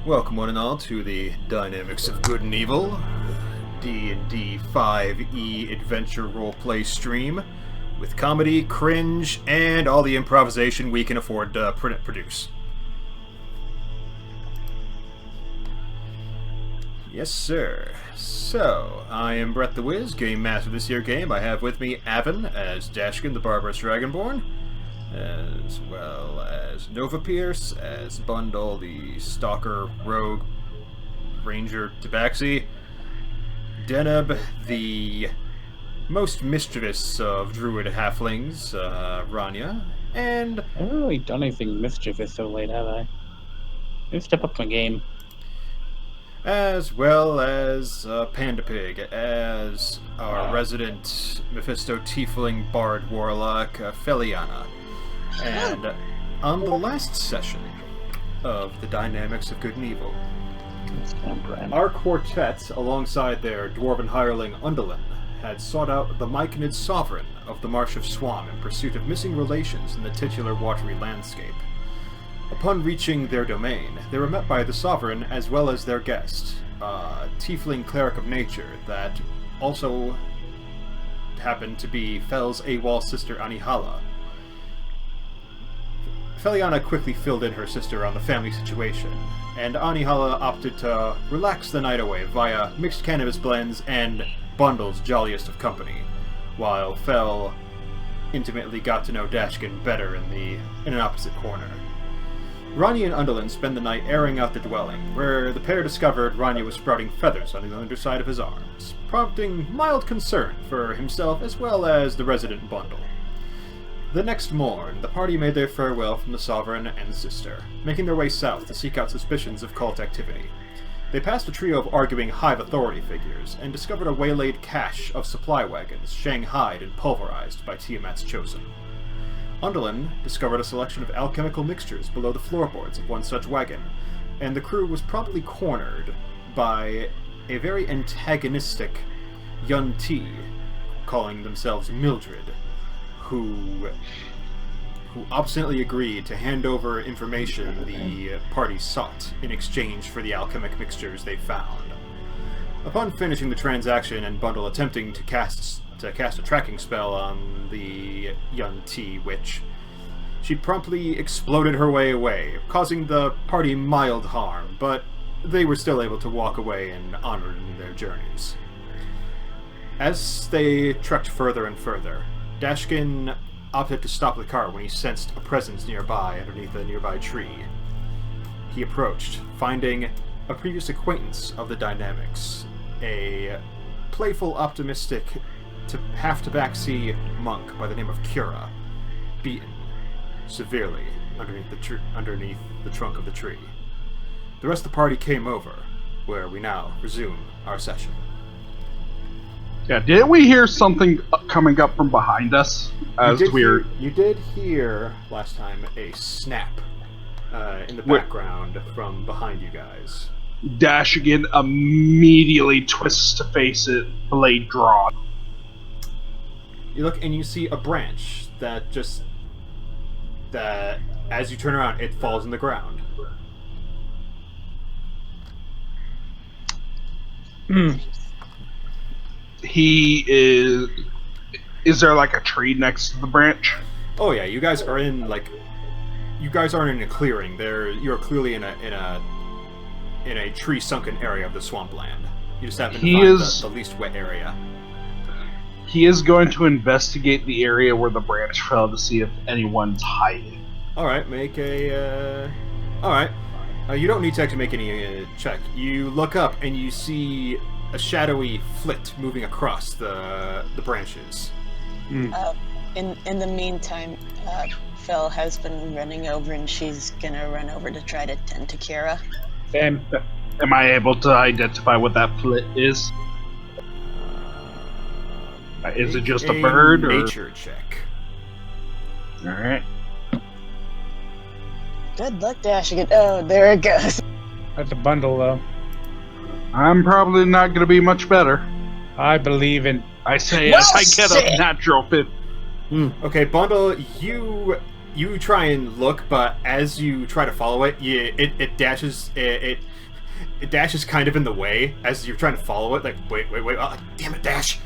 Welcome one and all to the Dynamics of Good and Evil D&D 5e adventure roleplay stream with comedy, cringe, and all the improvisation we can afford to produce. Yes, sir. So, I am Brett the Wiz, Game Master of this here game. I have with me Avon as Dashkin, the Barbarous Dragonborn, as well as Nova Pierce as Bundle, the Stalker, Rogue, Ranger, Tabaxi, Deneb, the most mischievous of Druid halflings, Rania, and... I haven't really done anything mischievous so late, have I? Maybe step up my game. as well as Panda Pig, as our resident Mephisto Tiefling Bard Warlock, Feliana. And on the last session of the Dynamics of Good and Evil, our quartet, alongside their dwarven hireling Undulin, had sought out the Myconid sovereign of the Marsh of Swam in pursuit of missing relations in the titular watery landscape. Upon reaching their domain, they were met by the sovereign as well as their guest, a tiefling cleric of nature that also happened to be Fel's AWOL sister Anihala. Feliana quickly filled in her sister on the family situation, and Anihala opted to relax the night away via mixed cannabis blends and Bundle's jolliest of company, while Fel intimately got to know Dashkin better in an opposite corner. Rania and Undulin spend the night airing out the dwelling, where the pair discovered Rania was sprouting feathers on the underside of his arms, prompting mild concern for himself as well as the resident Bundle. The next morn, the party made their farewell from the Sovereign and Sister, making their way south to seek out suspicions of cult activity. They passed a trio of arguing hive authority figures, and discovered a waylaid cache of supply wagons, shanghaied and pulverized by Tiamat's Chosen. Undulin discovered a selection of alchemical mixtures below the floorboards of one such wagon, and the crew was promptly cornered by a very antagonistic Yuan-Ti, calling themselves Mildred, who obstinately agreed to hand over information the party sought in exchange for the alchemic mixtures they found. Upon finishing the transaction and Bundle attempting to cast a tracking spell on the Yuan-Ti witch, she promptly exploded her way away, causing the party mild harm, but they were still able to walk away and onward in their journeys. As they trekked further and further, Dashkin opted to stop the car when he sensed a presence nearby underneath a nearby tree. He approached, finding a previous acquaintance of the Dynamics, a playful, optimistic, half-tabaxi monk by the name of Cura, beaten severely underneath the trunk of the tree. The rest of the party came over, where we now resume our session. Yeah, did we hear something coming up from behind us? You did hear last time a snap in the background from behind you guys. Dash again immediately twists to face it, blade drawn. You look and you see a branch that as you turn around, it falls in the ground. He is... Is there like a tree next to the branch? Oh yeah, you guys aren't in a clearing. You're clearly in a tree sunken area of the swampland. You just happen to find the least wet area. He is going to investigate the area where the branch fell to see if anyone's hiding. Alright, make a... Alright. You don't need to actually make any check. You look up and you see a shadowy flit moving across the branches. In the meantime, Phil has been running over, and she's gonna run over to try to tend to Cura. Same. Am I able to identify what that flit is? Is it just a bird? Nature check. Alright. Good luck, Dashkin. Oh, there it goes. That's a Bundle, though. I'm probably not going to be much better. I believe in... I say as I get a natural 50. Okay, Bundle, you you try and look, but as you try to follow it, it dashes it dashes kind of in the way as you're trying to follow it. Like, wait, oh, damn it, Dash!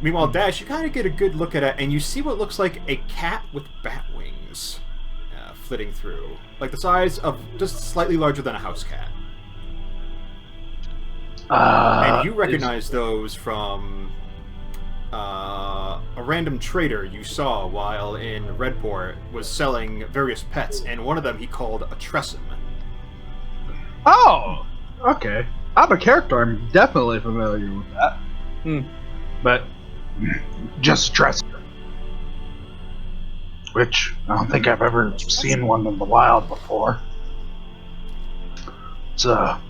Meanwhile, Dash, you kind of get a good look at it, and you see what looks like a cat with bat wings flitting through, like the size of just slightly larger than a house cat. And you recognize those from a random trader you saw while in Redport was selling various pets, and one of them he called a Tressum. Oh, okay. I'm a character. I'm definitely familiar with that. But just Tressum, which I don't think I've ever seen one in the wild before. It's a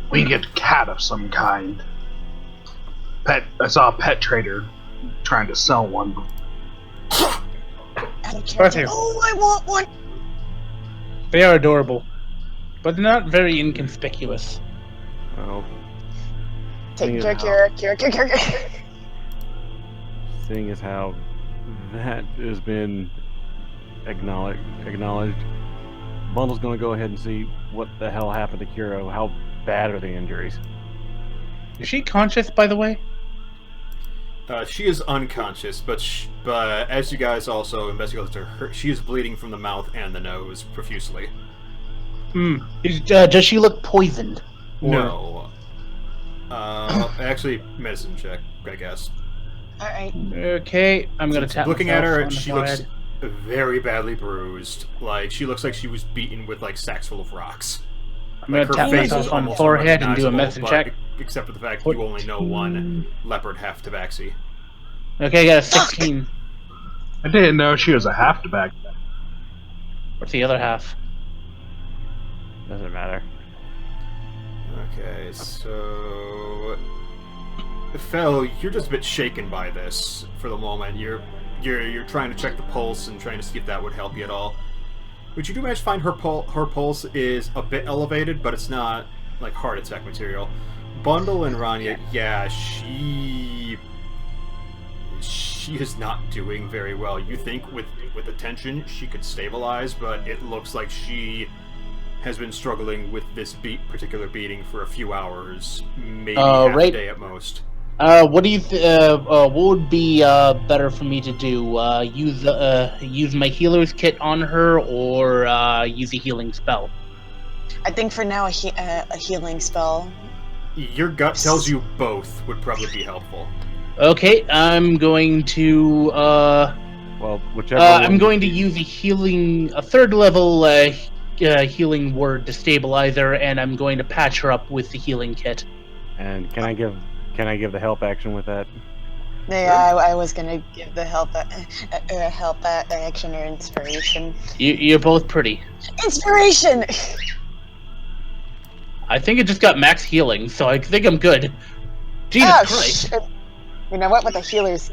winged cat of some kind. I saw a pet trader trying to sell one. Out of character. Oh, I want one! They are adorable, but not very inconspicuous. Well, Take Cura. seeing as how that has been acknowledged, Bundle's going to go ahead and see what the hell happened to Cura. How bad are the injuries? Is she conscious, by the way? She is unconscious, but as you guys also investigate her, she is bleeding from the mouth and the nose profusely. Does she look poisoned? No. Actually, medicine check, I guess. Alright. Okay, I'm gonna tap. Looking at her, myself on the she looks forehead. very badly bruised. Like, she looks like she was beaten with, like, sacks full of rocks. I'm gonna tap myself on the forehead and do a medicine check. Except for the fact you only know one leopard half tabaxi. Okay, I got a 16. I didn't know she was a half tobacco. What's the other half? Doesn't matter. Okay, so Fel, you're just a bit shaken by this for the moment. You're trying to check the pulse and trying to see if that would help you at all. Which you do manage to find her pulse is a bit elevated, but it's not like heart attack material. Bundle and Rania, yeah, she is not doing very well. You think with the tension she could stabilize, but it looks like she has been struggling with this particular beating for a few hours, maybe half a day at most. What do you what would be better for me to do? Use my healer's kit on her, or use a healing spell? I think for now a healing spell. Your gut tells you both would probably be helpful. Okay, I'm going to Well, whichever. I'm going to use a third level healing word to stabilize her, and I'm going to patch her up with the healing kit. And can I give the help action with that? Yeah, I was gonna give the help action or inspiration. You're both pretty. Inspiration. I think it just got max healing, so I think I'm good. Jesus Christ! Shit. You know what? With the healers.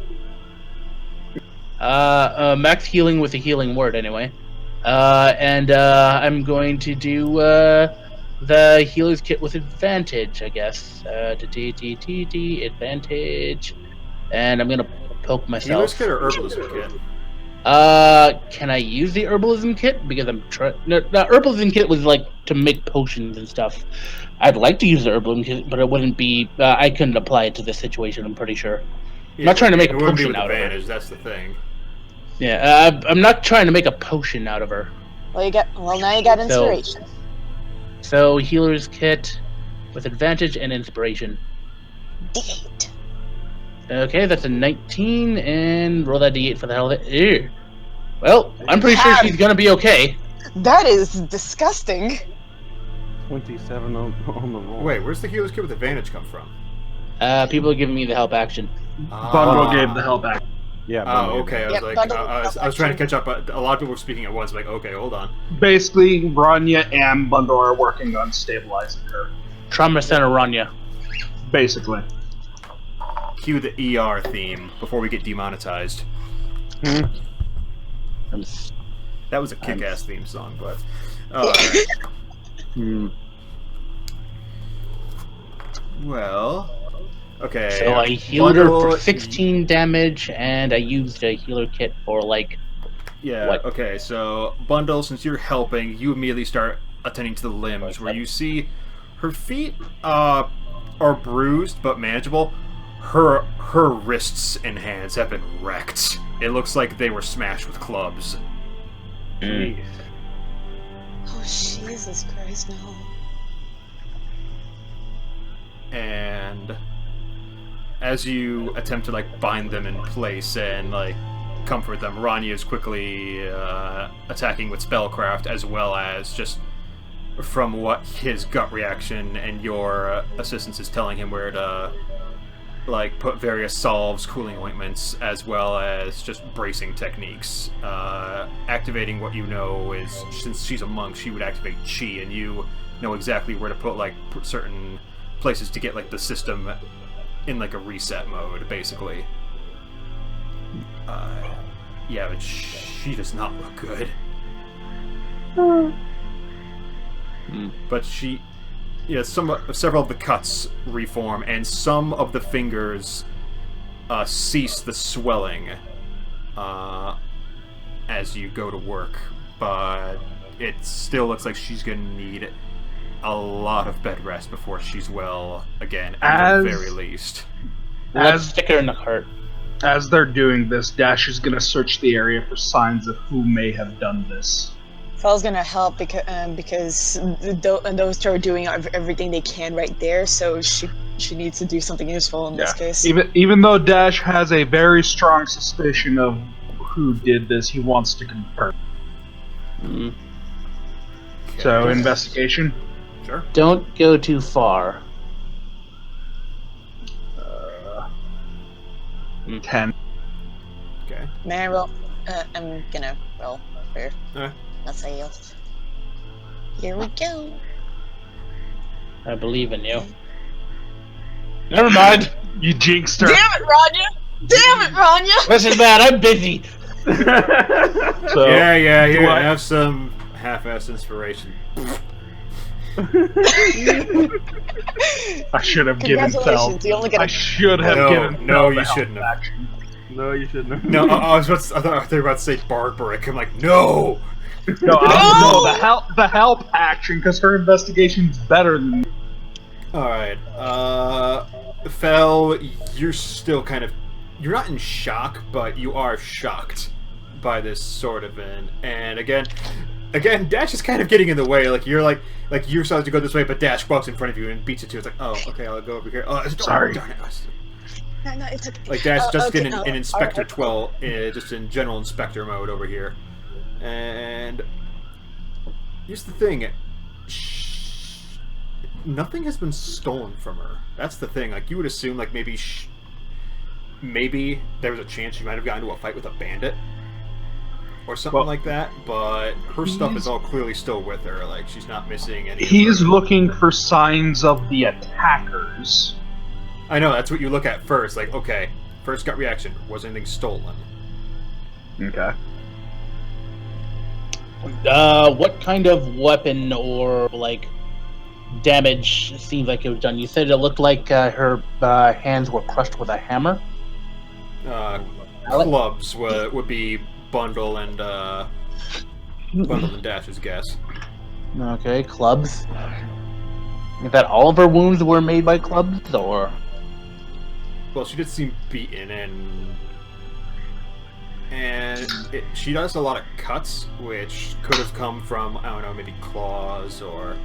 Max healing with a healing word, anyway. And I'm going to do the healer's kit with advantage, I guess. Advantage, and I'm gonna poke myself. Healer's kit or herbalism kit? Can I use the herbalism kit? Because I'm trying. No, the herbalism kit was like to make potions and stuff. I'd like to use the herbalism kit, but it wouldn't be. I couldn't apply it to this situation. I'm pretty sure. I'm not trying to make a potion out of her. That's the thing. Yeah, I'm not trying to make a potion out of her. Well, now you got inspiration. So healer's kit with advantage and inspiration. D8. Okay, that's a 19, and roll that D8 for the hell of it. Ew. Well, I'm pretty sure she's gonna be okay. That is disgusting. 27 on the roll. Wait, where's the healer's kit with advantage come from? People are giving me the help action. Bundle gave the help back. Yeah. Oh, okay. I was Yep, I was trying to catch up, but a lot of people were speaking at once. Like, okay, hold on. Basically, Rania and Bundle are working on stabilizing her. Trauma Center Rania. Basically. Cue the ER theme before we get demonetized. That was a kick-ass theme song, but... Well... Okay. So I healed her for 16 damage, and I used a healer kit for like Yeah, What? okay, so Bundle, since you're helping, you immediately start attending to the limbs, where you see her feet are bruised but manageable. Her wrists and hands have been wrecked. It looks like they were smashed with clubs. Jeez. Oh, Jesus Christ, no. And as you attempt to like bind them in place and like comfort them, Rania is quickly attacking with spellcraft, as well as just from what his gut reaction and your assistance is telling him where to like put various salves, cooling ointments, as well as just bracing techniques. Activating what you know is, since she's a monk, she would activate chi, and you know exactly where to put like certain places to get like the system in like a reset mode, basically. Yeah, but she does not look good. But she, yeah, several of the cuts reform, and some of the fingers cease the swelling as you go to work. But it still looks like she's gonna need a lot of bed rest before she's well again, at the very least. Let's stick her in the cart. As they're doing this, Dash is going to search the area for signs of who may have done this. Fel's gonna help because those two are doing everything they can right there, so she needs to do something useful in this case. Even though Dash has a very strong suspicion of who did this, he wants to confirm. Mm. So, investigation. Sure. Don't go too far. 10. Okay. May I roll? I'm gonna roll for Alright. nothing else. Here we go. I believe in you. Never mind. You jinxed her. Damn it, Rania! Damn it, Rania! Listen, man, I'm busy. So, Yeah, do I- have some half-assed inspiration. I should have given Fel. Congratulations, you only get I a... should have No, given no, Fel you the help shouldn't have. action. No, you shouldn't have. No, I thought they were about to say barbaric. I'm like, no! No, the help action, because her investigation's better than. Alright, Fel, you're still kind of... You're not in shock, but you are shocked by this sort of event. And again, Dash is kind of getting in the way. Like you're starting to go this way, but Dash walks in front of you and beats it too. It's like, oh, okay, I'll go over here. Oh, Sorry. Darn it. No, it's okay. Like Dash just okay, in no, Inspector alright. 12, just in general Inspector mode over here. And here's the thing. Nothing has been stolen from her. That's the thing. Like, you would assume, like, maybe there was a chance she might have gotten into a fight with a bandit or something like that, but her stuff is all clearly still with her. Like, she's not missing any. He's looking for signs of the attackers. I know, that's what you look at first. Like, okay, first gut reaction, was anything stolen? Okay. What kind of weapon or like damage seems like it was done? You said it looked like her hands were crushed with a hammer. Clubs would be Bundle and Dash's guess. Okay, clubs. Is that all of her wounds were made by clubs, or? Well, she did seem beaten, and she does a lot of cuts, which could have come from, I don't know, maybe claws, or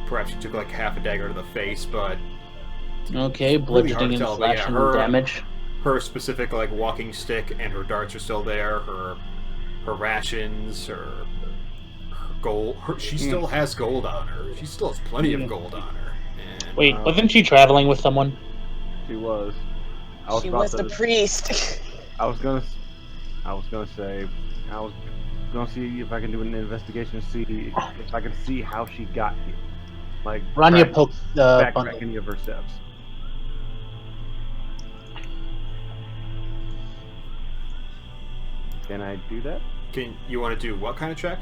perhaps she took like half a dagger to the face, but Okay, really hard bludgeoning to and tell. But yeah, slashing damage. her specific like walking stick and her darts are still there. Her rations, her gold. She still has gold on her. She still has plenty of gold on her. And, Wait, wasn't she traveling with someone? She was. She was the priest. I was gonna say, I was gonna see if I can do an investigation to see if I can see how she got here. Like, Rania pokes backtrack Bundle. any of her steps. Can I do that? you want to do what kind of check?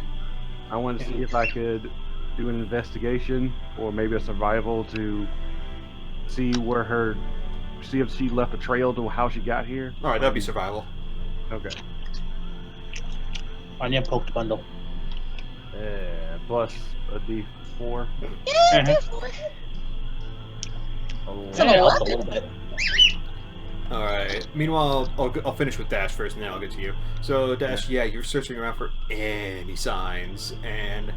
I want to see if I could do an investigation or maybe a survival to see if she left a trail to how she got here. All right, that'd be survival. Okay. Anya poked bundle. Plus a D4. Yeah, Uh-huh. D4. It's an That helps a 11. little bit. Alright. Meanwhile, I'll finish with Dash first, and then I'll get to you. So, Dash, yeah, you're searching around for any signs, and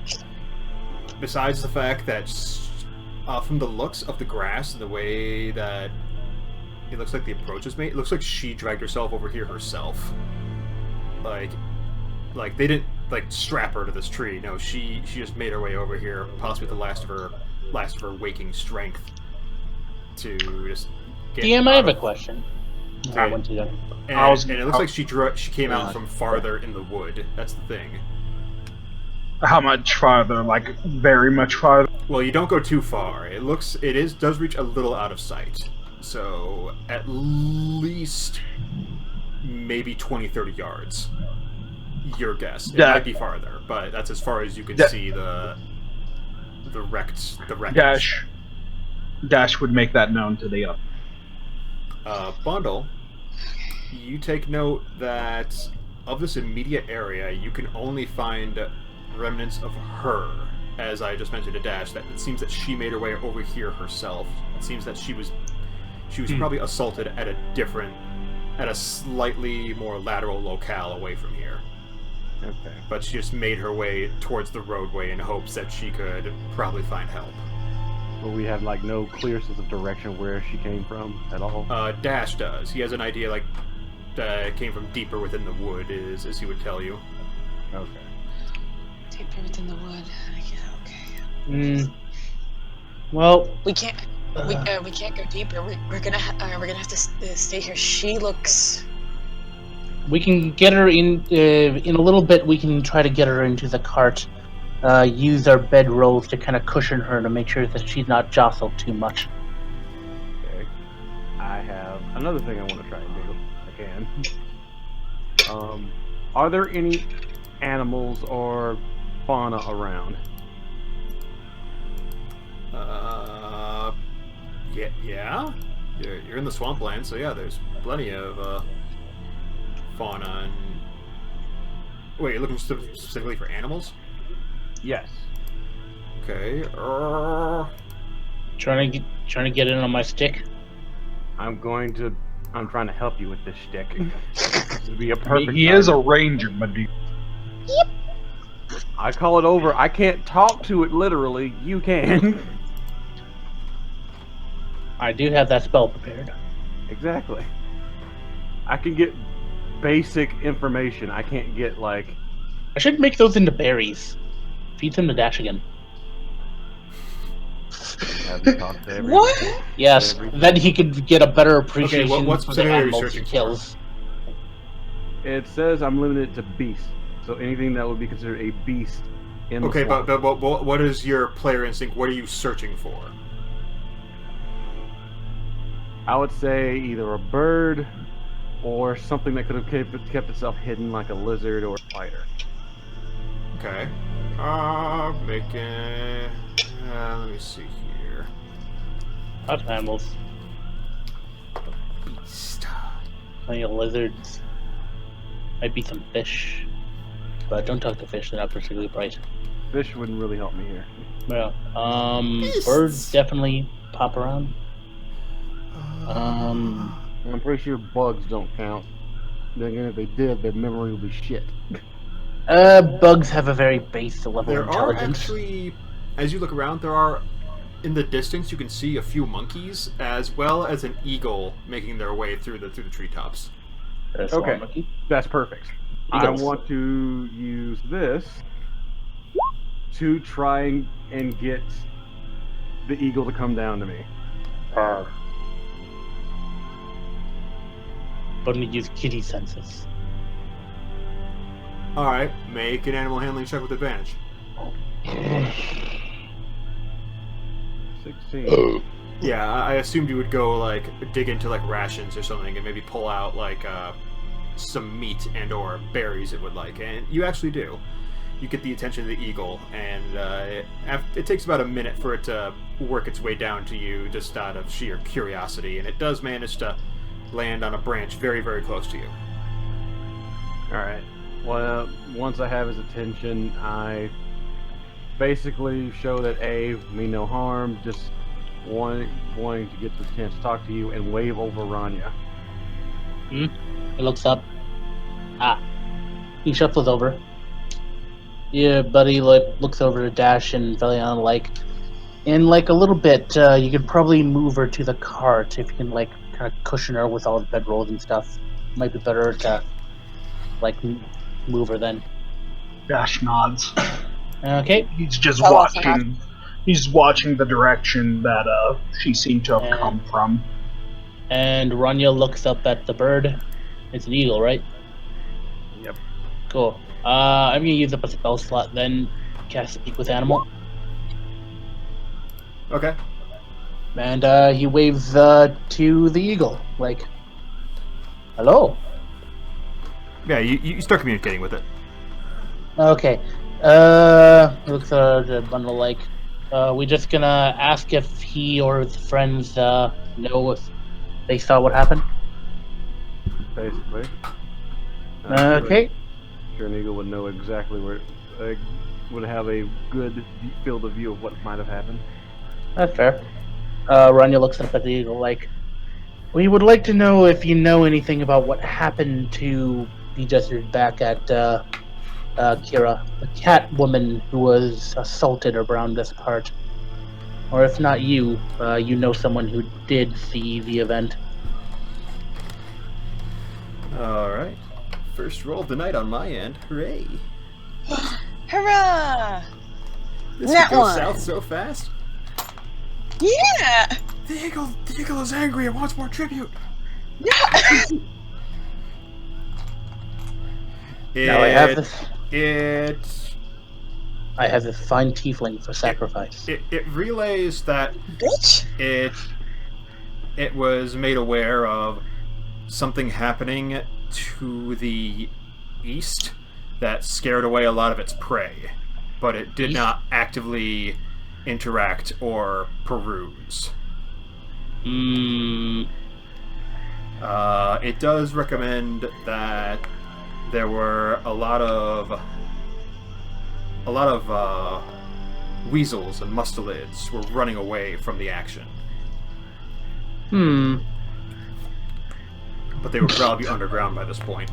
besides the fact that from the looks of the grass, the way that it looks like the approach is made, it looks like she dragged herself over here herself. Like they didn't strap her to this tree. No, she just made her way over here, possibly with the last of her waking strength to just get DM, I out have a of- question. Okay. I went to them. And it looks like she came out God. from farther in the wood. That's the thing. How much farther? Like very much farther. Well, you don't go too far. It does reach a little out of sight. So at least maybe 20, 30 yards. Your guess. It Yeah. might be farther, but that's as far as you can Yeah. see the wreckage. Dash would make that known to the Bundle, you take note that of this immediate area, you can only find remnants of her. As I just mentioned to Dash, that it seems that she made her way over here herself. It seems that she was probably assaulted at a slightly more lateral locale away from here. Okay. But she just made her way towards the roadway in hopes that she could probably find help. But we had no clear sense of direction where she came from at all. Dash does. He has an idea that it came from deeper within the wood, as he would tell you. Okay. Deeper within the wood. Well, We can't go deeper. We're gonna have to stay here. She looks. we can get her in a little bit. We can try to get her into the cart. Use our bed rolls to kind of cushion her to make sure that she's not jostled too much. Okay. I have another thing I want to try and do. I can. Are there any animals or fauna around? Yeah. You're in the swampland, so yeah, there's plenty of fauna and. Wait, you're looking specifically for animals? Yes. Okay. Trying to get in on my stick. I'm trying to help you with this shtick. This would be a perfect. He is a ranger, my dude. I call it over. I can't talk to it literally. You can. I do have that spell prepared. Exactly. I can get basic information. I can't get I should make those into berries. Feed them to Dash again. have you talk to everyone. What? Yes, then he could get a better appreciation what for the specifically are you animals he searching for? kills. It says I'm limited to beasts, so anything that would be considered a beast in the Okay, swamp. but what is your player instinct? What are you searching for? I would say either a bird or something that could have kept itself hidden, like a lizard or a spider. Okay. Let me see here. Lots of animals. Beast. Plenty of lizards. Might be some fish. But don't talk to fish, they're not particularly bright. Fish wouldn't really help me here. Yeah. Beasts. Birds definitely pop around. I'm pretty sure bugs don't count. Then again, if they did, their memory would be shit. Bugs have a very base level There of are intelligence. actually, as you look around, there are, in the distance, you can see a few monkeys, as well as an eagle making their way through the treetops. Okay. Monkey. That's perfect. Eagles. I want to use this to try and get the eagle to come down to me. I'm gonna use kitty senses. Alright, make an animal handling check with advantage. 16. Yeah, I assumed you would go, dig into, rations or something and maybe pull out, some meat and or berries it would like. And you actually do. You get the attention of the eagle, and it takes about a minute for it to work its way down to you just out of sheer curiosity, and it does manage to land on a branch very, very close to you. Alright. Well, once I have his attention, I basically show that A, mean no harm, just wanting to get the chance to talk to you, and wave over Rania. He looks up. He shuffles over. Yeah, buddy looks over to Dash and Veliana like, in like a little bit, you could probably move her to the cart if you can like kind of cushion her with all the bedrolls and stuff. Might be better to like move her then. Dash nods. Okay. He's just Oh, watching. He's watching the direction that she seemed to have come from. And Rania looks up at the bird. It's an eagle, right? Yep. Cool. I'm gonna use up a spell slot then. Cast Speak with Animal. Okay. And he waves to the eagle, like, hello. Yeah, you start communicating with it. Okay. Looks at the bundle like, we just gonna ask if he or his friends know if they saw what happened. Basically. Okay. Sure, an eagle would know exactly where. Would have a good field of view of what might have happened. That's fair. Rania looks up at the eagle like, we would like to know if you know anything about what happened to the gestures back at Cura, the cat woman who was assaulted around this part. Or if not you, you know someone who did see the event. Alright. First roll of the night on my end. Hooray! Hurrah! This That could go one. south so fast. Yeah! The eagle is angry and wants more tribute. Now I have this. I have this fine tiefling for sacrifice. It relays that Bitch! it was made aware of something happening to the east that scared away a lot of its prey, but it did not actively interact or peruse. It does recommend that there were a lot of weasels and mustelids were running away from the action. But they were probably underground by this point.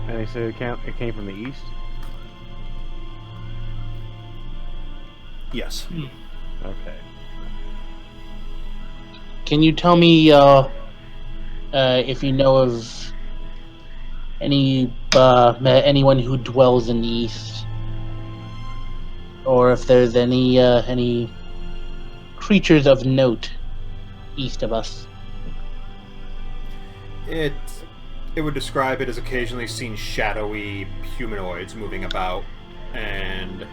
And they said it came from the east? Yes. Okay. Can you tell me if you know of anyone who dwells in the east, or if there's any creatures of note east of us? It would describe it as occasionally seen shadowy humanoids moving about, and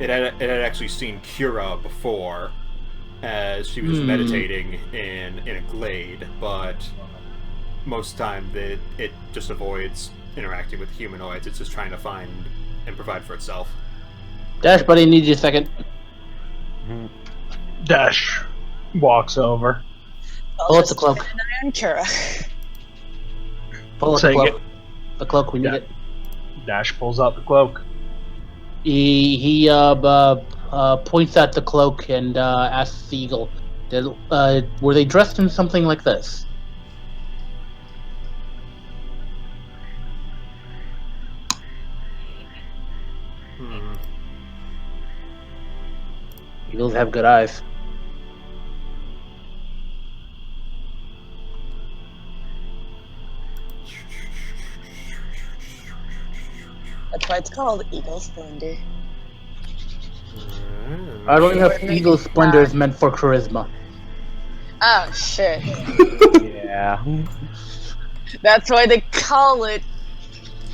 it had actually seen Cura before, as she was meditating in a glade, but most of the time it just avoids interacting with humanoids. It's just trying to find and provide for itself. Dash, buddy, need you a second. Dash walks over. Pull out the cloak. Keep an eye on Cura. Pull out the Take cloak. The cloak, we need Yeah. it. Dash pulls out the cloak. He points at the cloak and asks the eagle, were they dressed in something like this? Eagles have good eyes. That's why it's called Eagle Splendor. I don't know if Eagle Splendor is meant for charisma. Oh, shit. Yeah. That's why they call it.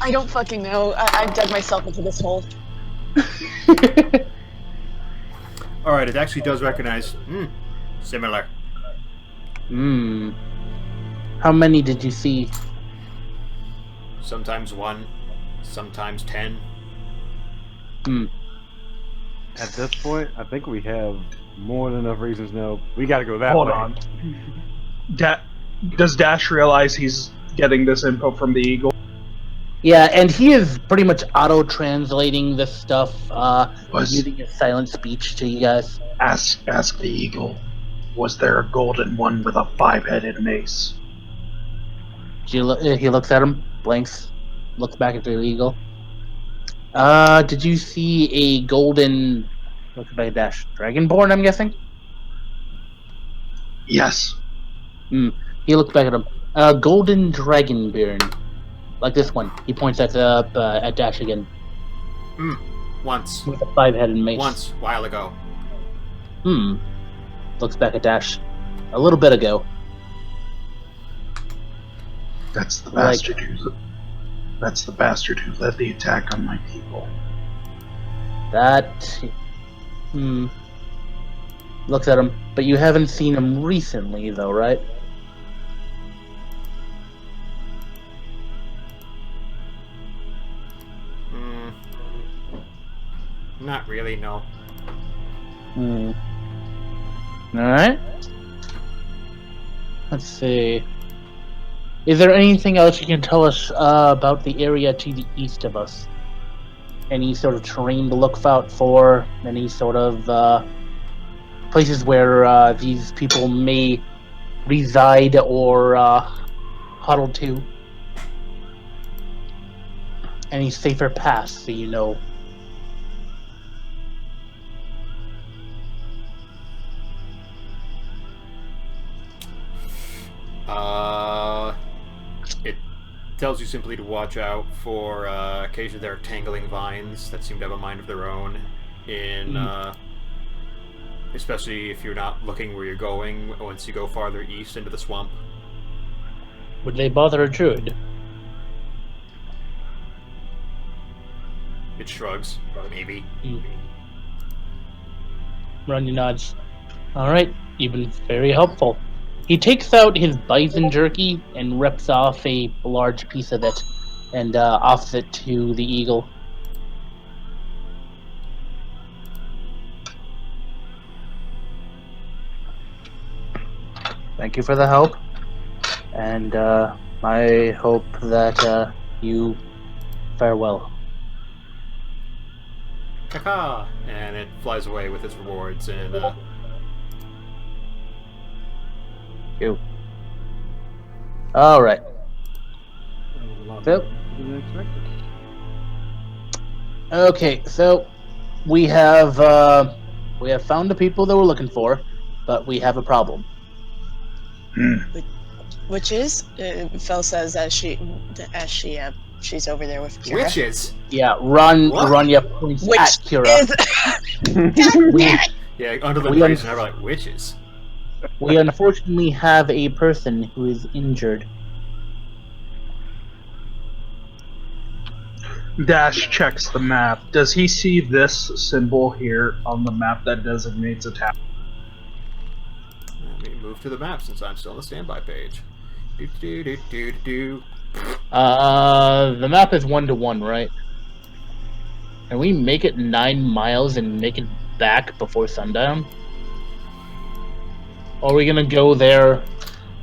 I don't fucking know. I've dug myself into this hole. Alright, it actually does recognize... similar. How many did you see? Sometimes 1, sometimes 10. At this point, I think we have more than enough reasons to know we gotta go that Hold way. on. Does Dash realize he's getting this info from the eagle? Yeah, and he is pretty much auto-translating this stuff, Was using his silent speech to you guys. ask the eagle. Was there a golden one with a 5-headed mace? He looks at him, blinks, looks back at the eagle. Did you see a golden... Looks like a dash. Dragonborn, I'm guessing? Yes. He looks back at him. Golden Dragonborn. Like this one. He points at Dash again. Once. With a 5-headed mace. Once, while ago. Looks back at Dash. A little bit ago. That's the bastard who led the attack on my people. That... Looks at him. But you haven't seen him recently, though, right? Not really, no. Alright. Let's see. Is there anything else you can tell us about the area to the east of us? Any sort of terrain to look out for? Any sort of places where these people may reside or huddle to? Any safer paths that you know? It tells you simply to watch out for occasionally there are tangling vines that seem to have a mind of their own in especially if you're not looking where you're going once you go farther east into the swamp. Would they bother a druid? It shrugs. Maybe. Runny nods. Alright, you've been very helpful. He takes out his bison jerky and rips off a large piece of it and offers it to the eagle. Thank you for the help, and I hope that you fare well. Caca! And it flies away with its rewards and You. All right. That was a lot Phil? better than expected. Okay, so we have found the people that we're looking for, but we have a problem. Which is, Phil says as she's over there with Cura. witches! Yeah, What? Ranya points Which at Cura. is Yeah, under the We breeze, and I'm like, witches? We unfortunately have a person who is injured. Dash checks the map. Does he see this symbol here on the map that designates a town? Let me move to the map since I'm still on the standby page. Do. The map is 1-to-1, right? Can we make it 9 miles and make it back before sundown? Or are we gonna go there?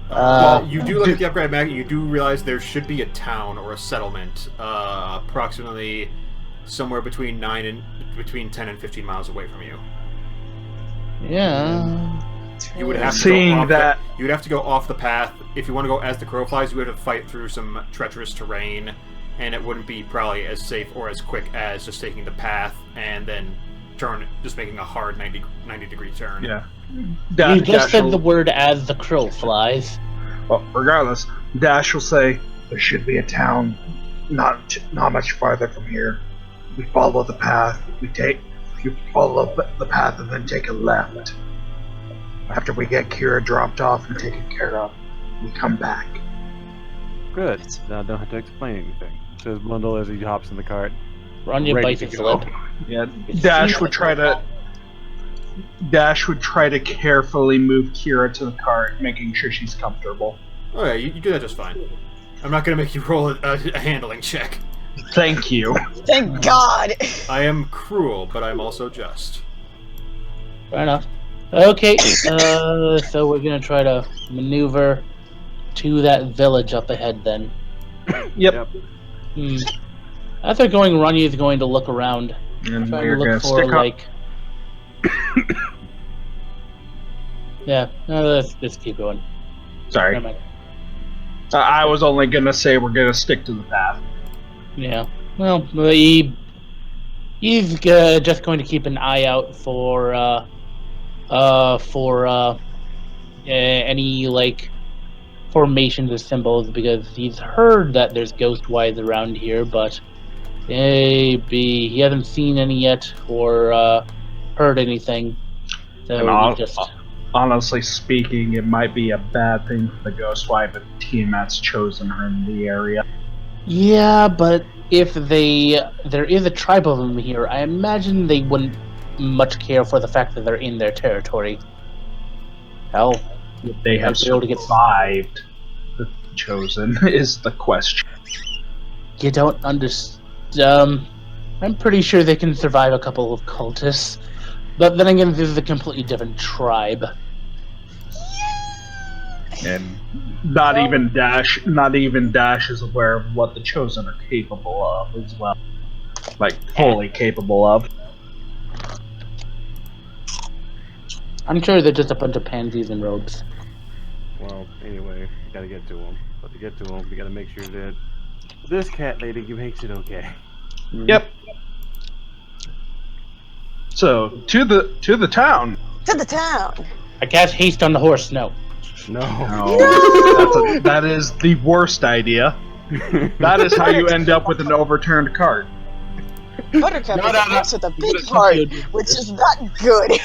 Well, you do look at the upgrade map, you do realize there should be a town or a settlement approximately somewhere between 10 and 15 miles away from you. Yeah. You would have to Seeing go off that- you would have to go off the path. If you want to go as the crow flies, you would have to fight through some treacherous terrain, and it wouldn't be probably as safe or as quick as just taking the path and then just making a hard 90-degree turn. Yeah. You just said will- the word as the crow flies. Well, regardless, Dash will say there should be a town not much farther from here. We follow the path. You follow the path and then take a left. After we get Cura dropped off and taken care of, we come back. Good. Now I don't have to explain anything. Says Bundle as he hops in the cart. Ranya Ready bites to its go. lip. Yeah, Dash would try to carefully move Cura to the cart, making sure she's comfortable. Oh yeah, you do that just fine. I'm not going to make you roll a handling check. Thank you. Thank God. I am cruel, but I'm also just. Fair enough. Okay, so we're gonna try to maneuver to that village up ahead then. Yep. As they're going, Ronnie is going to look around, And trying we're to gonna look for stick up. like. Yeah, no, let's keep going. Sorry, Never mind. I was only gonna say we're gonna stick to the path. Yeah. Well, he's just going to keep an eye out for any like formations or symbols, because he's heard that there's ghostwise around here, but maybe he hasn't seen any yet or heard anything. So And he just honestly speaking, it might be a bad thing for the ghost wife if Tiamat's chosen her in the area. yeah, but if there is a tribe of them here, I imagine they wouldn't much care for the fact that they're in their territory. Hell, They have might be able to get. survived the chosen is the question. You don't understand. I'm pretty sure they can survive a couple of cultists, but then again, this is a completely different tribe. And not even Dash is aware of what the chosen are capable of as well. Like fully capable of. I'm sure they're just a bunch of pansies in robes. Well, anyway, we gotta get to him. But to get to him, we gotta make sure that this cat lady makes it okay. Yep. So to the town. To the town. I cast haste on the horse. No. No. That is the worst idea. That is how you end up with an overturned cart. Buttercup is a horse with a big heart, which is not good.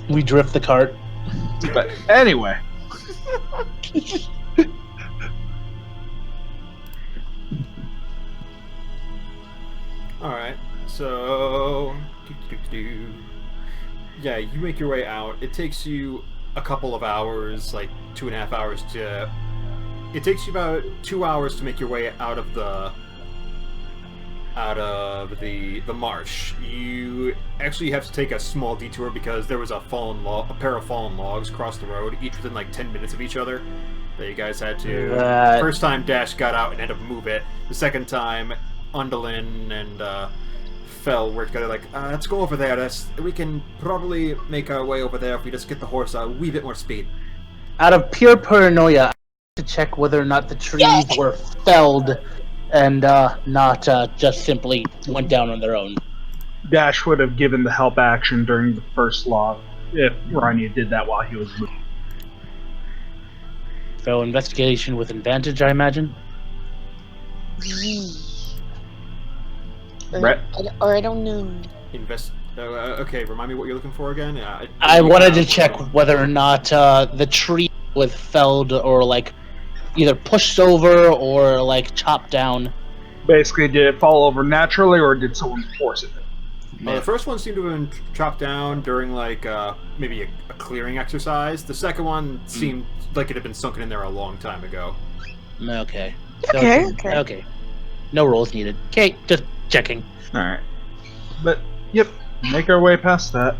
We drift the cart. But anyway. Alright, so... Yeah, you make your way out. It takes you a couple of hours, like 2.5 hours to... It takes you about 2 hours to make your way out of the marsh. You actually have to take a small detour because there was a pair of fallen logs across the road, each within like 10 minutes of each other. That you guys had to... The first time Dash got out and had to move it. The second time, Undalin and Fell were together like, let's go over there. We can probably make our way over there if we just get the horse a wee bit more speed. Out of pure paranoia, I had to check whether or not the trees were felled and not just simply went down on their own. Dash would have given the help action during the first log if Rania did that while he was moving. So investigation with advantage, I imagine? Brett? Or I don't know. Okay, remind me what you're looking for again? I wanted to check whether or not the tree was felled or like either pushed over or like chopped down. Basically, did it fall over naturally or did someone force it? The first one seemed to have been chopped down during like maybe a clearing exercise. The second one seemed like it had been sunken in there a long time ago. Okay. Okay. No rolls needed. Okay, just checking. Alright. But, yep, make our way past that.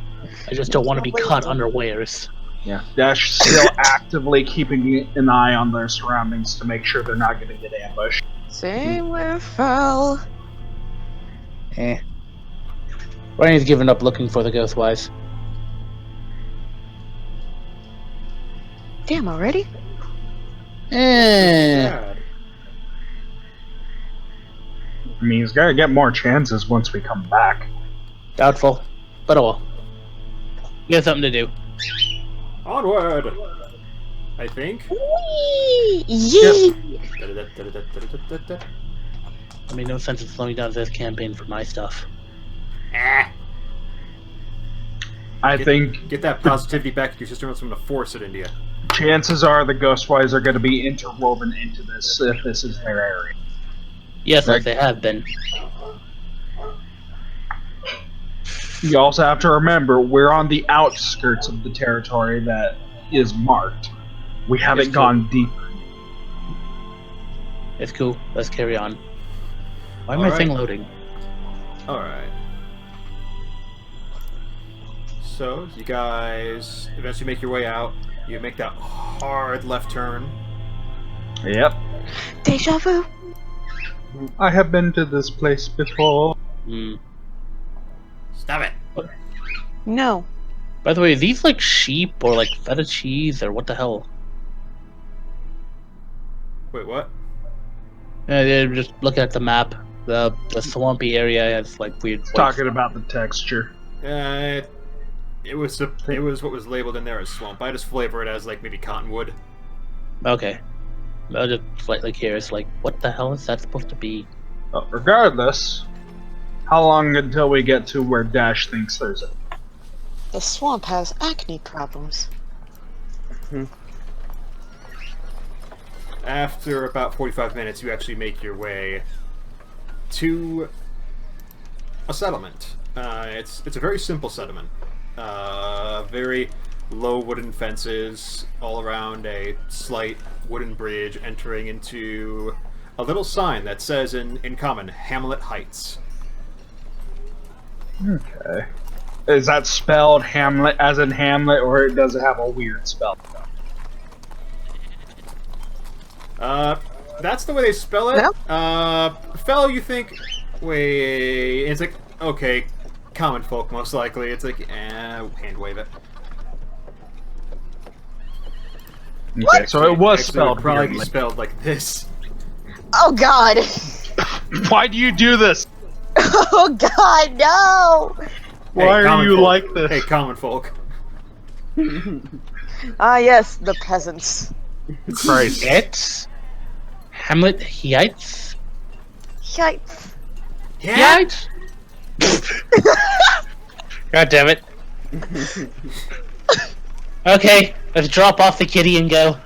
I just don't want to be caught unawares. Yeah. Dash still actively keeping an eye on their surroundings to make sure they're not going to get ambushed. Same with Fell. Ryan's given up looking for the Ghostwise. Damn, already? Sad. I mean, he's got to get more chances once we come back. Doubtful. But oh well. You got something to do. Onward! I think. Whee! Yee! I mean, no sense in slowing down this campaign for my stuff. I think Get that positivity back to your system, else I'm going to force it into you. chances are the Ghostwise are going to be interwoven into this if this is their area. Yes, like they have been. You also have to remember, we're on the outskirts of the territory that is marked. We haven't gone deep. It's cool. Let's carry on. Why am I thing loading? Alright. So, you guys eventually make your way out. You make that hard left turn. Yep. Deja vu. I have been to this place before. Hmm. Stop it. No. By the way, are these like sheep or like feta cheese or what the hell? Wait, what? Yeah, just look at the map. The swampy area has like weird. It's white talking about the texture. It was what was labeled in there as swamp. I just flavor it as like maybe cottonwood. Okay. I'm just slightly curious, like, what the hell is that supposed to be? But regardless, how long until we get to where Dash thinks there's a... The swamp has acne problems. After about 45 minutes, you actually make your way to a settlement. It's a very simple settlement. Very low wooden fences all around a slight wooden bridge entering into a little sign that says in common, Hamlet Heights. Okay. Is that spelled Hamlet as in Hamlet, or does it have a weird spell? That's the way they spell it. Yep. Fellow, you think... Wait... It's like, okay, common folk, most likely. It's like, hand wave it. Okay, so it was Actually, spelled it would probably be weirdly. spelled like this. Oh God! Why do you do this? Oh God, no! Why Hey, are common you folk. like this? Hey, common folk. Ah, yes, the peasants. Christ. It's Hamlet Heights. Yikes! Heights. God damn it. Okay, let's drop off the kitty and go.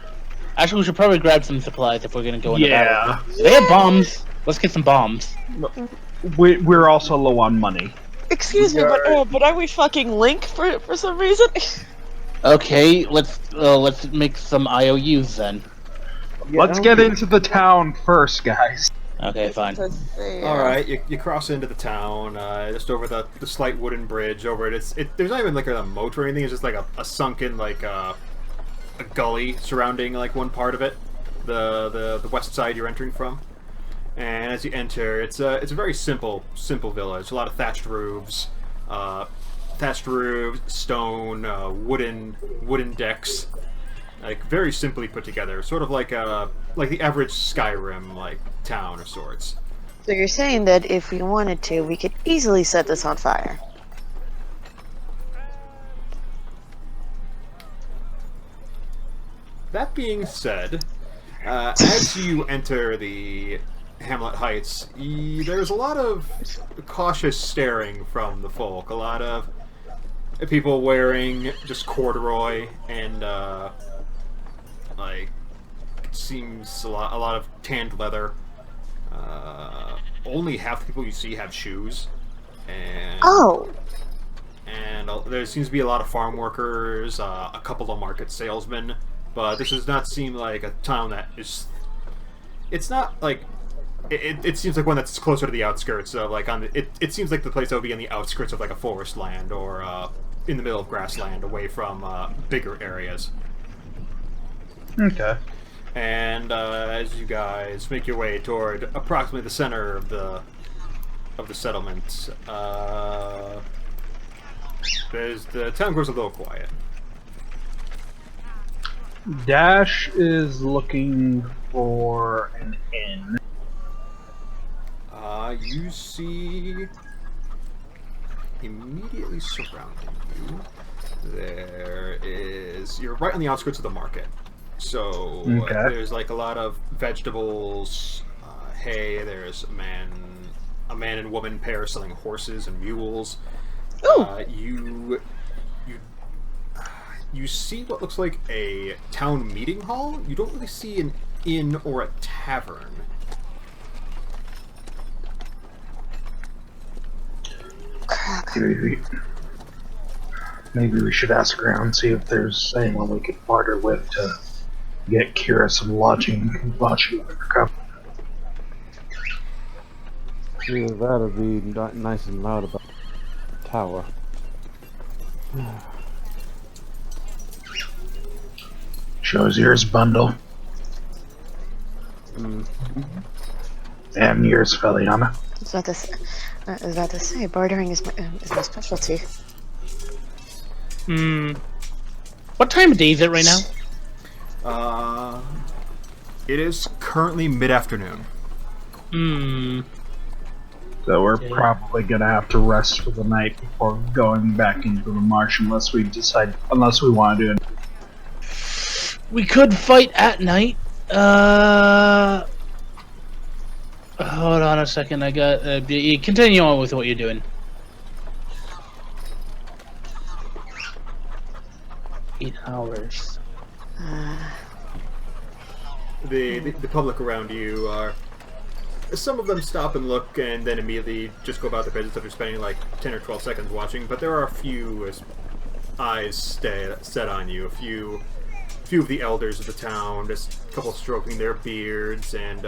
Actually, we should probably grab some supplies if we're gonna go into battle. They have bombs. Let's get some bombs. We're also low on money. Excuse me, but are we fucking Link for some reason? Okay, let's make some IOUs then. Let's get into the town first, guys. Okay, fine. Alright, you cross into the town, just over the slight wooden bridge over it. There's not even like a moat or anything, it's just like a sunken, like, a gully surrounding, like, one part of it. The west side you're entering from. And as you enter, it's a very simple village. A lot of thatched roofs, stone, wooden decks. Like, very simply put together, sort of like the average Skyrim like town of sorts. So you're saying that if we wanted to, we could easily set this on fire? That being said, as you enter the Hamlet Heights, there's a lot of cautious staring from the folk. A lot of people wearing just corduroy and like it seems a lot of tanned leather. Only half the people you see have shoes, and there seems to be a lot of farm workers, a couple of market salesmen. But this does not seem like a town that is. It's not like. It seems like one that's closer to the outskirts of like on the. It seems like the place that would be on the outskirts of like a forest land or in the middle of grassland, away from bigger areas. Okay. And as you guys make your way toward approximately the center of the settlement, the town grows a little quiet. Dash is looking for an inn. You see immediately surrounding you, you're right on the outskirts of the market. So there's like a lot of vegetables, hay, there's a man and woman pair selling horses and mules. You see what looks like a town meeting hall. You don't really see an inn or a tavern. Crap. Maybe we should ask around, see if there's anyone we could barter with to get Cura some lodging for company. Either that or be nice and loud about the tower. Shows yours bundle. And yours, Feliana. Is that to say, bartering is my specialty. What time of day is it right now? It is currently mid-afternoon. So we're probably gonna have to rest for the night before going back into the marsh, unless we want to do it. We could fight at night. Hold on a second. I got. Continue on with what you're doing. 8 hours. The public around you are. Some of them stop and look and then immediately just go about their business after spending like 10 or 12 seconds watching, but there are a few eyes set on you. A few of the elders of the town, just a couple stroking their beards and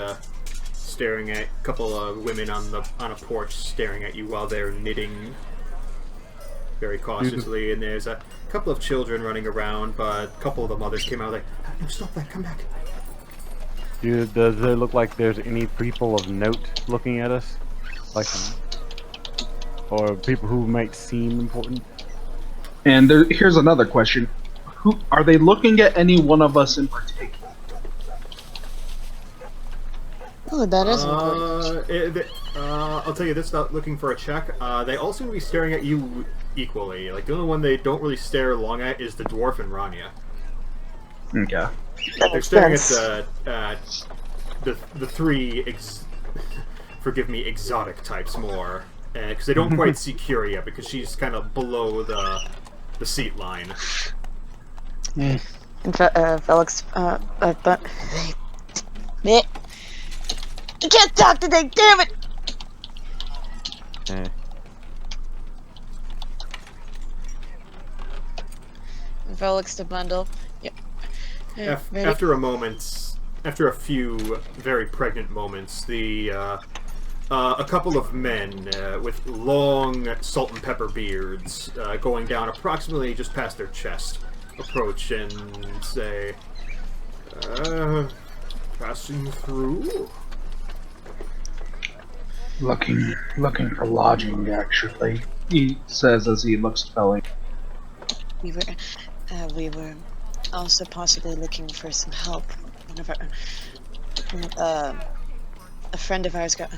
staring at a couple of women on a porch staring at you while they're knitting very cautiously, and there's a couple of children running around, but a couple of the mothers came out like, no, stop that, come back. Does it look like there's any people of note looking at us? Like, or people who might seem important? And here's another question. Who are they looking at? Any one of us in particular? Oh, that is important. I'll tell you this, not looking for a check. They all seem to be staring at you equally. Like, the only one they don't really stare long at is the dwarf and Rania. Okay. They're staring at the three, forgive me, exotic types more. Because they don't quite see Cura yet, because she's kind of below the seat line. Felix, but... You can't talk today, damn it! Felix to bundle. Yep. After a few very pregnant moments, a couple of men with long salt and pepper beards, going down approximately just past their chest, approach and say, passing through? Looking for lodging, actually. He says as he looks at Felly. We were also possibly looking for some help. One of our, a friend of ours got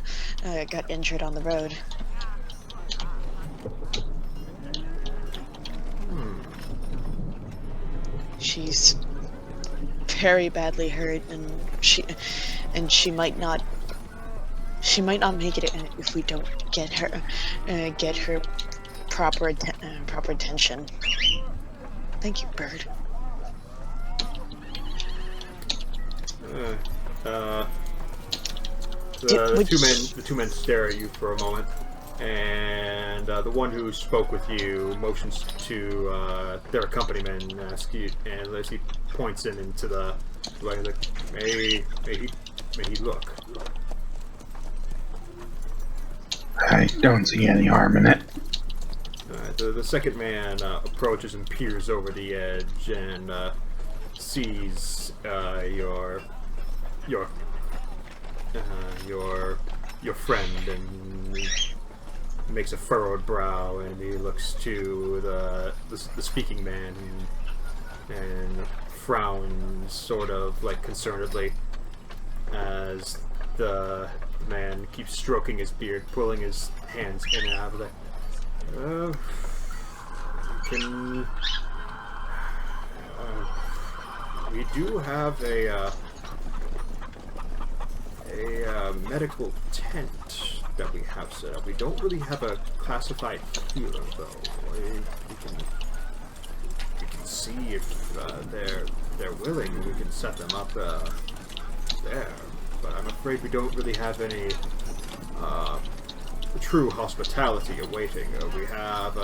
injured on the road. She's very badly hurt, and she might not make it if we don't get her proper attention. Thank you, Bird. The two men stare at you for a moment, and the one who spoke with you motions to their accompaniment and asks you, and as he points into the light, like, may he look. I don't see any harm in it. The second man approaches and peers over the edge and sees your friend, and he makes a furrowed brow, and he looks to the speaking man and frowns sort of like concernedly as the man keeps stroking his beard, pulling his hands in and out of it. We do have a medical tent that we have set up. We don't really have a classified healer, though. We can see if they're willing. We can set them up there. But I'm afraid we don't really have any true hospitality awaiting. We have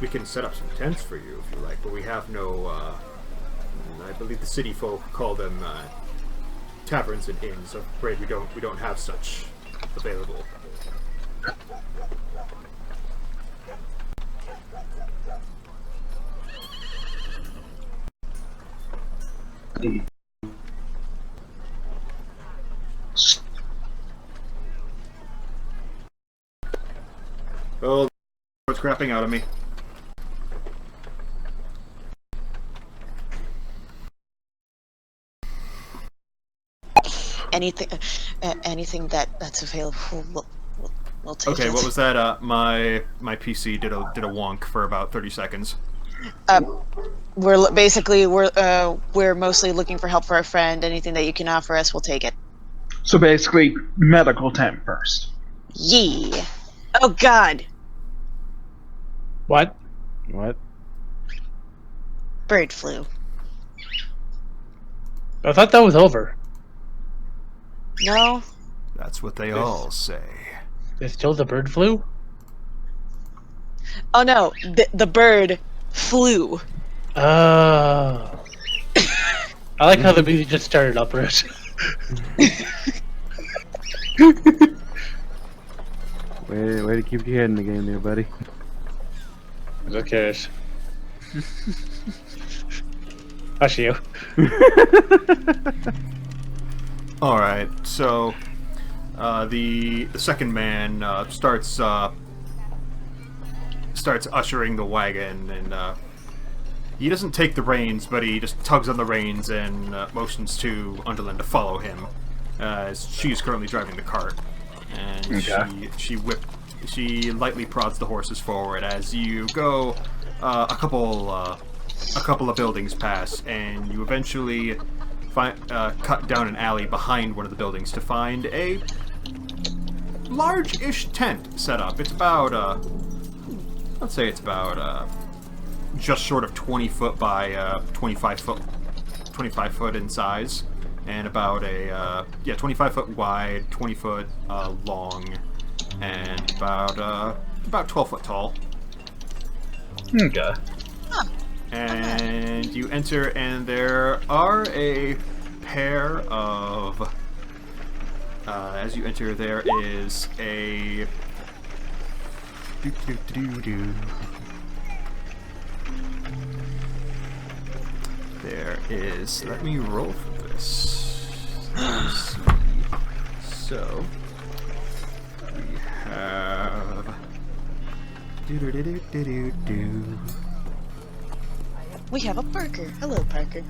we can set up some tents for you if you like, but we have no. I believe the city folk call them taverns and inns. I'm afraid we don't have such available. crapping out of me. Anything that's available, we'll take Okay, it. what was that? My PC did a wonk for about 30 seconds. We're mostly looking for help for a friend. Anything that you can offer us, we'll take it. So basically, medical tent first. Yeah. Oh God. What? What? Bird flu. I thought that was over. No. That's what they all say. There's still the bird flu? Oh no. The bird flew. Oh. I like how the music just started up, Rich. Way to keep your head in the game there, buddy. Who cares? Hush you. All right, so the second man starts ushering the wagon, and he doesn't take the reins, but he just tugs on the reins and motions to Underland to follow him, as she is currently driving the cart, and Okay. she lightly prods the horses forward as you go a couple of buildings pass, and you eventually cut down an alley behind one of the buildings to find a large-ish tent set up. It's about let's say it's about just short of 20 foot by 25 foot in size, and about 25 foot wide, 20 foot long, and about 12 foot tall. Okay. And you enter, and there are a pair of as you enter, there is a there is, let me roll for this. Let's see. So we have We have a Parker. Hello, Parker.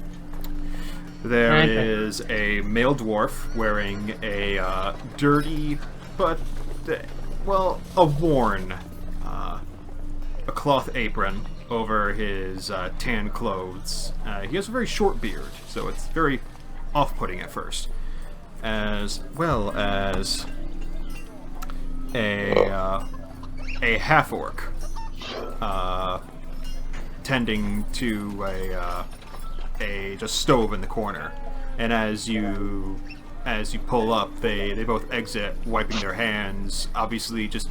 There is a male dwarf wearing a dirty, but, well, a worn, a cloth apron over his tan clothes. He has a very short beard, so it's very off-putting at first. As well as a half-orc tending to a just stove in the corner, and as you pull up, they both exit, wiping their hands, obviously just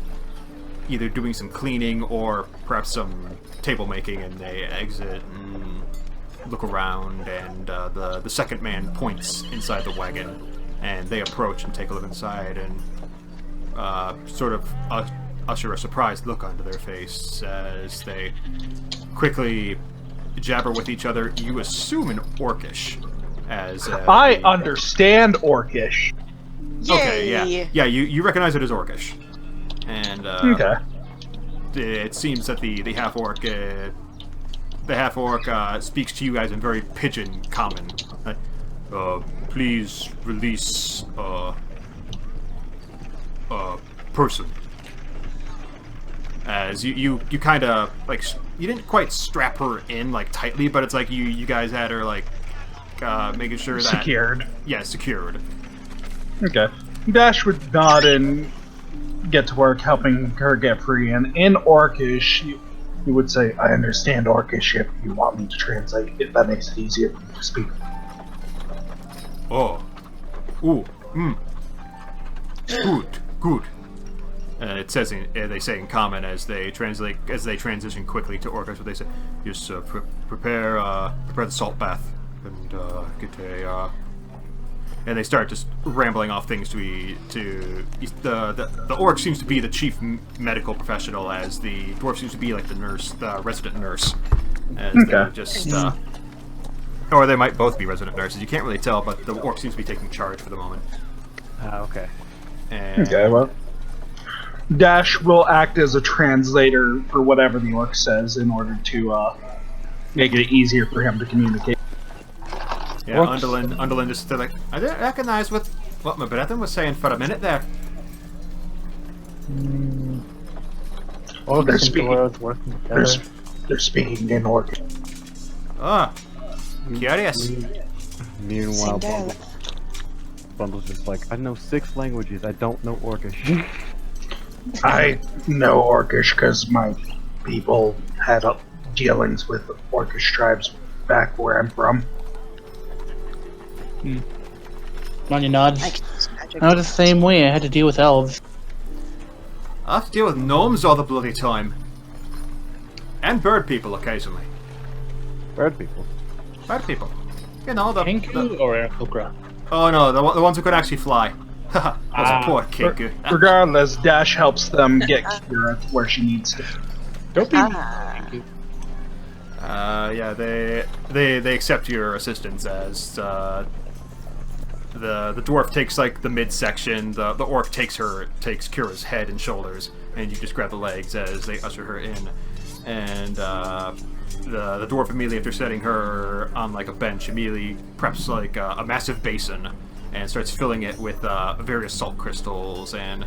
either doing some cleaning or perhaps some table making, and they exit and look around, and the second man points inside the wagon, and they approach and take a look inside, and sort of usher a surprised look onto their face as they quickly jabber with each other. You assume in Orcish, as I understand Orcish. okay, Yay! yeah, you recognize it as Orcish, and Okay. it seems that the half orc speaks to you guys in very pigeon common. Please release person. As you kind of like, you didn't quite strap her in like tightly, but it's like you guys had her like making sure that Secured. Yeah, secured. Okay. Dash would nod and get to work helping her get free, and in Orcish, you would say, I understand Orcish if you want me to translate, if that makes it easier for you to speak. Oh. Ooh. Good. It says they say in common as they transition quickly to Orcish. What they say, just prepare the salt bath and get a. And they start just rambling off things the orc seems to be the chief medical professional, as the dwarf seems to be like the resident nurse. As Okay. they just or they might both be resident nurses. You can't really tell, but the orc seems to be taking charge for the moment. Okay. And Okay, well, Dash will act as a translator for whatever the orc says in order to make it easier for him to communicate. Yeah, Underland is still like, I didn't recognize what my brethren was saying for a minute there. All They're the speaking- worlds working together. They're speaking in orc. Ah, curious. Meanwhile, Cinderella. Bundle's just like, I know 6 languages. I don't know Orcish. I know Orcish because my people had dealings with Orcish tribes back where I'm from. Money nods. I can use magic. Not the same way. I had to deal with elves. I have to deal with gnomes all the bloody time. And bird people occasionally. Bird people. Bird people. You know, the... Kenku or Aarakocra? Oh no, the ones who could actually fly. Haha, those poor Kenku. Regardless, Dash helps them get Cura where she needs to. Don't be Ah. Yeah, they accept your assistance as the dwarf takes like the midsection, the orc takes Cura's head and shoulders, and you just grab the legs as they usher her in, and the dwarf immediately, after setting her on like a bench, immediately preps like a massive basin and starts filling it with various salt crystals and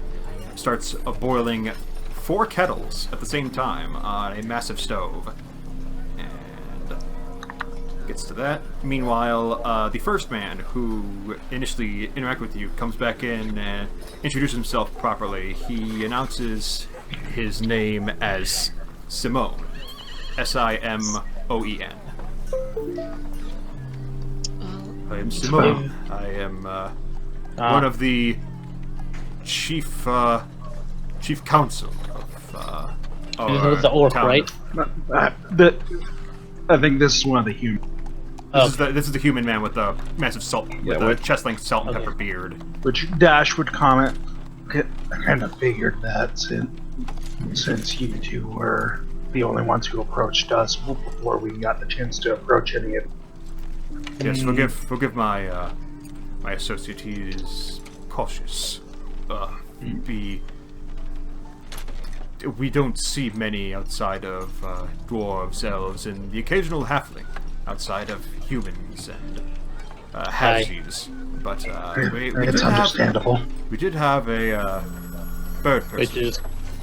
starts boiling 4 kettles at the same time on a massive stove. Gets to that. Meanwhile, the first man who initially interacted with you comes back in and introduces himself properly. He announces his name as Simone. Simoen. I am Simone. I am one of the chief council of our the orc, town. right? I think this is one of the humans. This is the human man with the massive salt, with the chest-length salt and pepper beard. Which Dash would comment. I kind of figured that since you two were the only ones who approached us before we got the chance to approach any of. Yes, forgive my my associate. He is cautious. We don't see many outside of dwarves, elves, and the occasional halfling outside of humans and halfsies. But we It's did understandable. we did have a bird person Which is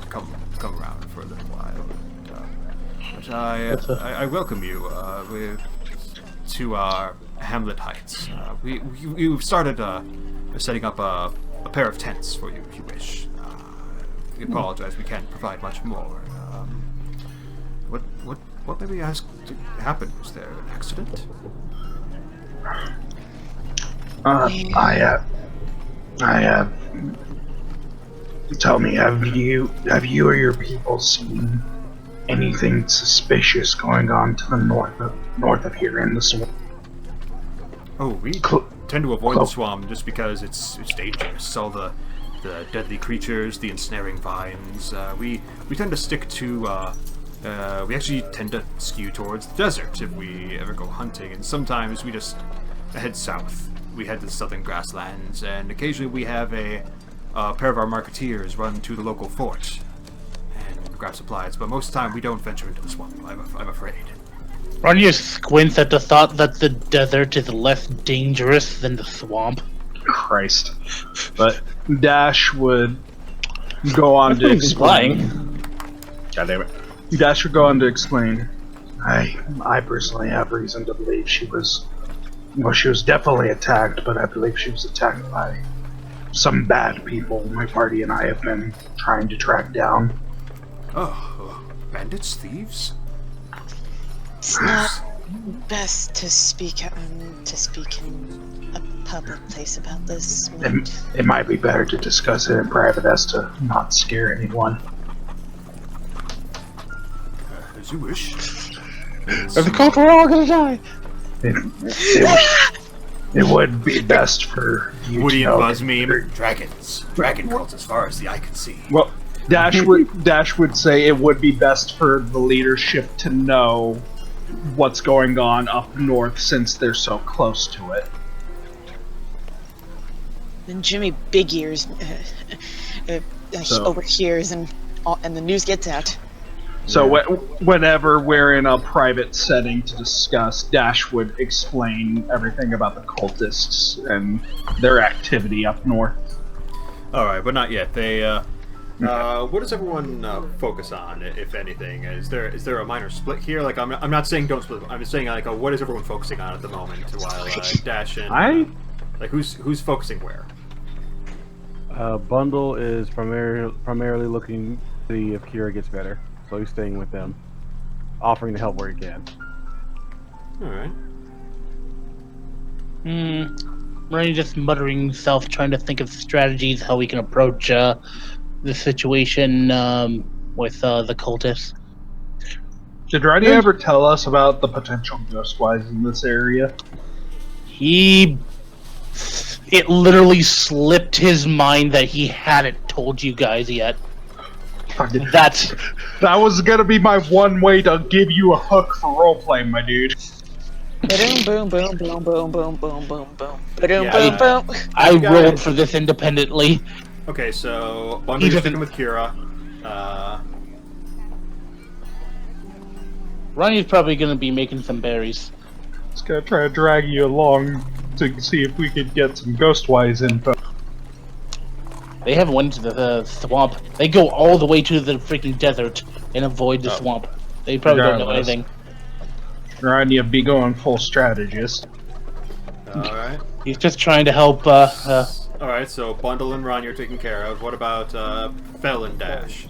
come around for a little while. But I welcome you to our Hamlet Heights. We've started setting up a pair of tents for you if you wish. We apologize, we can't provide much more. What maybe happened? Was there an accident? Tell me, have you or your people seen anything suspicious going on to the north of here in the swamp? Oh, we tend to avoid the swamp just because it's dangerous. All the deadly creatures, the ensnaring vines. We tend to stick to. We actually tend to skew towards the desert if we ever go hunting, and sometimes we just head south. We head to the southern grasslands, and occasionally we have a pair of our marketeers run to the local fort and grab supplies. But most of the time, we don't venture into the swamp. I'm afraid. Ronja squints at the thought that the desert is less dangerous than the swamp. Christ. But Dash would go on to explain. God damn it. Dash would go on to explain. I personally have reason to believe she was definitely attacked, but I believe she was attacked by some bad people my party and I have been trying to track down. Oh, bandits, thieves. It's not best to speak in a public place about this. It might be better to discuss it in private as to not scare anyone. As you wish. The cult, we're all gonna die. It would be best for you Woody to and know. Buzz meme. Dragon cults as far as the eye can see. Well, Dash would say it would be best for the leadership to know what's going on up north since they're so close to it. And Jimmy Big Ears So- overhears and the news gets out. So whenever we're in a private setting to discuss, Dash would explain everything about the cultists and their activity up north. All right, but not yet. What does everyone focus on, if anything? Is there a minor split here? Like, I'm not saying don't split. I'm just saying like, what is everyone focusing on at the moment? While Dash and like, who's focusing where? Bundle is primarily looking to see if Cura gets better, so he's staying with them, offering to help where he can. All right. Ryan just muttering himself, trying to think of strategies how we can approach the situation with the cultists. Did Roddy ever tell us about the potential ghostwise in this area? It literally slipped his mind that he hadn't told you guys yet. That was gonna be my one way to give you a hook for roleplay, my dude. Boom, boom, boom, boom, boom, boom, boom, boom, boom. Yeah. Boom, boom. I rolled for this independently. Okay, so Bundle is sticking with Cura. Ronnie's probably going to be making some berries. Just gonna try to drag you along to see if we could get some ghostwise info. They haven't went to the swamp. They go all the way to the freaking desert and avoid the swamp. They probably don't know anything. Roddy would be going full strategist. Alright. He's just trying to help. Alright, so Bundle and Ron you're taking care of. What about Fel and Dash?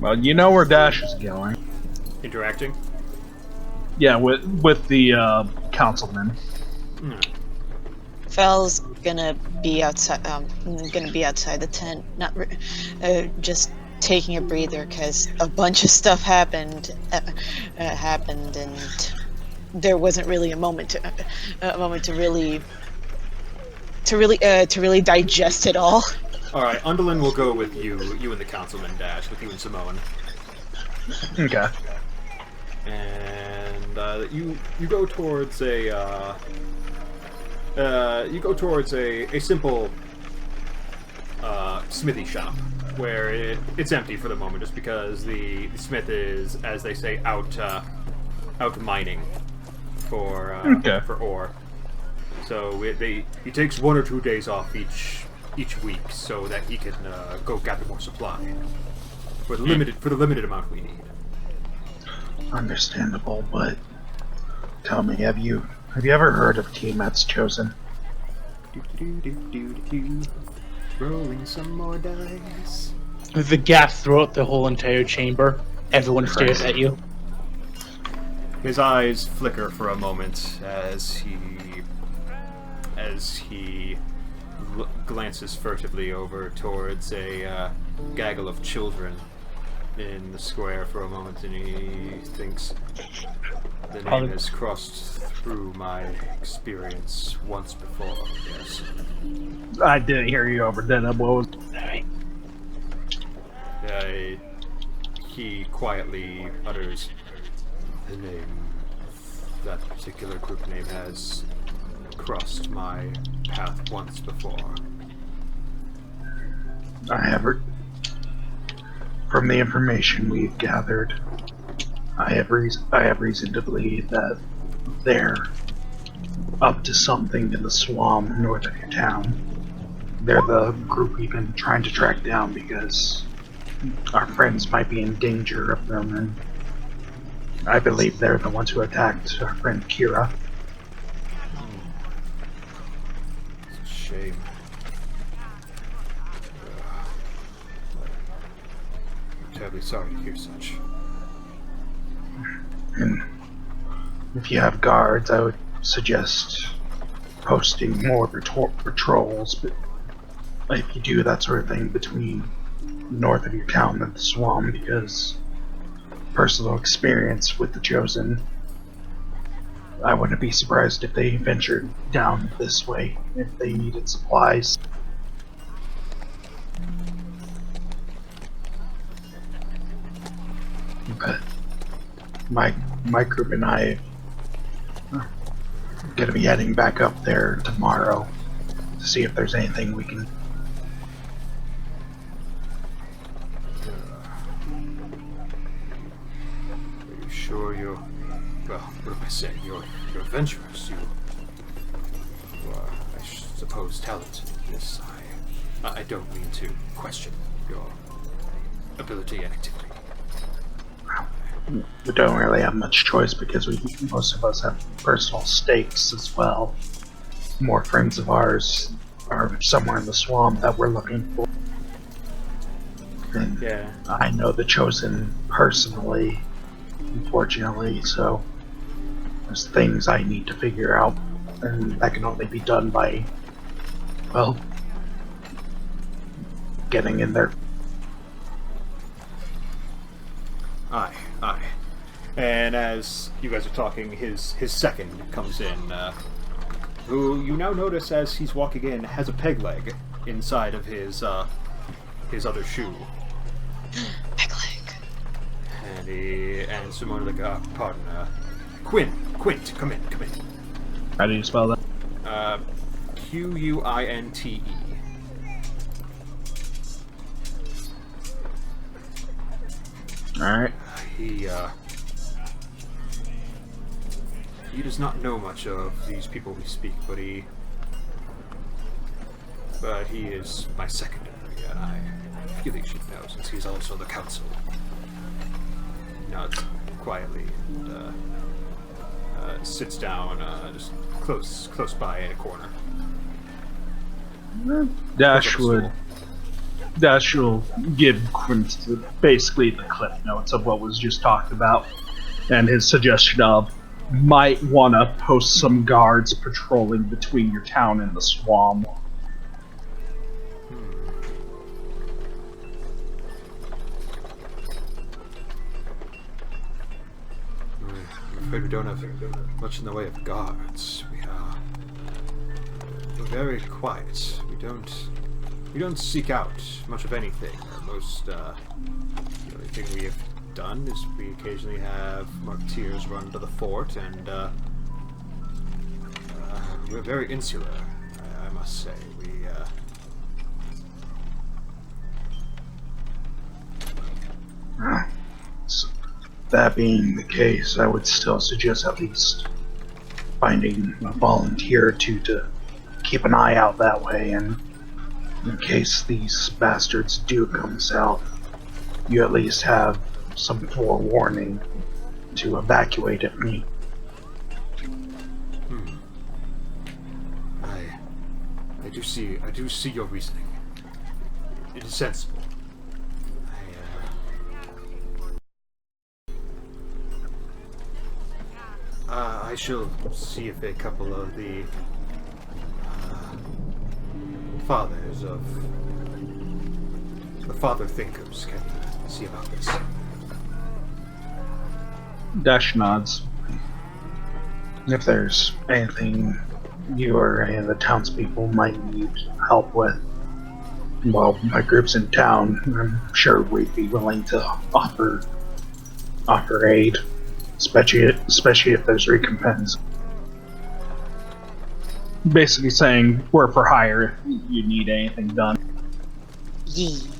Well, you know where Dash is going. Interacting? Yeah, with the councilman. Fel's gonna be outside. The tent, not just taking a breather because a bunch of stuff happened, and there wasn't really a moment to really digest it all. All right, Undolin will go with you and the councilman, Dash, with you and Simone. Okay. And you go towards a simple smithy shop where it's empty for the moment, just because the smith is, as they say, out mining for ore. So he takes 1 or 2 days off each week so that he can go gather more supply for the limited amount we need. Understandable, but tell me, have you ever heard of Tiamat's Chosen? Rolling some more dice. The gas throughout the whole entire chamber. Everyone stares at you. His eyes flicker for a moment as he glances furtively over towards a gaggle of children in the square for a moment, and he thinks, the name has crossed through my experience once before, yes. I didn't hear you over dinner, what was... He quietly utters, the name, that particular group name has crossed my path once before. I have from the information we've gathered, I have reason to believe that they're up to something in the swamp north of your town. They're the group we've been trying to track down because our friends might be in danger of them, and I believe they're the ones who attacked our friend Cura. It's a shame. I'm terribly sorry to hear such. And if you have guards, I would suggest posting more patrols, but if you do that sort of thing between north of your town and the swamp, because personal experience with the Chosen, I wouldn't be surprised if they ventured down this way if they needed supplies. But my group and I are gonna be heading back up there tomorrow to see if there's anything we can your, well, what am I saying? You're adventurous. You are, I suppose, talented. Yes, I don't mean to question your ability and activity. We don't really have much choice because most of us have personal stakes as well. More friends of ours are somewhere in the swamp that we're looking for. And Yeah. I know the Chosen personally, unfortunately, so there's things I need to figure out, and that can only be done by, well, getting in there. Aye. And as you guys are talking, his second comes in, who you now notice as he's walking in has a peg leg inside of his other shoe. Peg leg. And Simone like, pardon, Quint, come in. How do you spell that? Quinte. Alright. He does not know much of these people we speak, but he is my secondary, and I feel he should know, since he's also the council. Nods quietly and sits down just close by in a corner. Dash will give Quint basically the cliff notes of what was just talked about, and his suggestion of might want to post some guards patrolling between your town and the swamp. I'm afraid we don't have much in the way of guards. We're very quiet. We don't seek out much of anything. The only thing we have done is we occasionally have Marketeers run to the fort, and we're very insular, I must say. So, that being the case, I would still suggest at least finding a volunteer to keep an eye out that way, and in case these bastards do come south, you at least have some forewarning to evacuate at me. I do see your reasoning. It is sensible. I shall see if a couple of the fathers of the father thinkers can see about this. Dash nods. If there's anything you or any of the townspeople might need help with, well, my group's in town. I'm sure we'd be willing to offer aid, especially if there's recompense. Basically saying we're for hire. If you need anything done. Yee.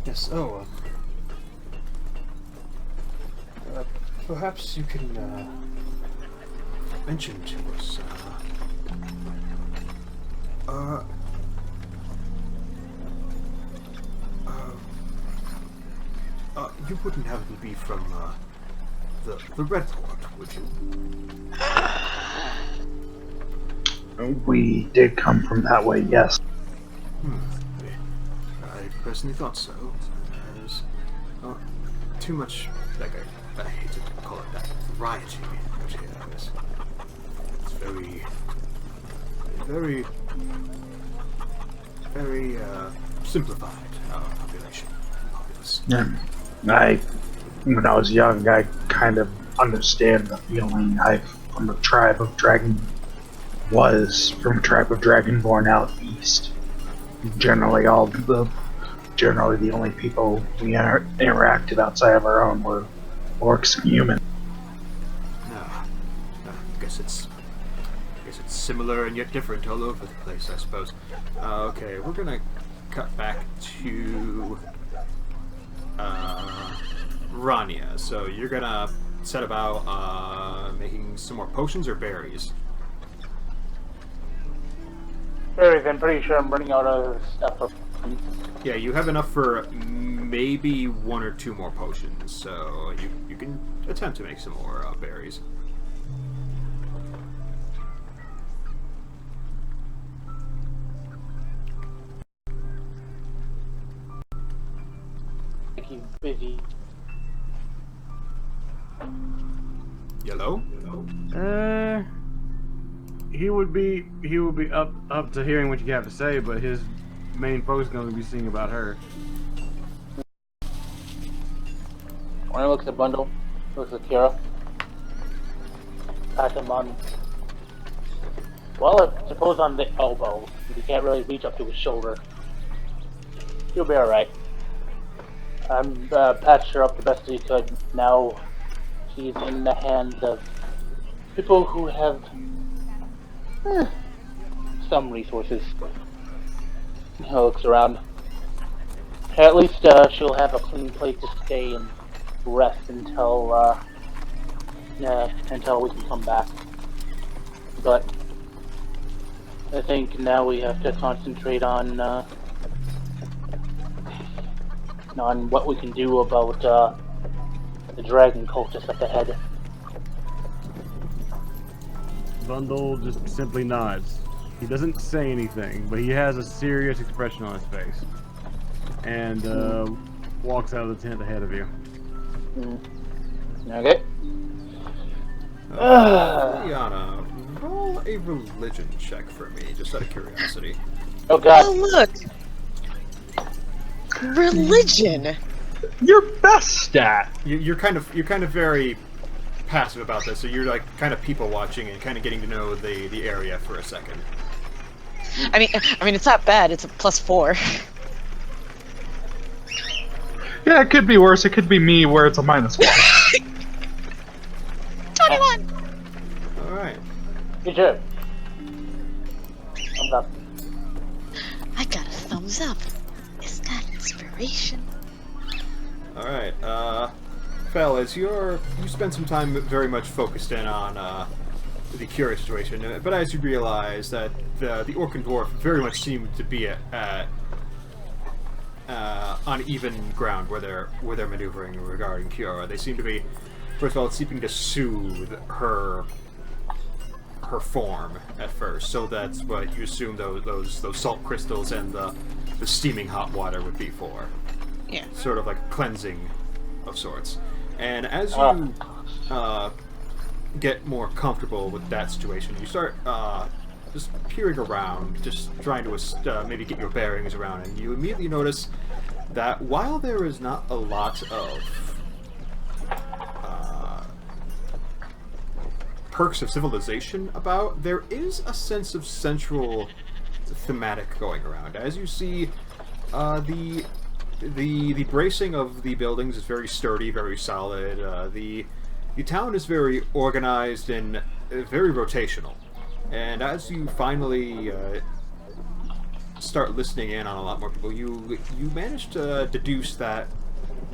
Yes, perhaps you can mention to us, you wouldn't have to be from, the Red Port, would you? We did come from that way, yes. I personally thought so. There's too much, like, I hate to call it that, variety out here. It's very simplified, our population. Yeah. When I was young, I kind of understand the feeling. I'm from a tribe of Dragonborn out east. Generally the only people we interacted outside of our own were orcs and humans. No, I guess it's similar and yet different all over the place, I suppose. Okay, we're gonna cut back to Rania. So you're gonna set about making some more potions or berries. Berries, I'm pretty sure I'm running out of stuff for. Yeah, you have enough for maybe 1 or 2 more potions, so you can attempt to make some more berries. He's busy. Yellow? He would be up to hearing what you have to say, but his main focus is going to be seeing about her. When I look at the bundle, looks at Cura. Pat him on. Well, I suppose on the elbow. You can't really reach up to his shoulder. You'll be alright. I'm patched her up the best he could. Now she's in the hands of people who have some resources. He looks around. At least she'll have a clean place to stay and rest until we can come back. But I think now we have to concentrate on what we can do about the dragon cultist up ahead. Bundle just simply nods. He doesn't say anything, but he has a serious expression on his face. And walks out of the tent ahead of you. Okay. Liana, roll a religion check for me, just out of curiosity. Oh god. Oh, look! Religion! Your best stat. You're kind of very passive about this, so you're like kind of people watching and kind of getting to know the area for a second. I mean, it's not bad. It's a +4. Yeah, it could be worse. It could be me where it's a -1. 21! Alright. Good job. Thumbs up. I got a thumbs up. Is that inspiration? Alright, fellas, you spent some time very much focused in on the Cura situation, but as you realize that the orc and dwarf very much seem to be at on even ground where they're maneuvering regarding Cura. They seem to be, first of all, seeking to soothe her form at first, so that's what you assume those salt crystals and the steaming hot water would be for. Yeah. Sort of like cleansing of sorts. And as you get more comfortable with that situation, you start just peering around, just trying to maybe get your bearings around, and you immediately notice that while there is not a lot of perks of civilization about, there is a sense of central thematic going around. As you see, the bracing of the buildings is very sturdy, very solid. The town is very organized and very rotational. And as you finally start listening in on a lot more people, you manage to deduce that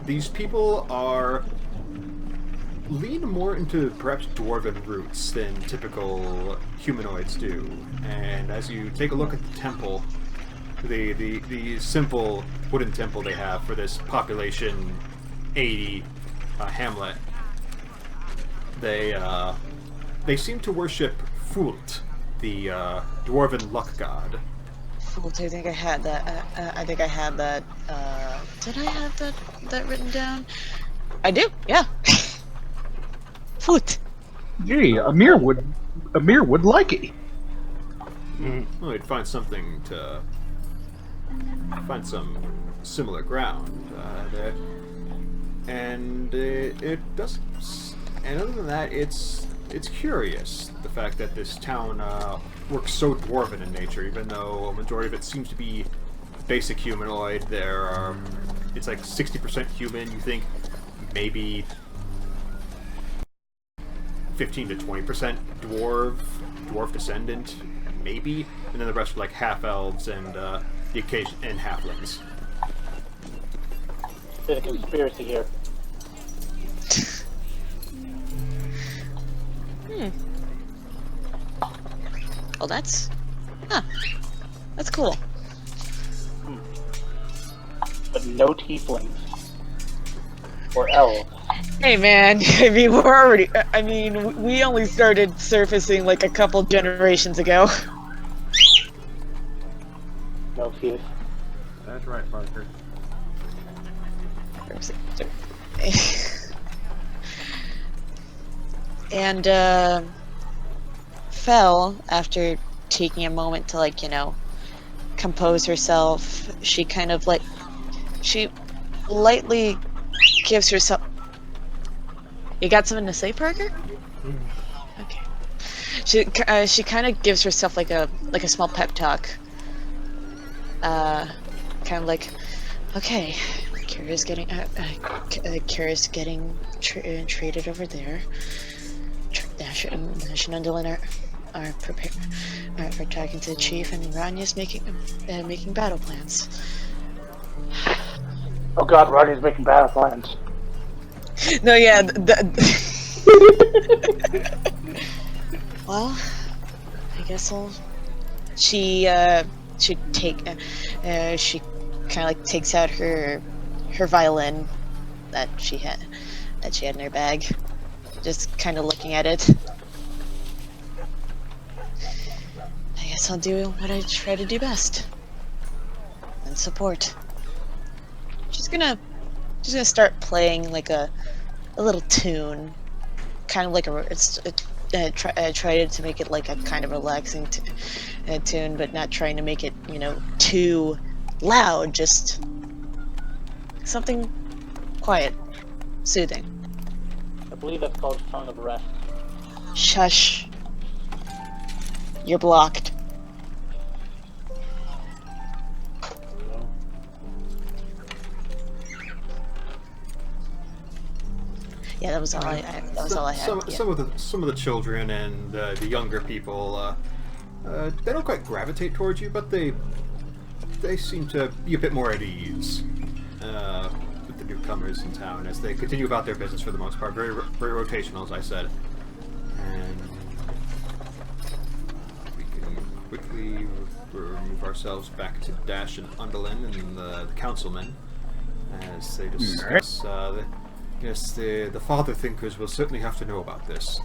these people lean more into perhaps dwarven roots than typical humanoids do. And as you take a look at the temple, the simple wooden temple they have for this population 80 hamlet, they seem to worship Fult, the dwarven luck god. Fult, I think I had that. Did I have that written down? I do. Yeah. Fult. Gee, Amir would like it. Well, you'd find something to find some similar ground there, and it does. And other than that, it's curious the fact that this town works so dwarven in nature, even though a majority of it seems to be basic humanoid. It's like 60% human. You think maybe 15 to 20% dwarf descendant, maybe, and then the rest were like half elves and the occasion and halflings. There's a conspiracy here. Well, that's cool. But no tieflings. Or elves. Hey man, we only started surfacing like a couple generations ago. No fears. That's right, Parker. And Fel, after taking a moment to like, compose herself, she lightly gives herself. You got something to say, Parker? Okay. She kind of gives herself like a small pep talk. Kind of like, okay, Cura's getting traded over there. Nash and Undolin are prepared for talking to the chief, and Ranya's making battle plans. Oh god, Rodney's making battle plans. No, yeah. Well, I guess she kind of like takes out her violin that she had in her bag, just kind of looking at it. I guess I'll do what I try to do best, and support. She's gonna start playing like a little tune, kind of like try to make it like a kind of relaxing tune, but not trying to make it too loud. Just something quiet, soothing. I believe that's called Song of Rest. Shush. You're blocked. Yeah, that was all I had. Some of the children and the younger people, they don't quite gravitate towards you, but they seem to be a bit more at ease with the newcomers in town as they continue about their business for the most part. Very rotational, as I said. And we can quickly move ourselves back to Dash and Undolin and the councilmen as they discuss. Yes, the Father Thinkers will certainly have to know about this.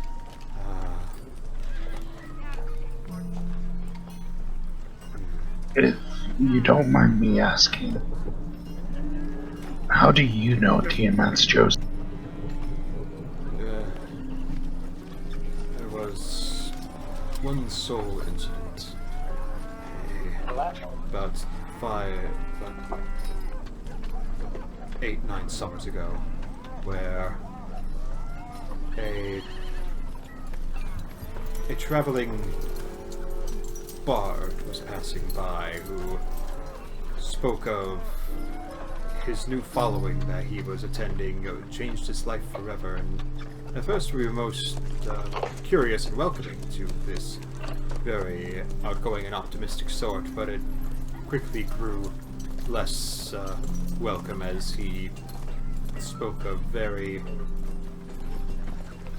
If you don't mind me asking, how do you know Tiamat's chosen? There was one sole incident about 8-9 summers ago, where a traveling bard was passing by who spoke of his new following that he was attending changed his life forever, and at first we were most curious and welcoming to this very outgoing and optimistic sort, but it quickly grew less welcome as he spoke of very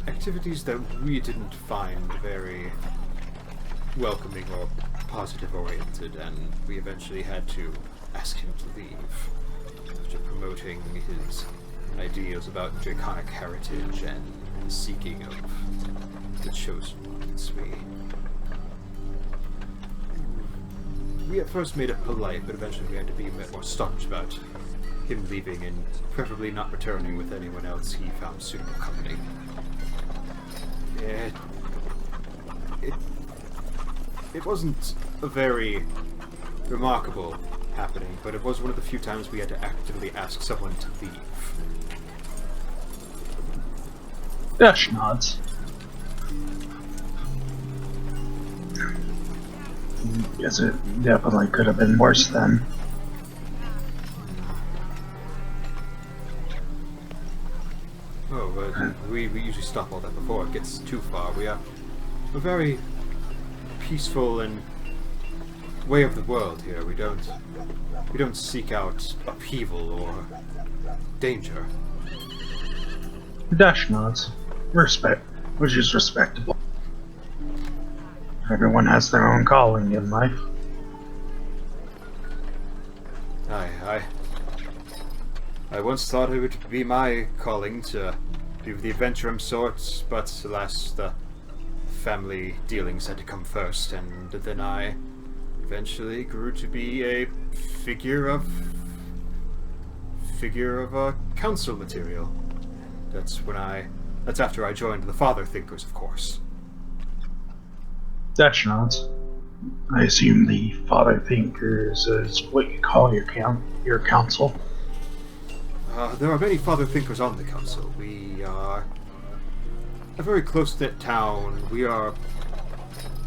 activities that we didn't find very welcoming or positive oriented, and we eventually had to ask him to leave after promoting his ideas about draconic heritage and the seeking of the chosen ones. We at first made it polite, but eventually we had to be a bit more staunch about him leaving and preferably not returning with anyone else he found suitable company. It wasn't a very remarkable happening, but it was one of the few times we had to actively ask someone to leave. Dash nods. Guess it definitely could have been worse then. Oh, but we usually stop all that before it gets too far. We're very peaceful and way of the world here. We don't seek out upheaval or danger. Dash nods. Respect, which is respectable. Everyone has their own calling in life. I once thought it would be my calling to do the adventurous sorts, but alas, the family dealings had to come first, and then I eventually grew to be a figure of council material. That's after I joined the Father Thinkers, of course. Dash nods. I assume the Father Thinkers is what you call your council. There are many Father Thinkers on the council. We are a very close-knit town. We are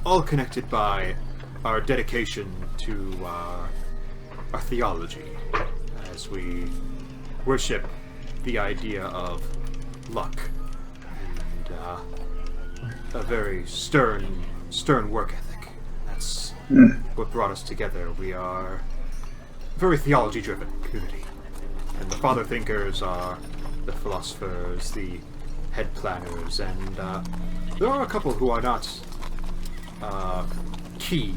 all connected by our dedication to our theology, as we worship the idea of luck and a very stern work ethic. That's what brought us together. We are a very theology-driven community. And the Father Thinkers are the philosophers, the head planners, and there are a couple who are not key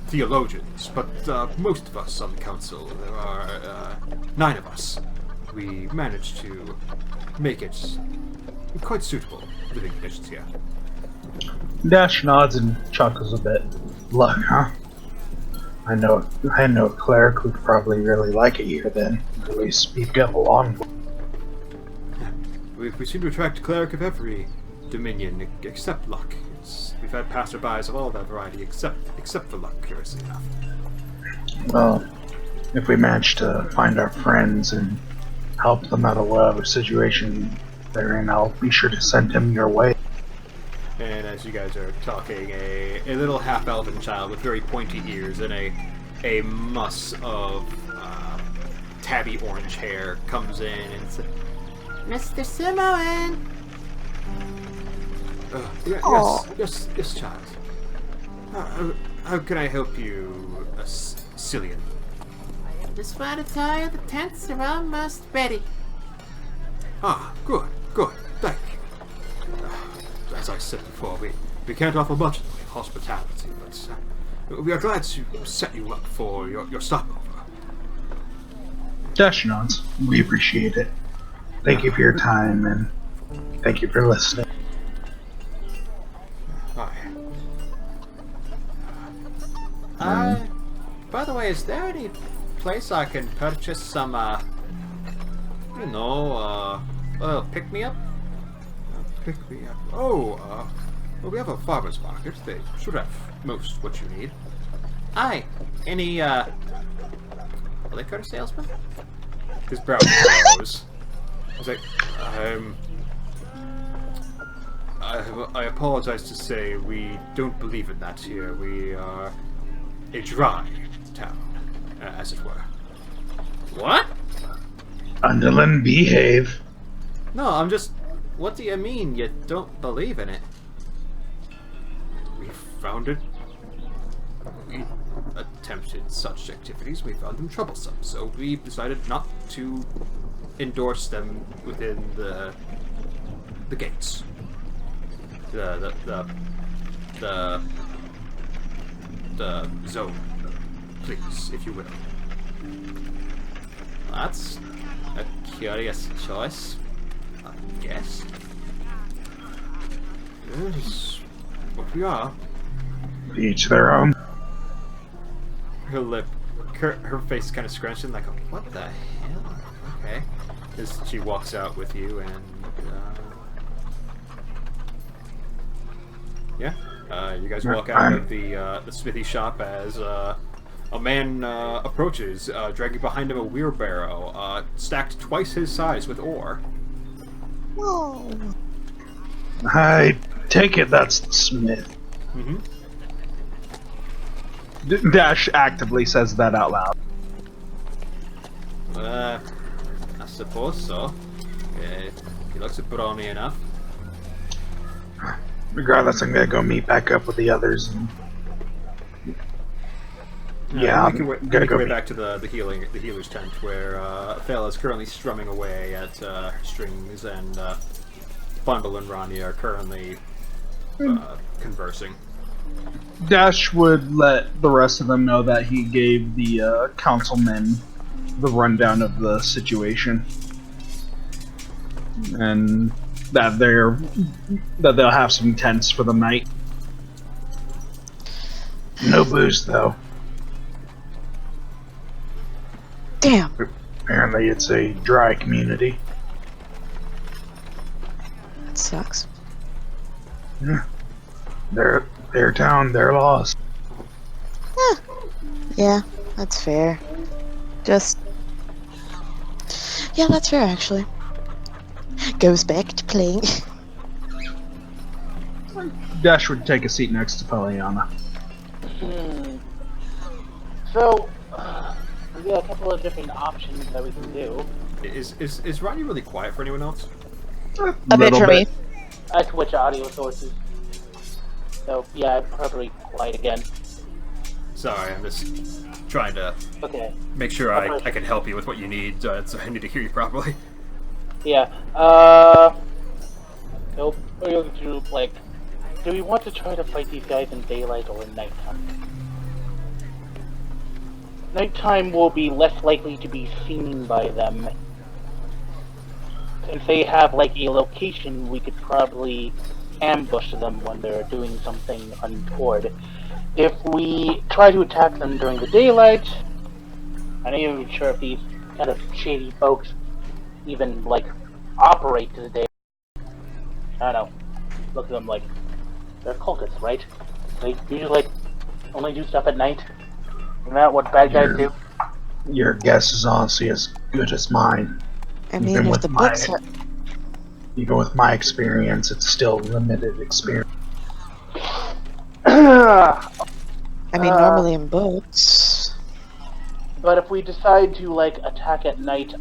theologians, but most of us on the council, there are 9 of us. We managed to make it quite suitable living conditions here. Dash nods and chuckles a bit. Luck, huh? I know a cleric would probably really like it here then. At least we get along. We seem to attract a cleric of every dominion except luck. We've had passerbys of all that variety except for luck, curiously enough. Well, if we manage to find our friends and help them out of whatever situation they're in, I'll be sure to send him your way. And as you guys are talking, a little half-elven child with very pointy ears and a muss of tabby orange hair comes in and says, "Mr. Simoen!" Yes, child. How can I help you, Cillian? I just want to tell you the tents are almost ready. Ah, good, thank you. As I said before, we can't offer much in the way of hospitality, but we are glad to set you up for your stopover. Dash nods. We appreciate it. Thank you for your time, and thank you for listening. Hi. By the way, is there any place I can purchase some, pick me up? Pick me up. Oh, well, we have a farmer's market. They should have most what you need. Aye. Any, liquor salesman? His brow furrows. He's like, I apologize to say we don't believe in that here. We are a dry town, as it were. What? Underland, behave. No, I'm just... What do you mean you don't believe in it? We found it. We attempted such activities. We found them troublesome, so we decided not to endorse them within the gates. The zone, please, if you will. That's a curious choice, I guess. That is what we are. Each their own. Her face kind of scrunched like, what the hell? Okay. As she walks out with you and, you guys walk out of the smithy shop as a man approaches, dragging behind him a wheelbarrow, stacked twice his size with ore. Whoa. I take it that's the smith. Mm-hmm. Dash actively says that out loud. I suppose so. He looks brawny enough. Regardless, I'm gonna go meet back up with the others. And... Yeah, we can I'm we gonna make go our way meet. back to the healer's tent where Thela is currently strumming away at her strings, and Bundle and Ronnie are currently conversing. Dash would let the rest of them know that he gave the councilmen the rundown of the situation, and that they'll have some tents for the night. No booze though. Damn. Apparently, it's a dry community. That sucks. Their town, their laws. Yeah, that's fair. Just... Yeah, that's fair, actually. Goes back to playing. Dash would take a seat next to Peliana. So, we got a couple of different options that we can do. Is Ronnie really quiet for anyone else? A bit for me. I switch audio sources. So, yeah, I'm probably quiet again. Sorry, I'm just trying to Okay. make sure I can help you with what you need, so I need to hear you properly. Yeah, nope. We're going to, like, do we want to try to fight these guys in daylight or in nighttime? Nighttime will be less likely to be seen by them. Since they have, like, a location, we could probably ambush them when they're doing something untoward. If we try to attack them during the daylight, I'm not even sure if these kind of shady folks even, like, operate to the day. I don't know. Look at them like they're cultists, right? They usually, like, only do stuff at night. Isn't that what bad guys do? Your guess is honestly as good as mine. I mean, if the books are... Even with my experience, it's still limited experience. I mean, normally in books... But if we decide to, like, attack at night...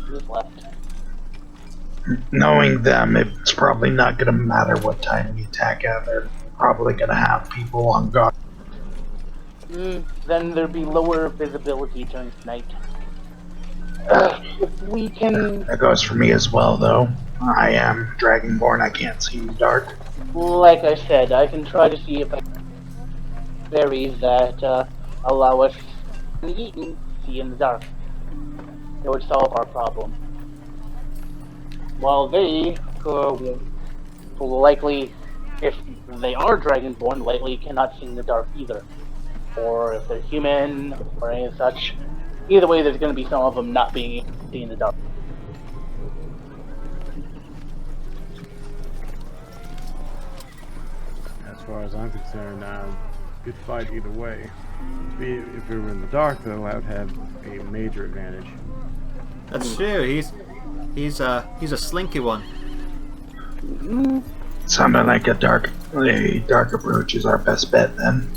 Who's left? Knowing them, it's probably not going to matter what time we attack at. They're probably going to have people on guard. Then there'd be lower visibility during the night. If we can... That goes for me as well, though. I am Dragonborn, I can't see in the dark. Like I said, I can try to see if I can berries that allow us to eat and see in the dark. That would solve our problem. While they will likely, if they are Dragonborn, likely cannot see in the dark either. Or if they're human, or any such. Either way, there's going to be some of them not being able to see in the dark. As far as I'm concerned, good fight either way. If we were in the dark, though, I would have a major advantage. That's true. He's a slinky one. Sounded like a dark approach is our best bet then.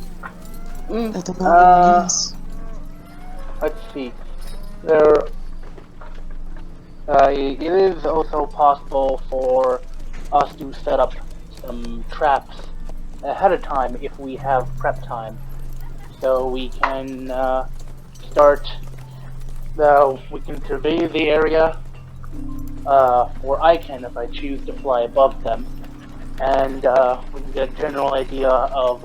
At the moment, yes. Let's see. It is also possible for us to set up some traps ahead of time if we have prep time. So we can we can survey the area, or I can if I choose to fly above them, and we can get a general idea of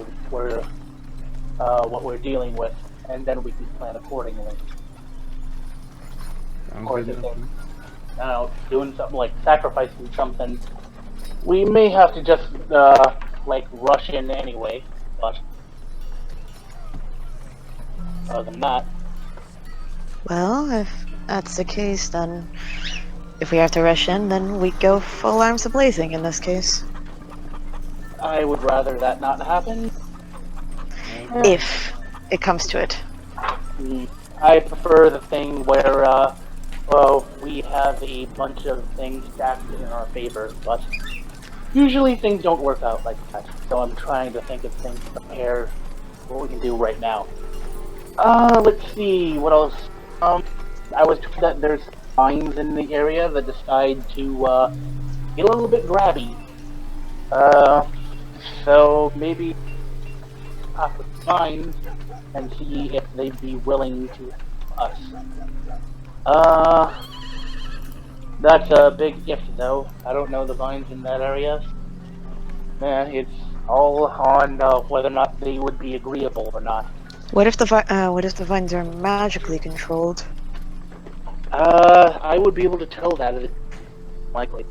what we're dealing with, and then we can plan accordingly. Of course, if they're doing something like sacrificing something, we may have to just like rush in anyway. But other than that, Well, if that's the case, then if we have to rush in, then we go full arms a-blazing in this case. I would rather that not happen. If it comes to it. I prefer the thing where, we have a bunch of things stacked in our favor, but usually things don't work out like that, so I'm trying to think of things to compare what we can do right now. Let's see, what else? I was told that there's mines in the area that decide to, get a little bit grabby. So maybe talk with Vines and see if they'd be willing to help us. That's a big if, though. I don't know the Vines in that area. It's all on whether or not they would be agreeable or not. What if the vines are magically controlled? I would be able to tell that it's likely.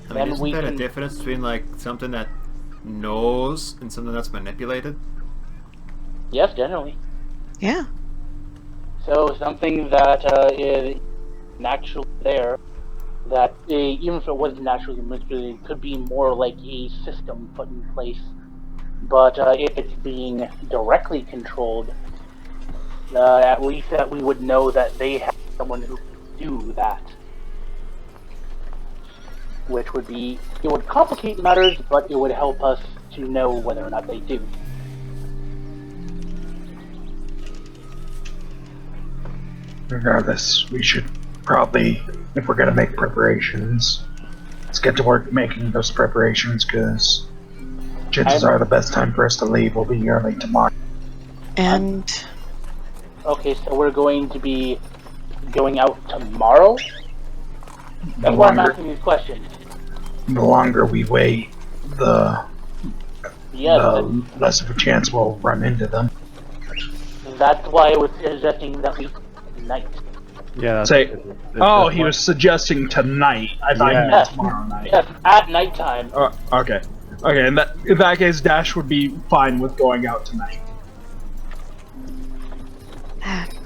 I mean, Then isn't we there a can- difference between like something that knows and something that's manipulated? Yes, generally. Yeah. So something that is naturally there, that even if it wasn't naturally manipulated, could be more like a system put in place. But if it's being directly controlled, at least that we would know that they have someone who can do that. Which would be, it would complicate matters, but it would help us to know whether or not they do. Regardless, we should probably, if we're gonna make preparations, let's get to work making those preparations, because chances are the best time for us to leave will be early tomorrow. And Okay, so we're going to be going out tomorrow? The That's why I'm longer, asking these questions. the longer we wait, the Yes, less of a chance we'll run into them. that's why I was suggesting that we tonight. Yeah. Say, oh, that's he why- was suggesting tonight. I thought Yeah. he meant tomorrow night. Yes, at nighttime. Okay. Okay, in that case, Dash would be fine with going out tonight.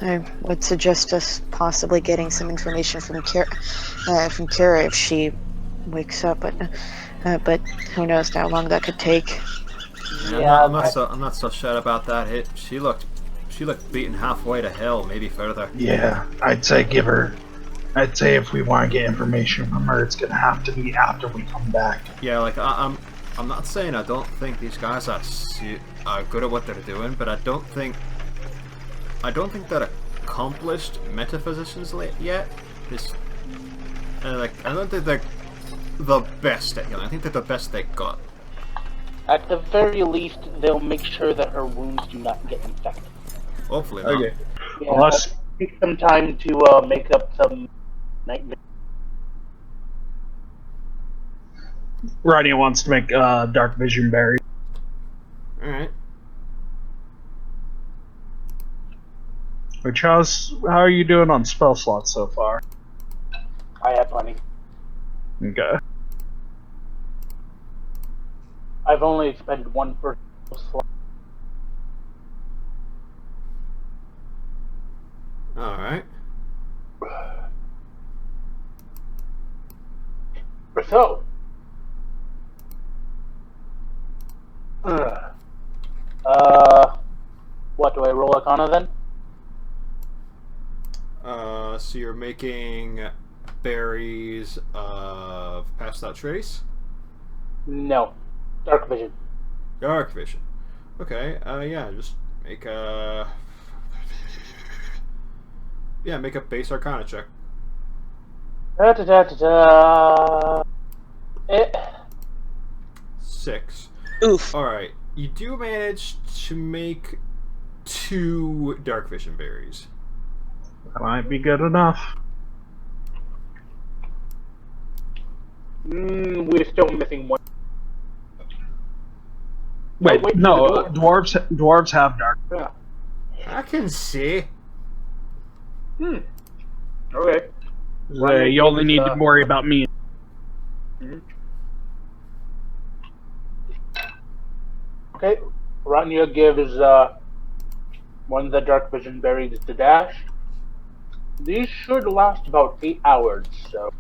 I would suggest us possibly getting some information from Cura if she wakes up, but who knows how long that could take. Yeah, I'm not so sure about that. She looked beaten halfway to hell, maybe further. Yeah, I'd say give her. I'd say if we want to get information from her, it's gonna have to be after we come back. Yeah, like I'm not saying I don't think these guys are good at what they're doing, but I don't think they're accomplished metaphysicians yet. I don't think they're the best at healing. I think they're the best they got. At the very least, they'll make sure that her wounds do not get infected. Hopefully not. Okay. Yeah, Unless take some time to make up some nightmare. Ronnie wants to make dark vision berry. All right. Which how are you doing on spell slots so far? I have plenty. Okay. I've only expended one per slot. All right. So, what do I roll Arcana then? So you're making berries of passed out trace? No, Dark Vision. Dark vision. Okay, yeah, just make a... Yeah, make a base arcana check. Da-da-da-da-da. 6. Oof. Alright, you do manage to make 2 dark vision berries. That might be good enough. We're still missing one. Wait, wait, no, the dwarves have dark. Yeah. I can see. Okay. You only need to worry about me. Okay. Rania gives one of the dark vision berries to Dash. These should last about 8 hours, so.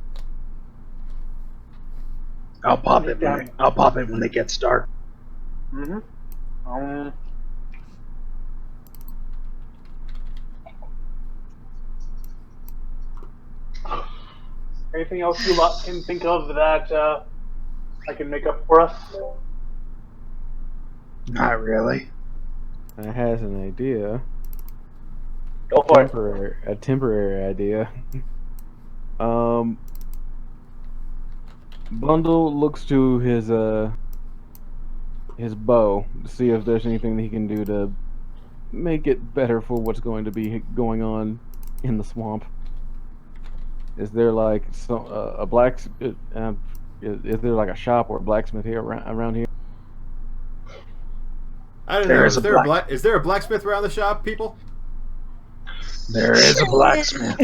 I'll pop it when it gets dark. Anything else you lot can think of that I can make up for us? Not really. I has an idea. Go for it. A temporary idea. Bundle looks to his bow to see if there's anything that he can do to make it better for what's going to be going on in the swamp. Is there like a is there like a shop or a blacksmith here around here? I don't There know. is Is there a blacksmith around the shop, people? There is a blacksmith.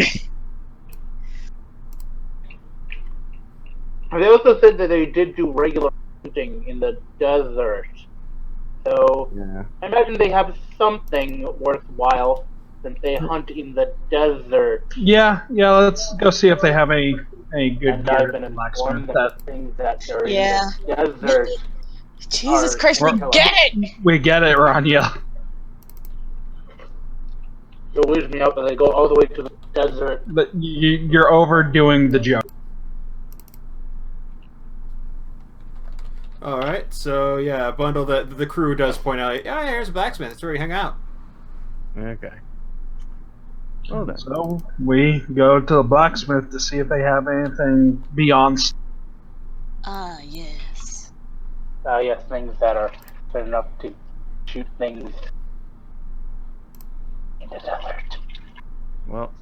They also said that they did do regular hunting in the desert. So Yeah. I imagine they have something worthwhile since they hunt in the desert. Yeah, let's go see if they have any good And gear I've at been the informed blacksmith. that the things that are Yeah. in the desert. Jesus Are- Christ, we get it! We get it, Rania. It weirds me out that they go all the way to the desert. But you're overdoing the joke. All right. So yeah, Bundle. The crew does point out. Yeah, here's a blacksmith. That's where we hang out. Okay. Well then. So we go to the blacksmith to see if they have anything beyond. Ah, yes. Yes, things that are good enough to shoot things in the desert. Well,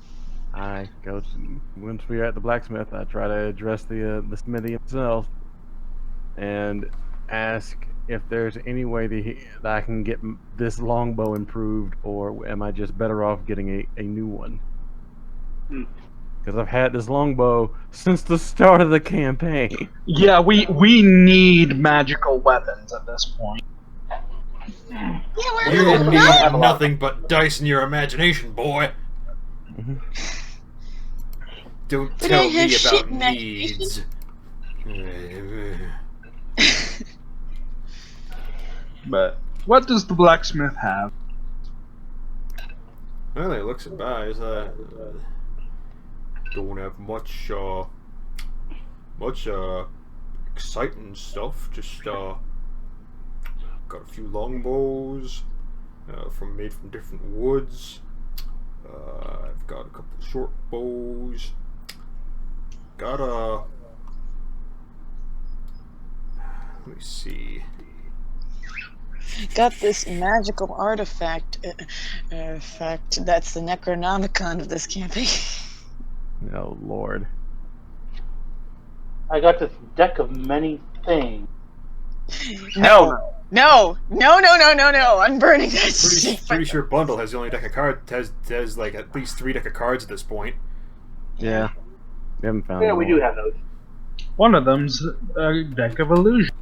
I go to, once we are at the blacksmith, I try to address the smithy himself and ask if there's any way that I can get this longbow improved, or am I just better off getting a new one? Because I've had this longbow since the start of the campaign. Yeah, we need magical weapons at this point. Yeah, we're You not. need nothing but dice in your imagination, boy. Don't But tell I have me shit about imagination. needs. But what does the blacksmith have? Well, he looks at guys. Don't have much exciting stuff. Just got a few longbows made from different woods. I've got a couple of short bows. Got a. Let me see. Got this magical artifact. Fact that's the Necronomicon of this campaign. Oh Lord. I got this deck of many things. No. I'm burning that shit. Pretty sure Bundle has the only deck of cards. Has like at least 3 deck of cards at this point. Yeah. We haven't found Yeah, we more. do have those. One of them's a deck of illusion.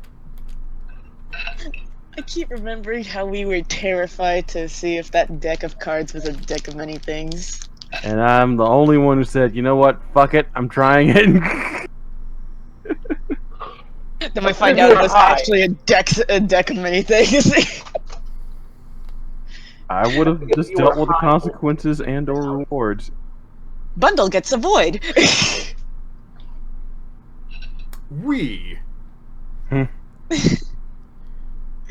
I keep remembering how we were terrified to see if that deck of cards was a deck of many things. And I'm the only one who said, you know what, fuck it, I'm trying it. Then we find out it was actually a deck of many things. I would have just You dealt were with the high. consequences and or rewards. Bundle gets a void. We. Hmm.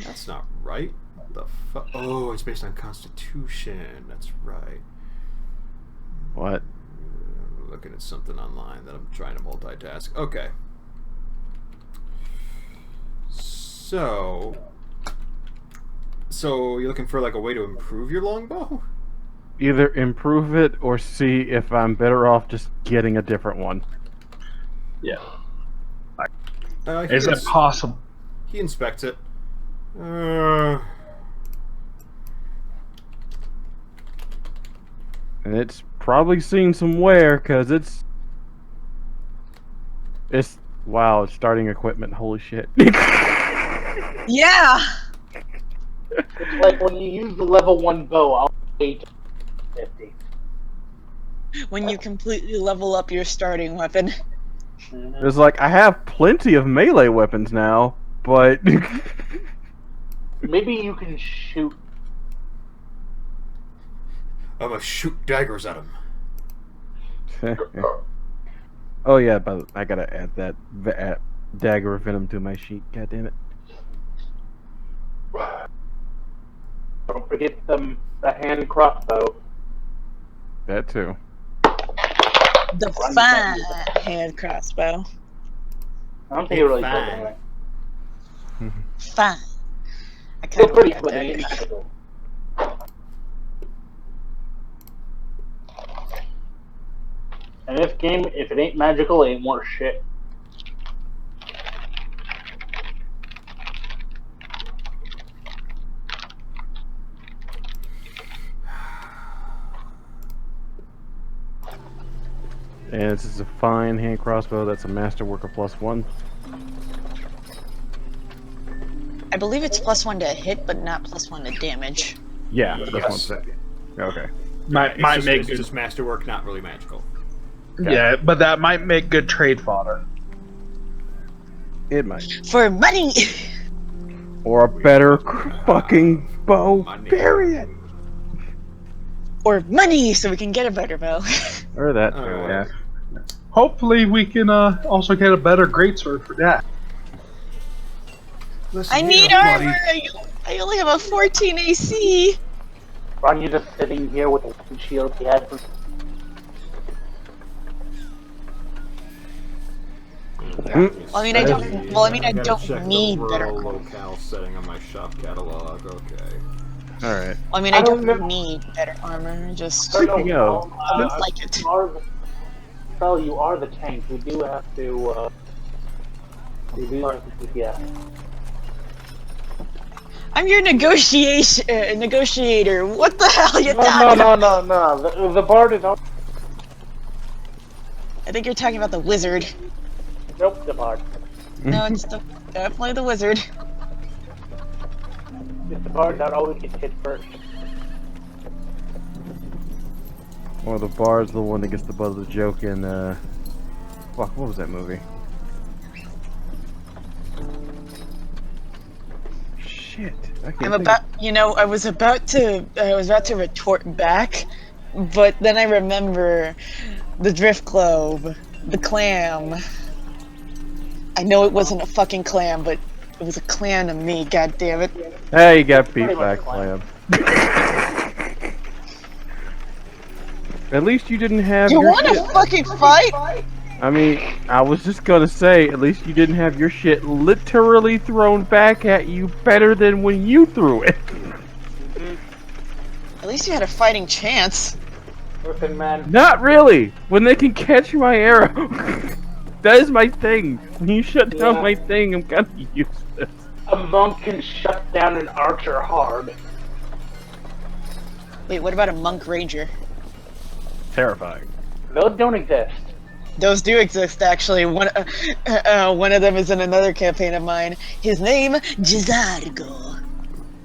That's not right. The fuck? Oh, it's based on Constitution. That's right. What? I'm looking at something online that I'm trying to multitask. Okay. So you're looking for like a way to improve your longbow? Either improve it or see if I'm better off just getting a different one. Yeah. He Is it possible? He inspects it. And it's probably seen some wear, because it's wow, it's starting equipment, holy shit. Yeah. It's like when you use the level 1 bow, I'll wait 50. When you completely level up your starting weapon. It's like, I have plenty of melee weapons now, but Maybe you can shoot. I'm gonna shoot daggers at him. oh yeah, but I gotta add that dagger of venom to my sheet. God damn it! Don't forget the hand crossbow. That too. The fine hand crossbow. I don't think it really Fine. killed anything. Fine. I Still kind of pretty like good. that. It ain't magical. In this game, if it ain't magical, it ain't worth shit. And this is a fine hand crossbow. That's a masterwork of +1. I believe it's +1 to hit, but not +1 to damage. Yeah, Yes. that's one thing. Okay. Might make it's good. just masterwork, not really magical. Yeah, but that might make good trade fodder. It might. For money! Or a better fucking bow. Money. Period. Or money, so we can get a better bow. Or that too. Alright. Yeah. Hopefully, we can also get a better greatsword for that. Listen I here, need buddy. armor! I only have a 14 AC! Ron, you're just sitting here with a one shield he had for... Well, I mean, I don't- well, I mean, I gotta don't check need the better- rural locale setting on my shop catalog. Okay. Alright. I mean, I don't need better armor, just Speaking of, I like it. So you are the tank. We do have to. Yeah. I'm your negotiator. What the hell are you talking about? No. The bard is on. I think you're talking about the wizard. Nope, the bard. No, it's definitely the wizard. It's the bard that always gets hit first. well, the bard's the one that gets the butt of the joke in, fuck, what was that movie? Shit. I can't I'm think. about, I was about to retort back, but then I remember the drift globe, the clam. I know it wasn't a fucking clam, but it was a clam to me. God damn it! Hey, you got beat Pretty by a much clam. At least you didn't have You your want shit. to fucking fight? I mean, I was just gonna say, at least you didn't have your shit literally thrown back at you better than when you threw it. At least you had a fighting chance. Listen, man. Not really! When they can catch my arrow. That is my thing. When you shut down Yeah. my thing, I'm kinda useless. A monk can shut down an archer hard. Wait, what about a monk ranger? Terrifying. Those don't exist. Those do exist, actually. One of them is in another campaign of mine. His name, Gizargo.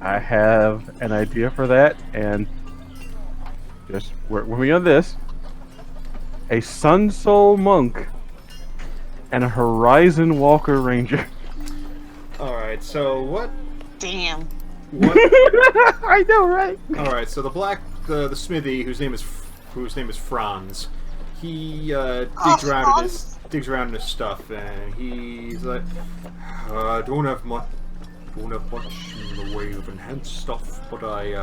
I have an idea for that, and just work with me on this. A Sun Soul Monk and a Horizon Walker Ranger. Alright, so what? Damn. I know, right? Alright, so the smithy, whose name is Franz, he digs around in his stuff, and he's like, I don't have much in the way of enhanced stuff, but I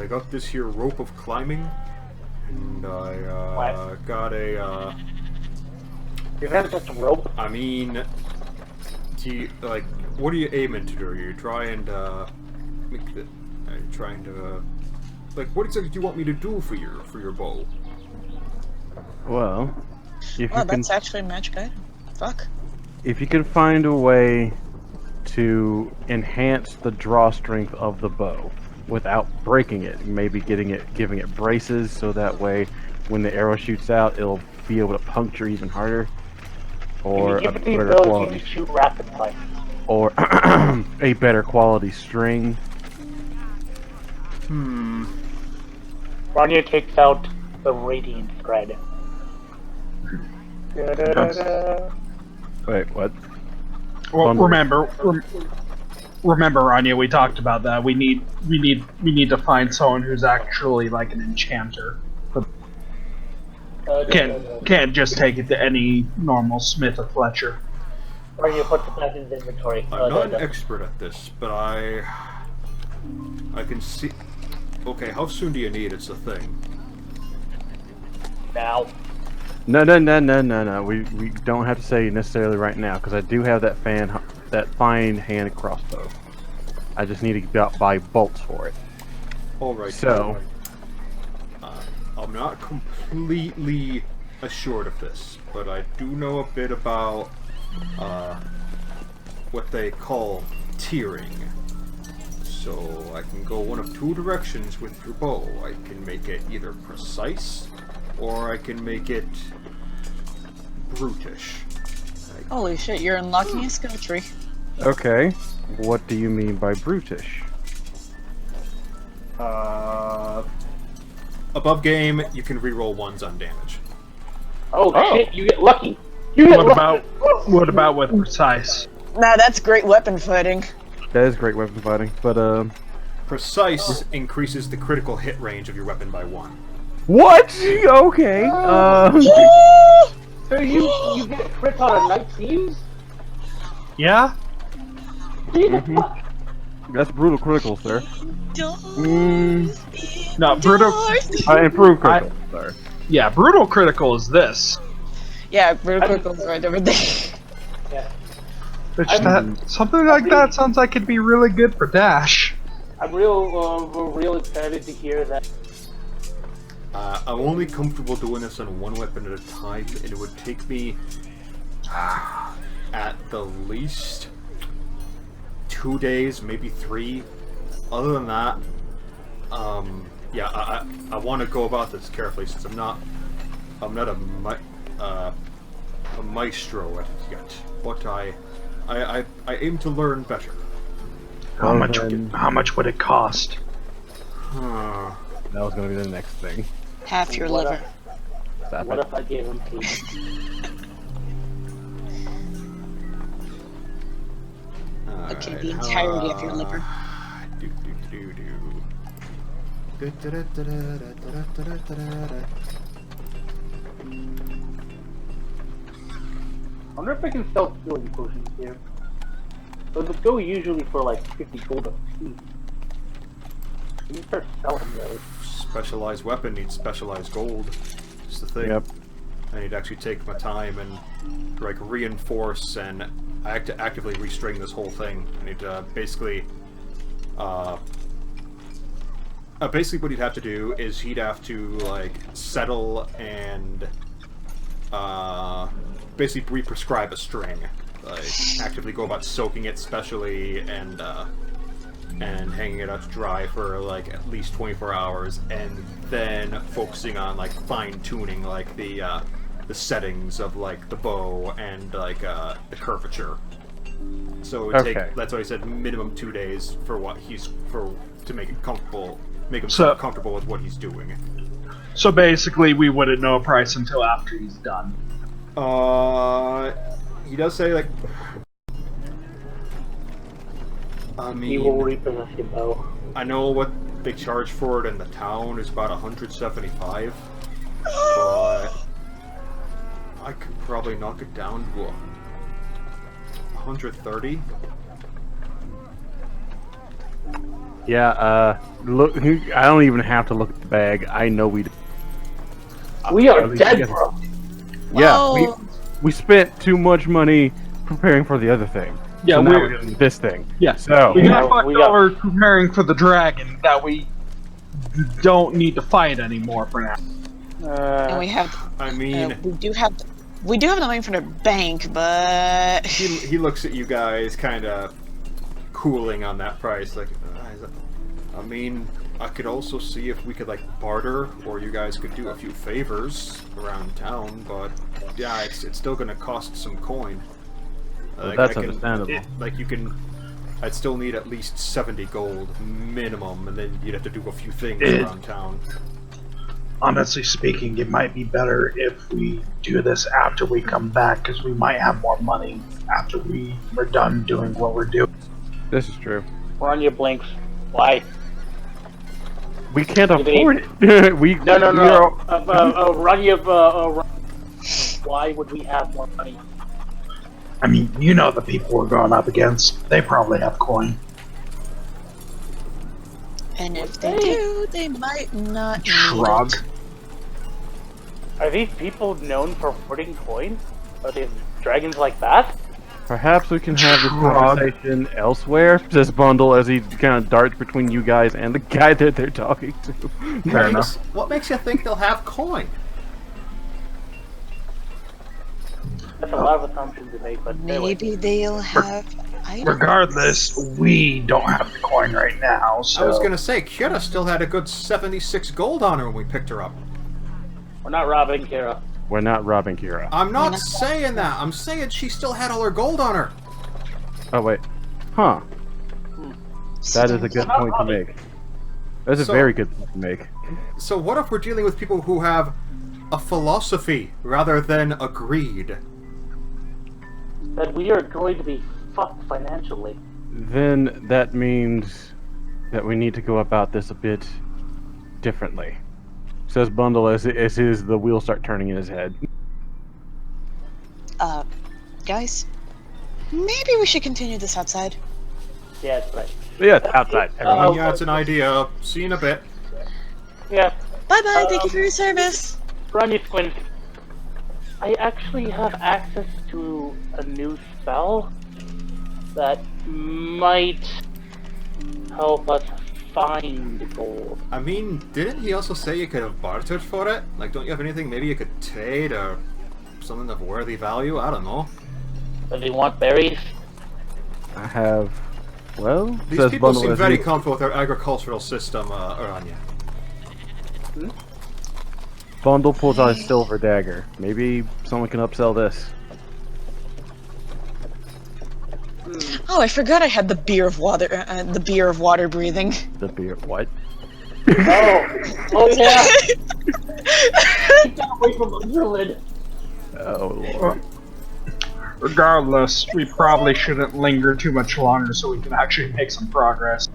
got this here rope of climbing, and I got a You have just a rope. I mean, what are you aiming to do? Are you trying to what exactly do you want me to do for your bow? Well, if Oh, you can, that's actually a magic item. Fuck. if you can find a way to enhance the draw strength of the bow without breaking it, maybe giving it braces so that way when the arrow shoots out, it'll be able to puncture even harder, or If you a give it the better ability quality, to shoot rapid fire. or a better quality string. Rania takes out the radiant thread. Wait, what? Well, Bundle. remember, Anya, we talked about that. We need to find someone who's actually like an enchanter. Can't just take it to any normal Smith or Fletcher. Rania puts it back in his inventory. I'm not an expert at this, but I can see. Okay, how soon do you need? It's a thing. Now. No. We don't have to say necessarily right now because I do have that fine hand crossbow. I just need to buy bolts for it. Alright. So, I'm not completely assured of this, but I do know a bit about what they call tiering. So I can go one of two directions with your bow. I can make it either precise, or I can make it brutish. Holy shit, you're unlocking a skill tree. okay, what do you mean by brutish? Above game, you can reroll ones on damage. Oh shit! You get lucky. You get lucky. What about with precise? Nah, that's great weapon fighting. That is great weapon fighting, but Precise increases the critical hit range of your weapon by 1. what? Okay. So you get crit on a 19? Yeah. That's brutal critical, sir. No, brutal. Improved critical, sir. Yeah, brutal critical is this. Yeah, brutal critical's right over there. Yeah. Which something like that sounds like it'd be really good for Dash. I'm real excited to hear that. I'm only comfortable doing this on one weapon at a time, and it would take me at the least 2 days, maybe 3. Other than that, yeah, I want to go about this carefully since I'm not a maestro at it yet, but I aim to learn better. How much would it cost? Huh. That was going to be the next thing. Half your liver. What if I gave him peace? Okay, the entirety of your liver. I wonder if I can sell healing potions here. Those go usually for like 50 gold a piece. You can start selling those. Specialized weapon needs specialized gold. It's the thing. Yep. I need to actually take my time and like reinforce and actively restring this whole thing. I need to basically what he'd have to do is he'd have to like settle and basically re-prescribe a string, like actively go about soaking it specially and hanging it out to dry for like at least 24 hours, and then focusing on like fine-tuning like the settings of like the bow and like the curvature. So it would take, that's why I said minimum 2 days for what to make it comfortable, make him comfortable with what he's doing. So basically, we wouldn't know a price until after he's done. He does say like, I mean, He will repossess your bow. I know what they charge for it in the town is about 175, but I could probably knock it down to 130. Yeah, look, I don't even have to look at the bag. I know we are dead, bro. Yeah, we spent too much money preparing for the other thing. Yeah, so now we're getting this thing. Yeah, so we got fucked over preparing for the dragon that we don't need to fight anymore for now. And we have. I mean, we do have the money from the bank, but he looks at you guys, kind of cooling on that price. Like, I mean, I could also see if we could like barter, or you guys could do a few favors around town. But yeah, it's still gonna cost some coin. Like, that's understandable. I'd still need at least 70 gold minimum, and then you'd have to do a few things around town. Honestly speaking, it might be better if we do this after we come back, because we might have more money after we're done doing what we're doing. This is true. We're on your blinks. Why? We can't afford it. No. Why would we have more money? I mean, you know the people we're going up against. They probably have coin. and if they do, they might not. Shrug. Are these people known for hoarding coins? Are they dragons like that? Perhaps we can have this Shrug. conversation elsewhere, says Bundle as he kind of darts between you guys and the guy that they're talking to. Fair enough. What makes you think they'll have coin? That's a lot of assumptions to make, but Maybe they'll have items. Regardless, we don't have the coin right now, so... I was gonna say, Cura still had a good 76 gold on her when we picked her up. we're not robbing Cura. We're not robbing Cura. I'm not saying that. I'm saying she still had all her gold on her. Oh, wait. Huh. That is a good point to make. That's a very good point to make. So what if we're dealing with people who have a philosophy rather than a greed? That we are going to be fucked financially. Then that means that we need to go about this a bit differently. Says Bundle as the wheels start turning in his head. Guys, maybe we should continue this outside. Yeah, that's right. Yeah, outside. Everyone. Yeah, it's an idea. See you in a bit. Yeah. Bye-bye, thank you for your service. Run, you squint. I actually have access to a new spell that might help us find gold. I mean, didn't he also say you could have bartered for it? Like, don't you have anything maybe you could trade or something of worthy value? I don't know. Do they want berries? I have. Well, These says people Bundle seem as very he- comfortable with their agricultural system, Aranya. Bundle pulls out a silver dagger. Maybe someone can upsell this. Oh, I forgot I had the beer of water, breathing. The beer. What? Oh yeah! Keep that away from the druid. Oh lord. Regardless, we probably shouldn't linger too much longer so we can actually make some progress.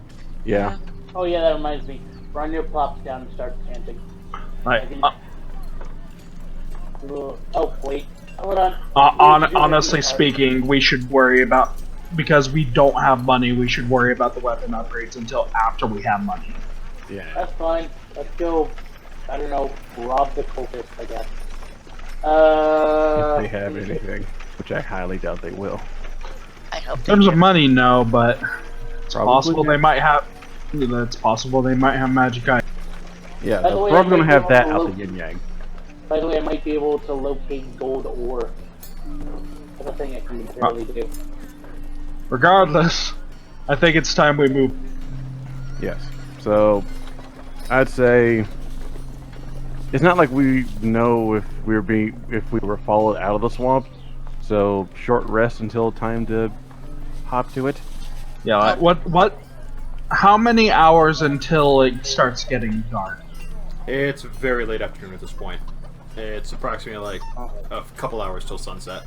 Yeah. Oh yeah, that reminds me. Run your plops down and start chanting. Right. Oh wait, hold on. Honestly speaking, we should worry about... Because we don't have money, we should worry about the weapon upgrades until after we have money. Yeah. That's fine. Let's go. I don't know. Rob the cultist, I guess. If they have anything, which I highly doubt they will. I hope In terms of money, no, but it's Probably possible not. they might have... It's possible they might have magic items. Yeah, By the way, we're I gonna might have be that able out to the yin yang. By the way, I might be able to locate gold ore. That's a thing I can barely do. Regardless, I think it's time we move. Yes. So, I'd say it's not like we know if we were followed out of the swamp. So short rest until time to hop to it. Yeah, like, how many hours until it starts getting dark? It's very late afternoon at this point. It's approximately like a couple hours till sunset.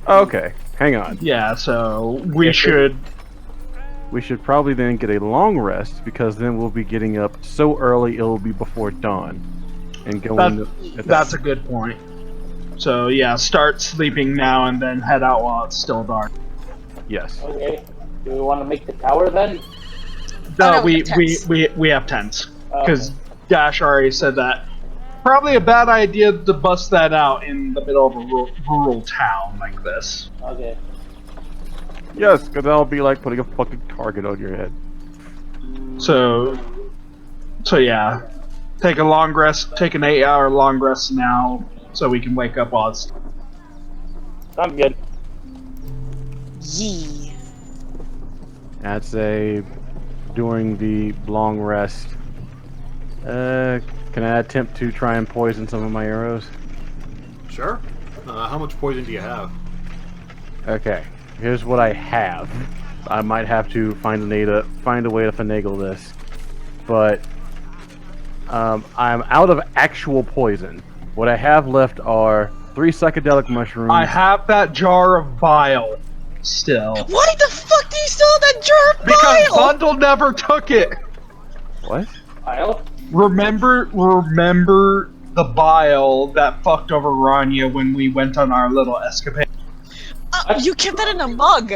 Okay, hang on. Yeah, so we should... We should probably then get a long rest because then we'll be getting up so early it'll be before dawn, and going. That's a good point. So yeah, start sleeping now and then head out while it's still dark. Yes. Okay. Do we want to make the tower then? No, no, we tents. have tents Okay. because Dash already said that. Probably a bad idea to bust that out in the middle of a rural town like this. Okay. Yes, because that'll be like putting a fucking target on your head. So yeah, take a long rest. Take an 8-hour long rest now, so we can wake up while it's... I'm good. Yee. I'd say during the long rest, can I attempt to try and poison some of my arrows? Sure. How much poison do you have? Okay, here's what I have. I might have to find a way to finagle this, but I'm out of actual poison. What I have left are 3 psychedelic mushrooms. I have that jar of bile still. Why the fuck do you still have that jar of Because bile? Bundle never took it. What? Kyle? Remember the bile that fucked over Rania when we went on our little escapade? You kept that in a mug.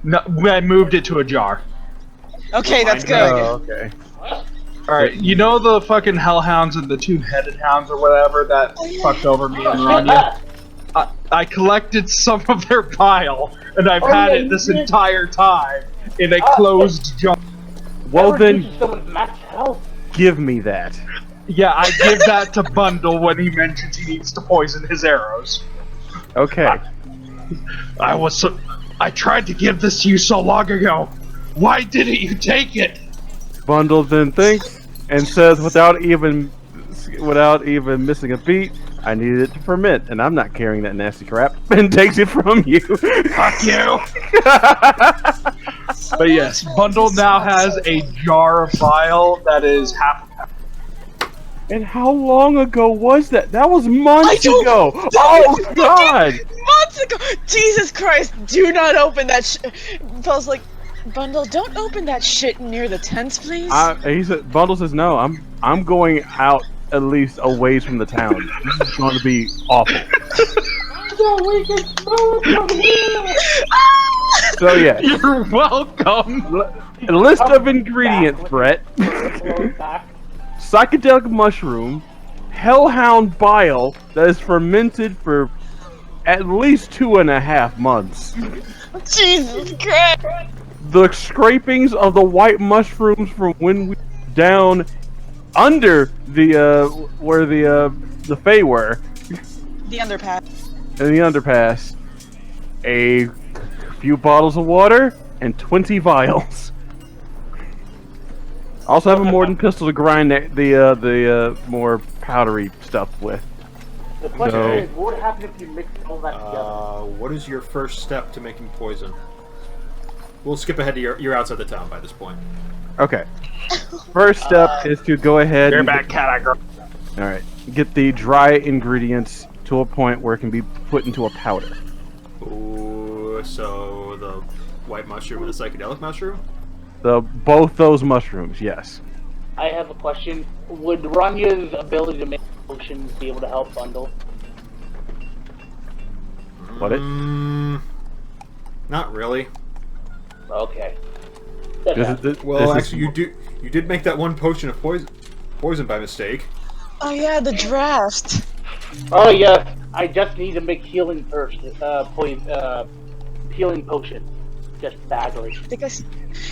No, I moved it to a jar. Okay, that's good. Oh, okay. Alright, you know the fucking hellhounds and the two-headed hounds or whatever that fucked over me and Oh, shit, Rania? I collected some of their bile, and I've had yeah, it this you did. entire time in a closed jar. Well then, someone's max health. give me that. Yeah, I give that to Bundle when he mentions he needs to poison his arrows. Okay. I tried to give this to you so long ago. Why didn't you take it? Bundle then thinks and says without even missing a beat, I needed it to ferment, and I'm not carrying that nasty crap, and takes it from you. Fuck you! But yes, Bundle now has a jar of bile that is half a pound. And how long ago was that? That was months don't- ago! that Oh was god! Months ago! Jesus Christ, do not open that Feels like, Bundle, don't open that shit near the tents, please. He said, Bundle says, no, I'm going out at least a ways from the town. This is going to be awful. So yeah, You're welcome! a list of ingredients, Brett. Psychedelic mushroom, hellhound bile that is fermented for at least 2.5 months. Jesus Christ! The scrapings of the white mushrooms from when we down under the where the Fae were The underpass. in the underpass, a few bottles of water and 20 vials. Also have a Morton pistol to grind the more powdery stuff with. The question No. is, what would happen if you mixed all that together? What is your first step to making poison? We'll skip ahead to you're outside the town by this point. Okay. First step is to go ahead You're and back, cat. alright. Get the dry ingredients to a point where it can be put into a powder. Ooh, so the white mushroom and the psychedelic mushroom? Both those mushrooms, yes. I have a question. Would Ranya's ability to make potions be able to help Bundle? What it? Not really. Okay. Well, actually, you did make that one potion of poison by mistake. Oh yeah, the draft. Oh yeah, I just need to make healing first. Healing potion, just badly. I think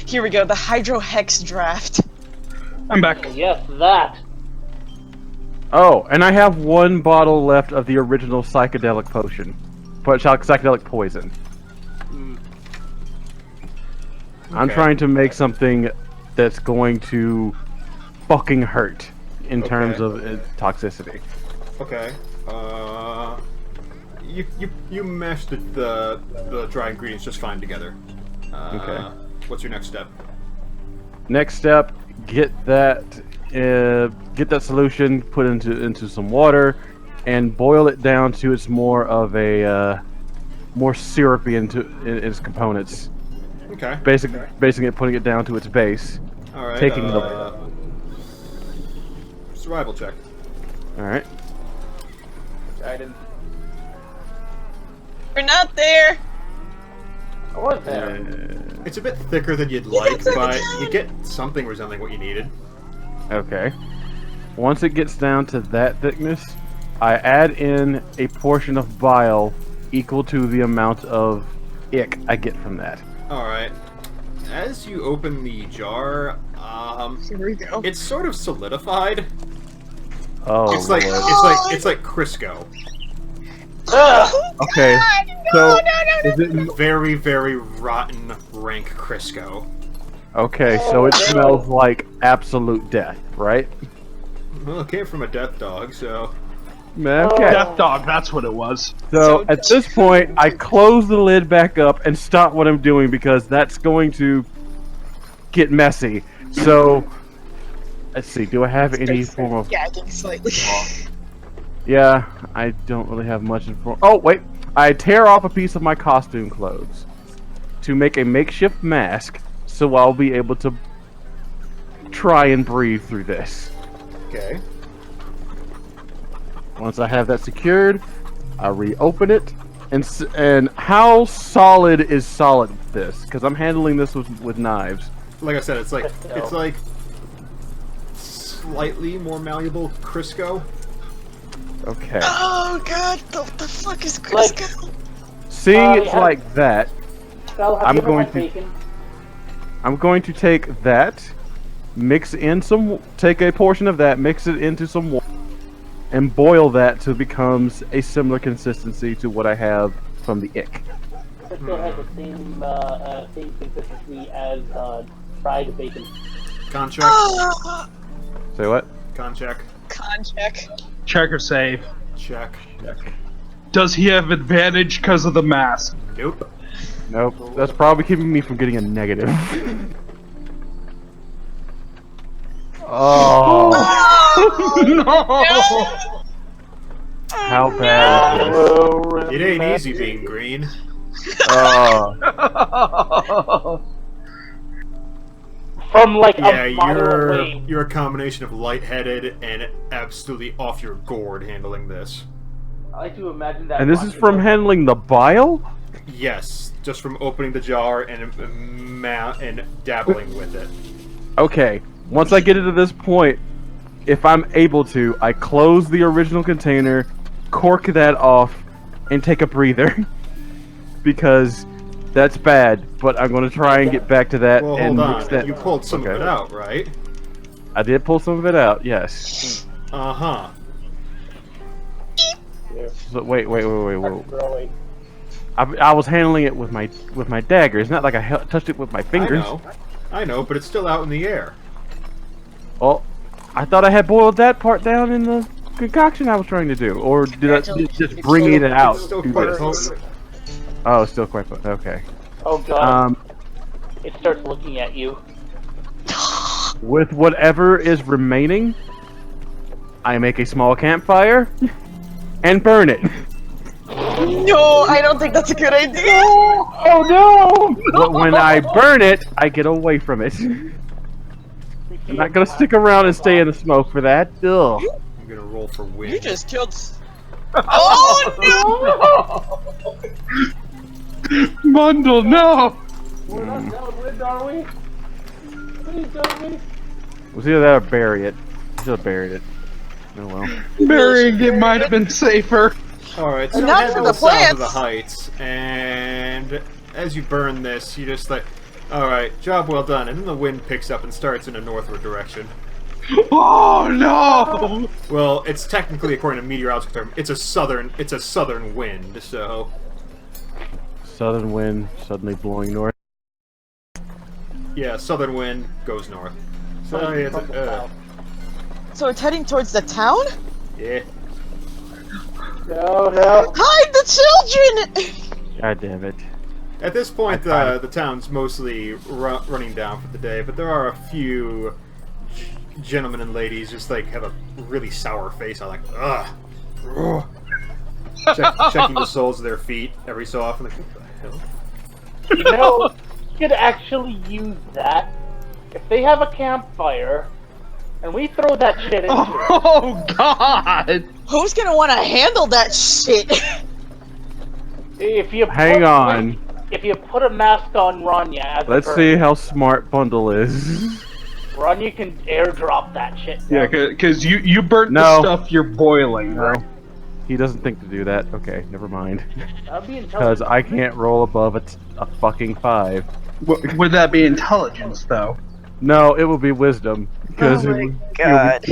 here we go. The Hydro Hex draft. I'm back. Yes, that. Oh, and I have one bottle left of the original psychedelic potion. Psychedelic poison. I'm Okay. trying to make something that's going to fucking hurt in terms of toxicity. Okay. You mashed the dry ingredients just fine together. Okay. What's your next step? Next step, get that solution put into some water and boil it down to it's more of a more syrupy in its components. Okay. Basically putting it down to its base. All right. Taking the survival check. all right. We're not there. I was there. It's a bit thicker than you'd like, but you get something resembling what you needed. Okay. Once it gets down to that thickness, I add in a portion of bile equal to the amount of ick I get from that. All right. As you open the jar, Here we go. it's sort of solidified. Oh, It's like Lord. it's like Crisco. Okay. So is it Very, very rotten, rank Crisco. okay? So it smells like absolute death, right? Well, it came from a death dog, so Okay. Death Dog, that's what it was. So at this point, I close the lid back up and stop what I'm doing because that's going to get messy. So let's see. Do I have any form of? Gagging slightly. Yeah, I don't really have much info. Oh wait, I tear off a piece of my costume clothes to make a makeshift mask, so I'll be able to try and breathe through this. okay. Once I have that secured, I reopen it. And how solid is solid with this? Because I'm handling this with knives. Like I said, it's like slightly more malleable Crisco. Okay. Oh god, the fuck is Crisco? Seeing it's yeah. like that, Well, have I'm you ever going had to- bacon? I'm going to take that, take a portion of that, mix it into some water, and boil that till it becomes a similar consistency to what I have from the ick. It still has the same consistency as fried bacon. Con check. Say what? Con check. Con check. Check or save. Check. Does he have advantage because of the mask? Nope. Nope. That's probably keeping me from getting a negative. Oh, No! how bad is this? It ain't easy being green. Oh, From like Yeah, a mile away. you're a combination of lightheaded and absolutely off your gourd handling this. I like to imagine that. and this is from handling the bile? Yes, just from opening the jar and dabbling with it. Okay, once I get it to this point, if I'm able to, I close the original container, cork that off, and take a breather. Because that's bad, but I'm going to try and get back to that Well, and hold mix on. that. You pulled some Okay. of it out, right? I did pull some of it out, yes. Uh-huh. So, wait. I was handling it with my dagger. It's not like I touched it with my fingers. I know, but it's still out in the air. Oh, I thought I had boiled that part down in the concoction I was trying to do, or did I just bring it out? It's still to quite this? potent. Oh, it's still quite okay. Oh god. Um, It starts looking at you. with whatever is remaining, I make a small campfire and burn it. No, I don't think that's a good idea. Oh no! But when I burn it, I get away from it. I'm not gonna stick around and stay in the smoke for that. Ugh. I'm gonna roll for win. You just killed. Oh Mundle, no! We're not done with, are we? Please don't we? It was either that or bury it. I should have buried it. Oh well. Burying it might have been safer. Alright, so Not head for to the south of the plants. heights, and as you burn this, you just like, alright, job well done, and then the wind picks up and starts in a northward direction. Oh no! Well, it's technically, according to meteorological term, it's a southern wind, so Southern wind suddenly blowing north. yeah, southern wind goes north. So yeah, So it's heading towards the town? yeah. No. Hide the children! God damn it. At this point, I tried. the town's mostly running down for the day, but there are a few gentlemen and ladies just like have a really sour face. I'm like, ugh. Ugh. Checking the soles of their feet every so often. Like, what the hell? You know, you could actually use that. If they have a campfire, and we throw that shit into it. Oh god! Who's gonna want to handle that shit? If you Hang on. If you put a mask on Rania, as a Let's bird, see how smart Bundle is. Rania can airdrop that shit. Yeah, because you burnt No. the stuff you're boiling, No. right? He doesn't think to do that. Okay, never mind. That'd be Because intelligent. I can't roll above a fucking 5. Would that be intelligence, though? No, it would be wisdom. Because Oh my god.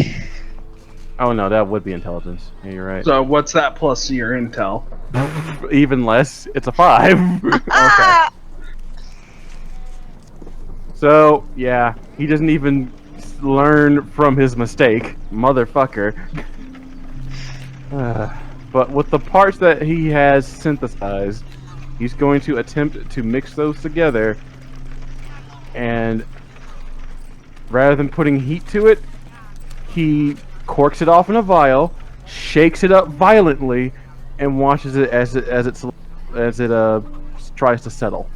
Oh no, that would be intelligence. Yeah, you're right. So what's that plus your intel? Even less. It's a 5. Okay. Ah! So yeah, he doesn't even learn from his mistake, motherfucker. But with the parts that he has synthesized, he's going to attempt to mix those together, and rather than putting heat to it, he corks it off in a vial, shakes it up violently, and watches it as it tries to settle.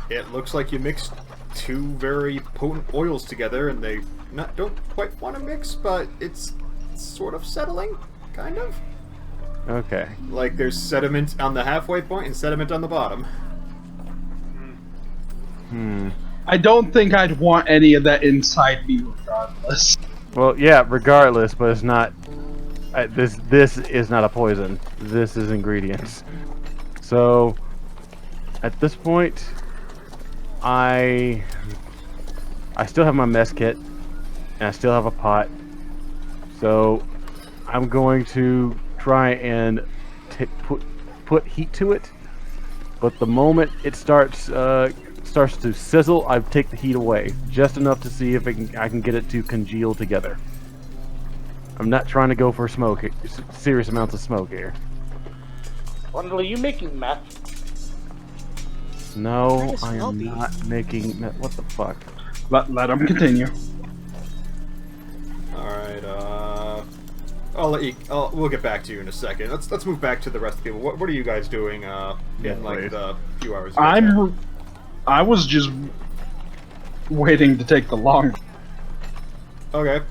It looks like you mixed two very potent oils together, and they don't quite want to mix, but it's sort of settling, kind of. Okay. Like there's sediment on the halfway point and sediment on the bottom. Hmm. I don't think I'd want any of that inside me, regardless. regardless. Well, yeah, regardless, but it's not. This is not a poison. This is ingredients. So, at this point, I still have my mess kit, and I still have a pot. So, I'm going to try and put heat to it. But the moment it starts to sizzle, I take the heat away, just enough to see if I can get it to congeal together. I'm not trying to go for smoke, serious amounts of smoke here. Wendell, are you making meth? No, That is I am healthy. not making. What the fuck? Let him continue. All right. I'll let you. We'll get back to you in a second. Let's move back to the rest of the people. What are you guys doing? In like Wait. the few hours. you guys have? I was just waiting to take the long. Okay.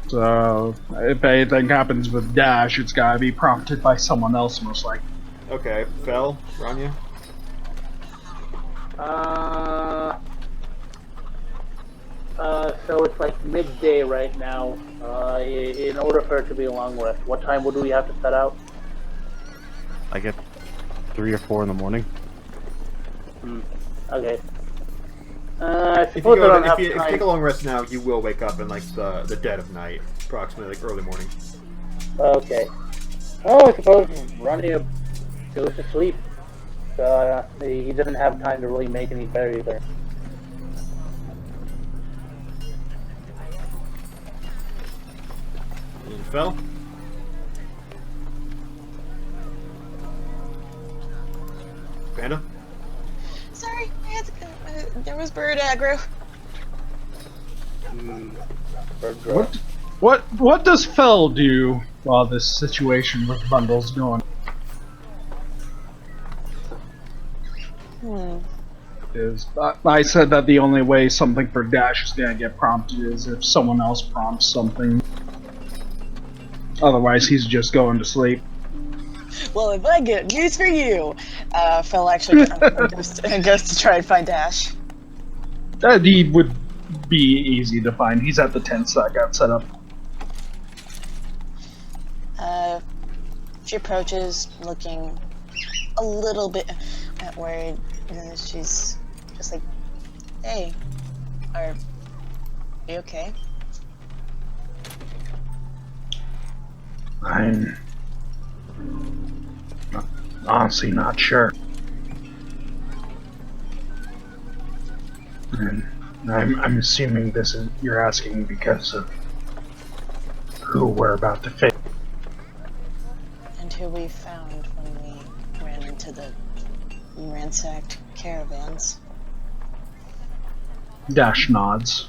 So if anything happens with Dash, it's gotta be prompted by someone else, most likely. Okay. Fel, Rania. So it's like midday right now. In order for it to be a long rest, what time would we have to set out? I get 3 or 4 in the morning. Okay. I If you, suppose I go don't to, have if you time. take a long rest now, you will wake up in like the dead of night, approximately like early morning. Okay. Oh, I suppose Ronnie goes to sleep. He doesn't have time to really make any berries there. And Fel. Panda. Sorry, I had to, there was bird aggro. What does Fel do while this situation with Bundle's going? Is I said that the only way something for Dash is gonna get prompted is if someone else prompts something. Otherwise, he's just going to sleep. Well, if I get news for you, Phil actually goes to try and find Dash. That he would be easy to find. He's at the tents that got set up. She approaches, looking a little bit worried. And she's just like, "Hey, are you okay?" I'm honestly not sure. And I'm assuming this is you're asking because of who we're about to face. And who we found when we ran into the ransacked caravans. Dash nods.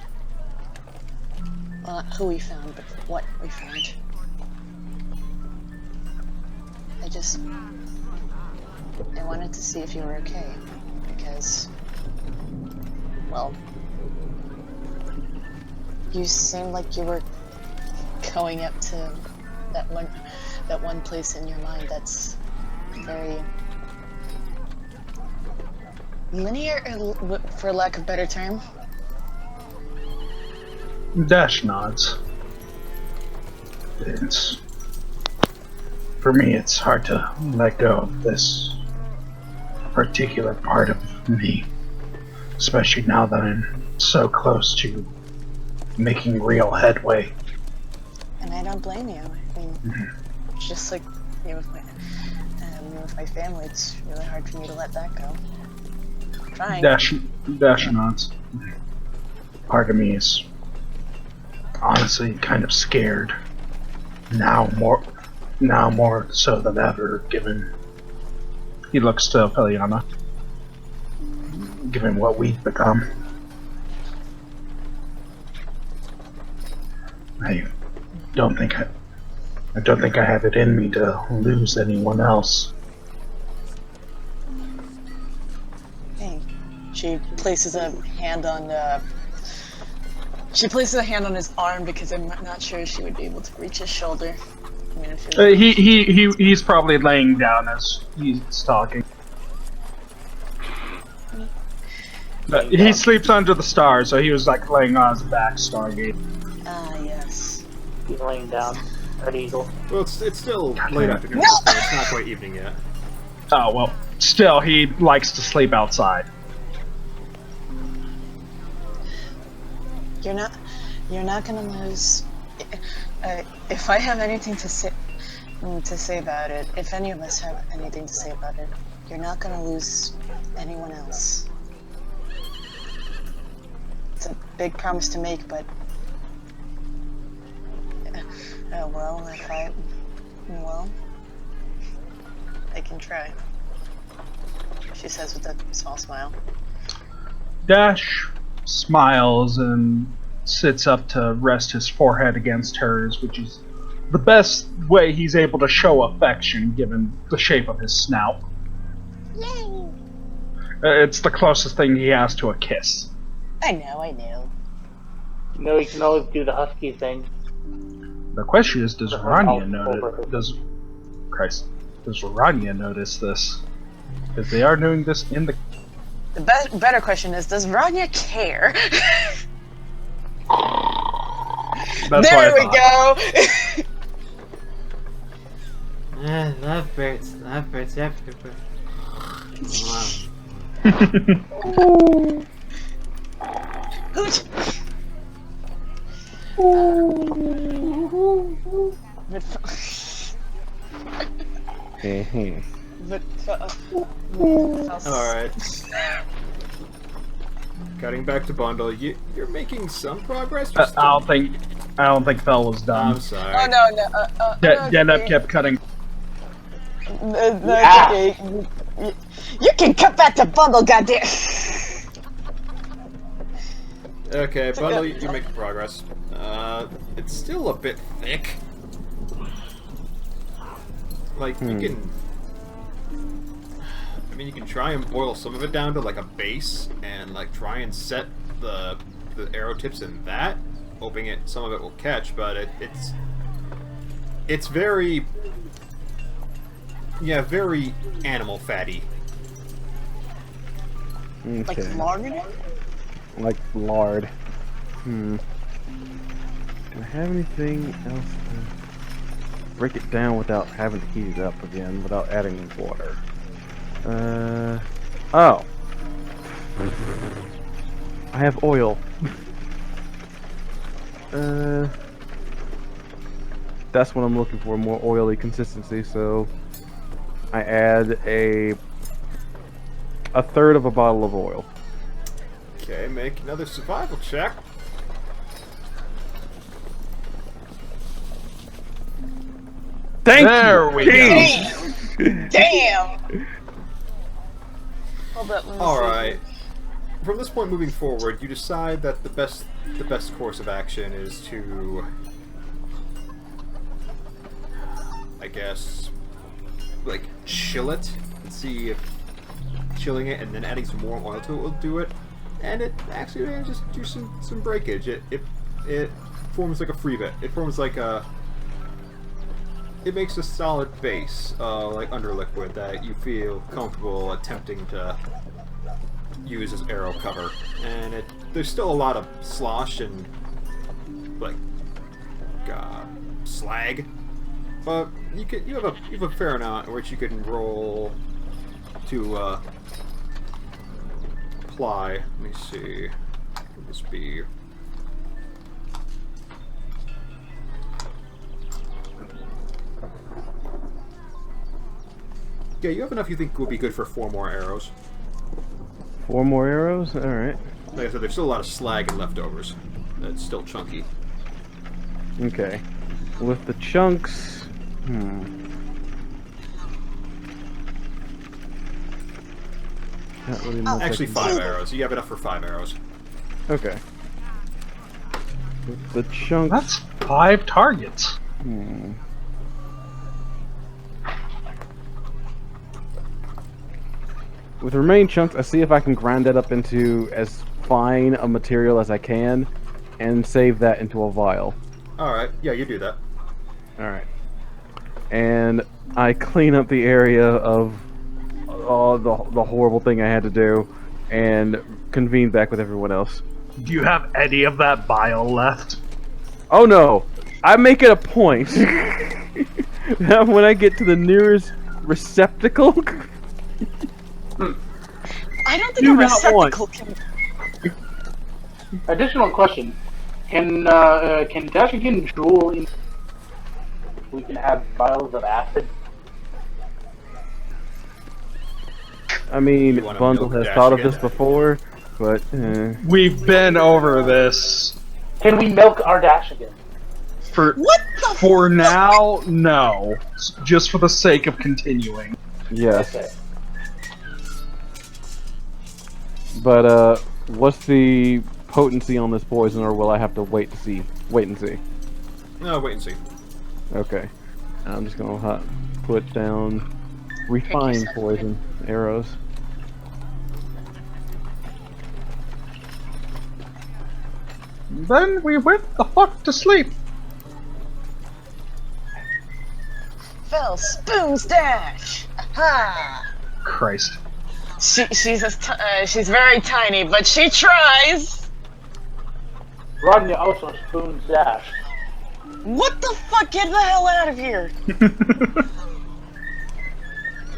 Well, not who we found, but what we found. I wanted to see if you were okay, because, well, you seemed like you were going up to that one place in your mind that's very linear, for lack of a better term. Dash nods. For me, it's hard to let go of this particular part of me, especially now that I'm so close to making real headway. And I don't blame you. I mean, just like me with my family, it's really hard for me to let that go. I'm trying. Dash nods. Part of me is honestly kind of scared. Now more so than ever, given he looks to Feliana. Given what we've become. I don't think I have it in me to lose anyone else. Hey, she places a hand on his arm because I'm not sure she would be able to reach his shoulder. I mean, if it was- He's probably laying down as he's talking. But he sleeps under the stars, so he was like laying on his back, stargate. Ah, yes. He's laying down. Red Eagle. Well, it's still late afternoon, so it's not quite evening yet. Oh well, still he likes to sleep outside. You're not gonna lose. If I have anything to say about it, if any of us have anything to say about it, you're not gonna lose anyone else. It's a big promise to make, but well, I can try. She says with a small smile. Dash smiles and sits up to rest his forehead against hers, which is the best way he's able to show affection given the shape of his snout. Yay! It's the closest thing he has to a kiss. I know. You know, you can always do the husky thing. The question is, does Rania notice? Does Rania notice this? Because they are doing this in the. The better question is, does Rania care? That's there we go. Lovebirds everywhere. Hoot! Alright. Cutting back to Bundle, you're making some progress? You're still- I don't think Fel was done. I'm sorry. Oh no. Deneb kept cutting. Okay. You can cut back to Bundle, goddamn. Okay, Bundle, you're making progress. It's still a bit thick. Like, you can... I mean, you can try and boil some of it down to, like, a base, and, like, try and set the arrow tips in that, hoping some of it will catch, but it's very... Yeah, very animal fatty. Okay. Like lard? Like lard. Do I have anything else to break it down without having to heat it up again, without adding water? Oh. I have oil. That's what I'm looking for, more oily consistency, so I add a third of a bottle of oil. Okay, make another survival check. There we go. Damn! Hold up, let me see. Alright. From this point moving forward, you decide that the best course of action is to, I guess, like, chill it and see if chilling it and then adding some more oil to it will do it. And it actually manages to do some breakage. It forms like a free bit. It forms like a... It makes a solid base, like under liquid, that you feel comfortable attempting to use as arrow cover. And there's still a lot of slosh and like slag, but you have a fair amount which you can roll to apply. Let me see. What would this be? Yeah, you have enough you think will be good for 4 more arrows. 4 more arrows? Alright. Like I said, there's still a lot of slag and leftovers. That's still chunky. Okay. With the chunks... Not really much Actually, I can 5 arrows. You have enough for 5 arrows. Okay. With the chunks... That's 5 targets. With the remaining chunks, I see if I can grind that up into as fine a material as I can, and save that into a vial. Alright, yeah, you do that. Alright. And I clean up the area of the horrible thing I had to do, and convene back with everyone else. Do you have any of that bile left? Oh no! I make it a point that when I get to the nearest receptacle, I don't think Do a not receptacle can. Additional question: Can Dashikin drool in? We can have vials of acid. I mean, You wanna Bundle milk has thought of Dash this again? before, but We've been over this. Can we milk our Dashikin? What the For now, no. Just for the sake of continuing. yes. Okay. But what's the potency on this poison, or will I have to wait and see? No, wait and see. Okay, I'm just gonna put down refined yourself, poison arrows. Then we went the fuck to sleep. Fell spoons dash. Aha! Christ. She's very tiny, but she tries. Rodney also spoons Dash. What the fuck? Get the hell out of here!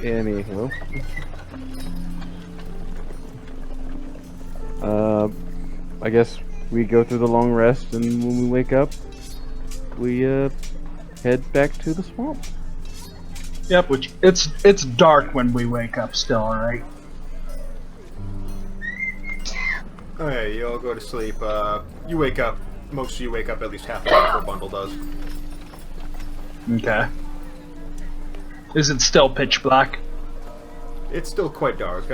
Anywho, I guess we go through the long rest, and when we wake up, we head back to the swamp. Yep, which it's dark when we wake up still, alright? Okay, you all go to sleep. You wake up. Most of you wake up at least half an hour before Bundle does. Okay. Is it still pitch black? It's still quite dark.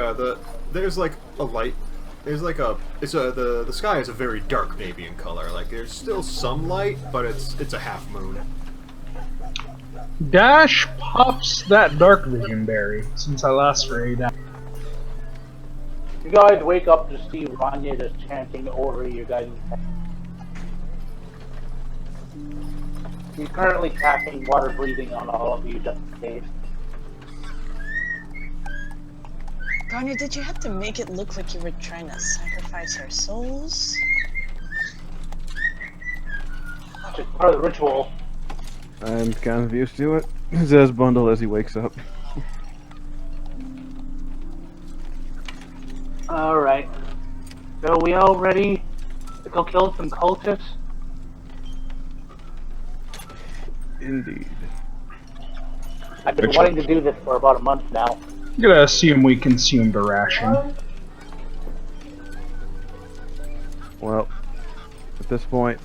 There's like a light. There's like the sky is a very dark navy in color. Like there's still some light, but it's a half moon. Dash pops that dark vision berry since I last raid. You guys wake up to see Ranya just chanting over you guys. He's currently casting water breathing on all of you just in case. Garner, did you have to make it look like you were trying to sacrifice our souls? That's just part of the ritual. I'm kind of used to it, says Bundle as he wakes up. Alright. So we all ready to go kill some cultists? Indeed. I've been wanting to do this for about a month now. I'm gonna assume we consumed a ration. Well, at this point,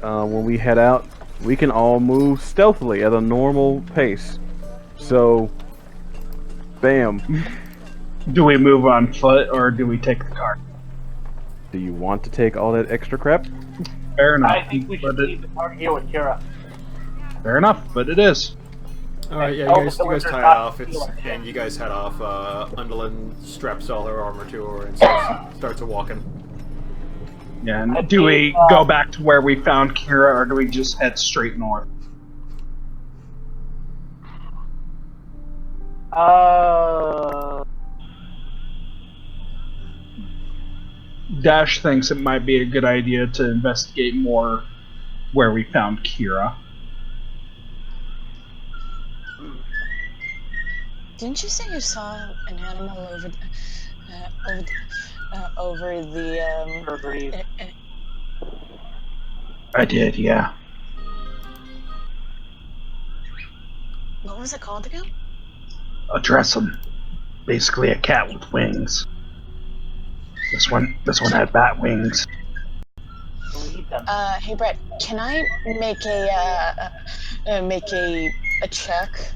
when we head out, we can all move stealthily at a normal pace. So, bam. Do we move on foot or do we take the cart? Do you want to take all that extra crap? Fair enough. I think we should but leave the part here with Cura. fair enough, but it is. Alright, yeah, you guys tie it off, and you guys head off. Undolin straps all her armor to her and starts walking. Yeah, and do we go back to where we found Cura or do we just head straight north? Dash thinks it might be a good idea to investigate more where we found Cura. Didn't you say you saw an animal over the Herbrave. I did, yeah. what was it called again? A Dressum. Basically a cat with wings. This one had bat wings. Leave them. Hey Brett, can I make a check,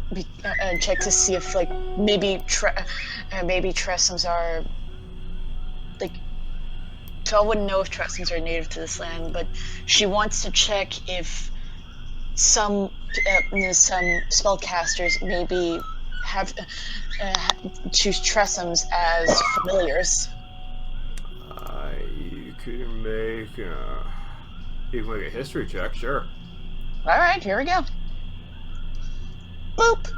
check to see if like maybe Tressums are like. So I wouldn't know if Tressums are native to this land, but she wants to check if some spellcasters maybe have choose Tressums as familiars. You can make a history check, sure. All right, here we go. Boop.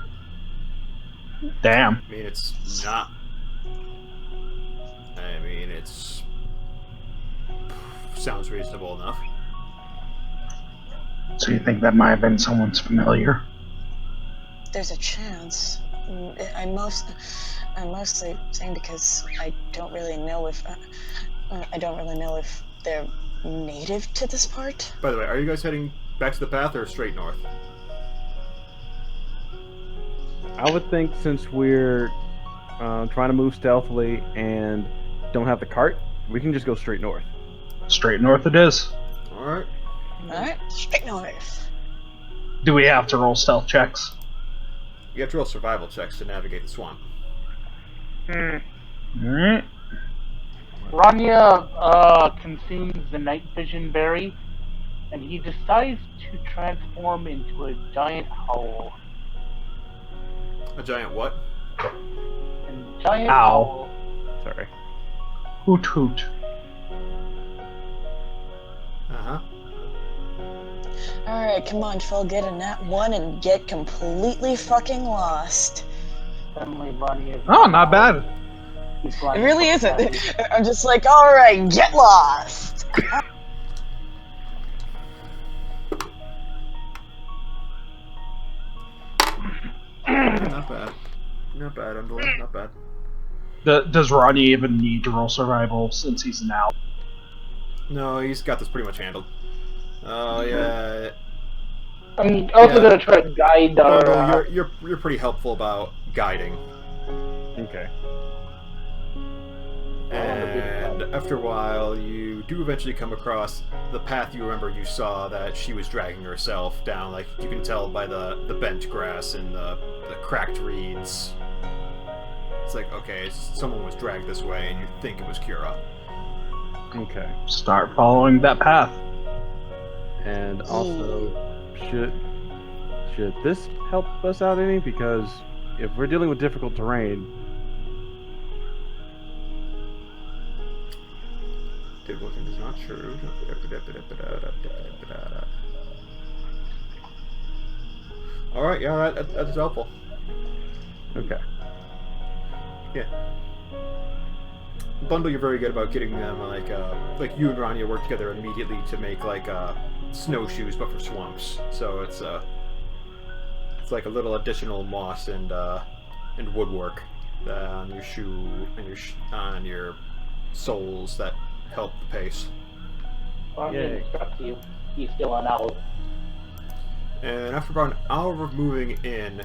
Damn. I mean, it's not. it's sounds reasonable enough. So you think that might have been someone's familiar? There's a chance. I'm mostly saying because I don't really know if they're native to this part. By the way, are you guys heading back to the path or straight north? I would think since we're trying to move stealthily and don't have the cart, we can just go straight north. Straight north it is. Alright. Alright, straight north. Do we have to roll stealth checks? You have to roll survival checks to navigate the swamp. Alright. Rania consumes the night vision berry, and he decides to transform into a giant owl. A giant what? A giant Owl. owl. Sorry. Hoot hoot. Uh-huh. Alright, come on, Phil, get a nat 1 and get completely fucking lost. Suddenly, Rania. Oh, not bad. It really isn't. I'm just like, alright, get lost! Not bad. Not bad, Envelope. Not bad. Does Ronnie even need to roll survival since he's an owl? No, he's got this pretty much handled. Oh, yeah. I'm also Yeah. gonna try to guide our. No, you're pretty helpful about guiding. Okay. And after a while, you do eventually come across the path you remember you saw that she was dragging herself down. Like, you can tell by the bent grass and the cracked reeds. It's like, okay, someone was dragged this way, and you think it was Cura. Okay. Start following that path. And also, should this help us out any? Because if we're dealing with difficult terrain, Difficulty is not true. Alright, yeah, that's helpful. okay. Yeah. Bundle, you're very good about getting them, like you and Rania work together immediately to make, snowshoes, but for swamps. So it's like a little additional moss and woodwork on your shoe and on your soles that help the pace. I'm Yay. gonna instruct you. He's still an owl. And after about an hour of moving in,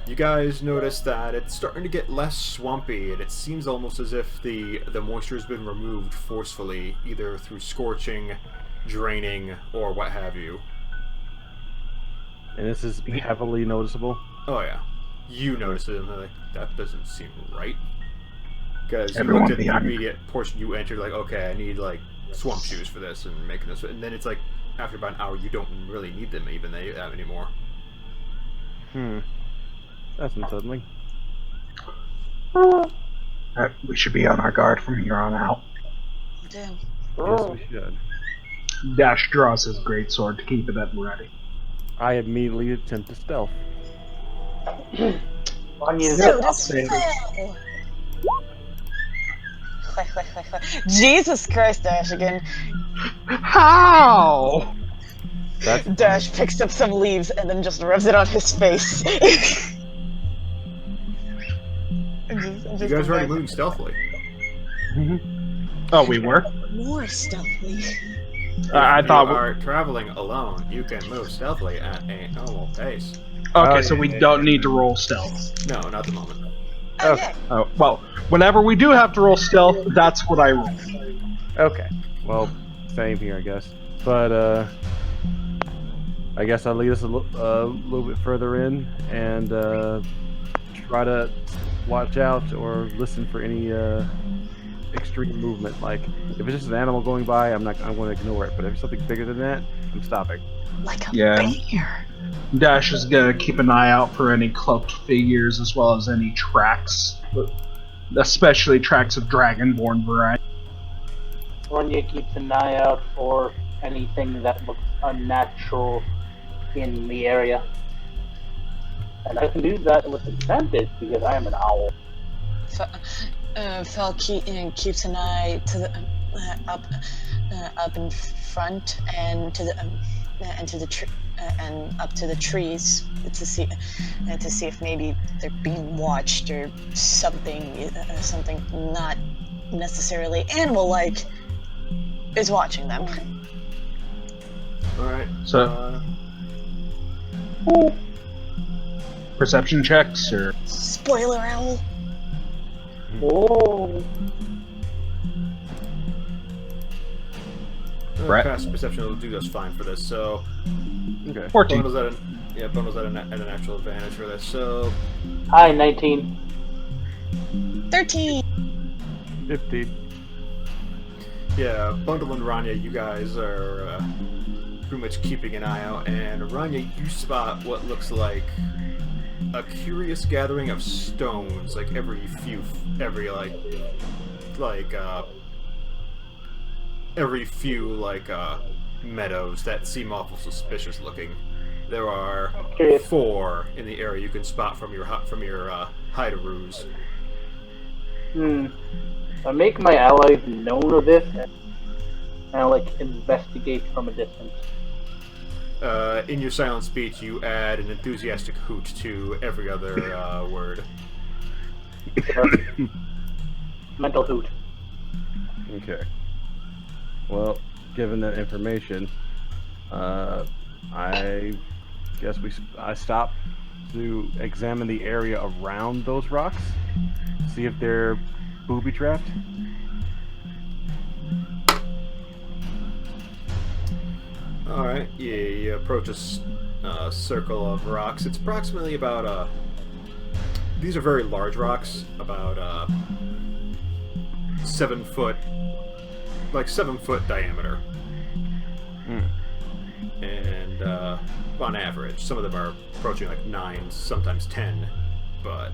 you guys notice that it's starting to get less swampy, and it seems almost as if the moisture has been removed forcefully, either through scorching, draining, or what have you. And this is heavily noticeable. Oh yeah, you notice it, and they're like, that doesn't seem right. Because you Everyone looked at the behind. immediate portion you entered, like, okay, I need swamp shoes for this, and making this, and then it's like after about an hour, you don't really need them even anymore. That's unsettling. We should be on our guard from here on out. Damn. Yes, we should. Dash draws his greatsword to keep it at ready. I immediately attempt to stealth. Rania is So I'll does save Phil! Jesus Christ, Dash again. How? That's Dash picks up some leaves and then just rubs it on his face. You guys are already moving stealthily. Oh, we were? More stealthily. I If thought. you are traveling alone, you can move stealthily at a normal pace. Okay, so we don't need to roll stealth. No, not at the moment. Okay. Oh, well, whenever we do have to roll stealth, that's what I roll. okay. Well, same here, I guess. But I guess I'll lead us a little bit further in and try to watch out or listen for any extreme movement. Like if it's just an animal going by, I'm going to ignore it. But if it's something bigger than that, I'm stopping. Like a Yeah. bear. Dash is gonna keep an eye out for any cloaked figures as well as any tracks, especially tracks of dragonborn variety. Rania keeps an eye out for anything that looks unnatural in the area. And I can do that with advantage because I am an owl. Fel keeps an eye to the up in front and to the and up to the trees to see if maybe they're being watched or something not necessarily animal-like is watching them. All right. So- Perception checks or Spoiler owl. Whoa. Brett? Past perception will do just fine for this. So Okay. 14. Bundle's at a natural advantage for this. So Hi, 19. 13. 50. yeah, Bundle and Ranya, you guys are pretty much keeping an eye out, and Ranya, you spot what looks like a curious gathering of stones, like every few meadows that seem awful suspicious looking. There are Curious. 4 in the area you can spot from your hidearoos. I make my allies known of this, and I like investigate from a distance. In your silent speech, you add an enthusiastic hoot to every other word. Mental hoot. Okay. Well, given that information, I guess I stop to examine the area around those rocks, see if they're booby trapped. Alright, yeah, you approach a circle of rocks. It's approximately about, these are very large rocks, about 7 foot, like 7 foot diameter. And on average, some of them are approaching like 9, sometimes 10, but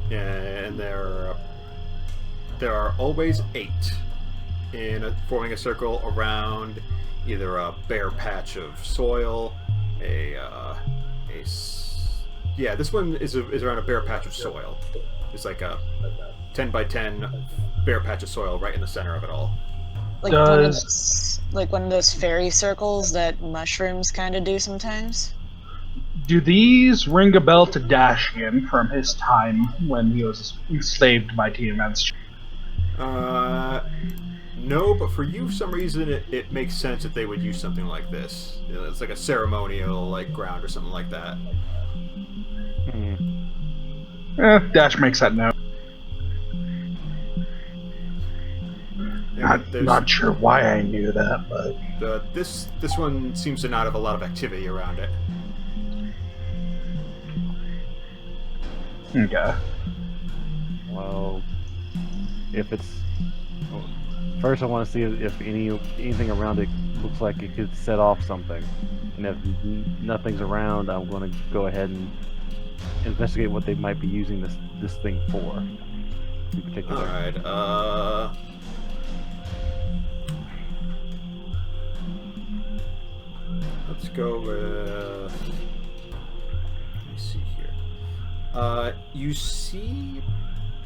yeah, and there are always 8 forming a circle around either a bare patch of soil, this one is around a bare patch of soil. It's like a 10 by 10 bare patch of soil right in the center of it all. Like one of those fairy circles that mushrooms kind of do sometimes. Do these ring a bell to Dashian from his time when he was enslaved by TMS? No, but for you, for some reason, it makes sense that they would use something like this. You know, it's like a ceremonial, like, ground or something like that. Dash makes that note. Yeah, Not sure why I knew that, but this one seems to not have a lot of activity around it. okay. Well, if it's first, I want to see if anything around it looks like it could set off something, and if nothing's around, I'm going to go ahead and investigate what they might be using this thing for. In particular. All right. Let's go with. Let me see here. You see.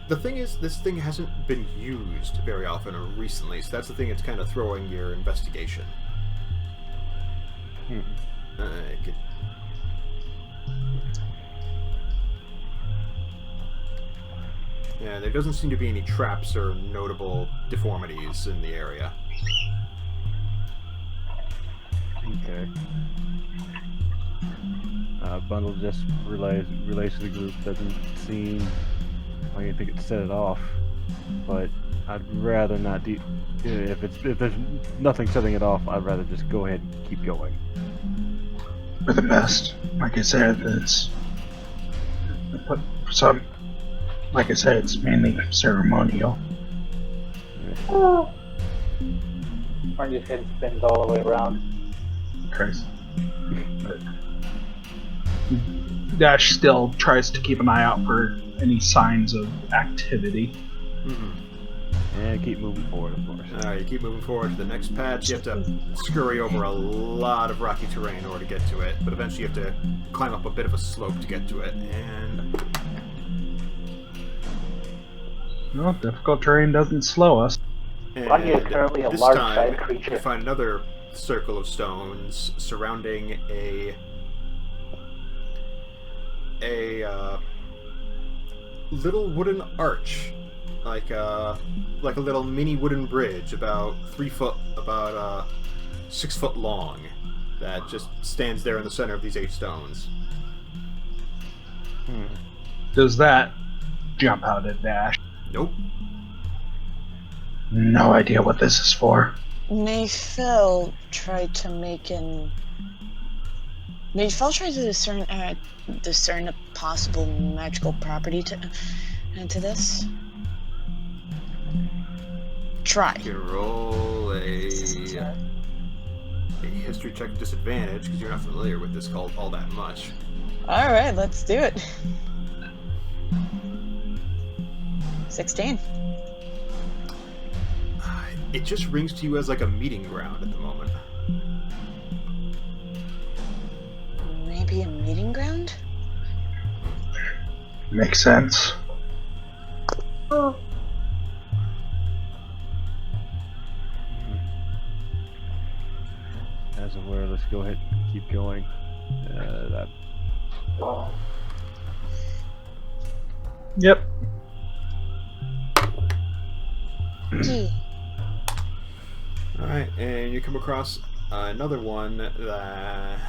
The thing is, this thing hasn't been used very often or recently, so that's the thing that's kind of throwing your investigation. Yeah, there doesn't seem to be any traps or notable deformities in the area. Okay. Bundle just relays to the group. Doesn't seem like anything could set it off, but I'd rather not. If there's nothing setting it off, I'd rather just go ahead and keep going. For the best. Like I said, it's it's mainly ceremonial. Marnie's head spins all the way around. Christ. Dash still tries to keep an eye out for any signs of activity. And keep moving forward, of course. Alright, you keep moving forward to the next patch. You have to scurry over a lot of rocky terrain in order to get to it, but eventually you have to climb up a bit of a slope to get to it. And Well, difficult terrain doesn't slow us. Rania is And currently a this large-sized time, creature. you find another circle of stones surrounding a little wooden arch, like a little mini wooden bridge, about 3 foot, about 6 foot long, that just stands there in the center of these 8 stones. Does that jump out at Dash? Nope. No idea what this is for. Mayfell tried to discern a possible magical property to this. Try. You can roll a history check at disadvantage because you're not familiar with this called all that much. All right, let's do it. 16. It just rings to you as like a meeting ground at the moment. Maybe a meeting ground? Makes sense. As it were, let's go ahead and keep going. Yep. Gee. Alright, and you come across another one,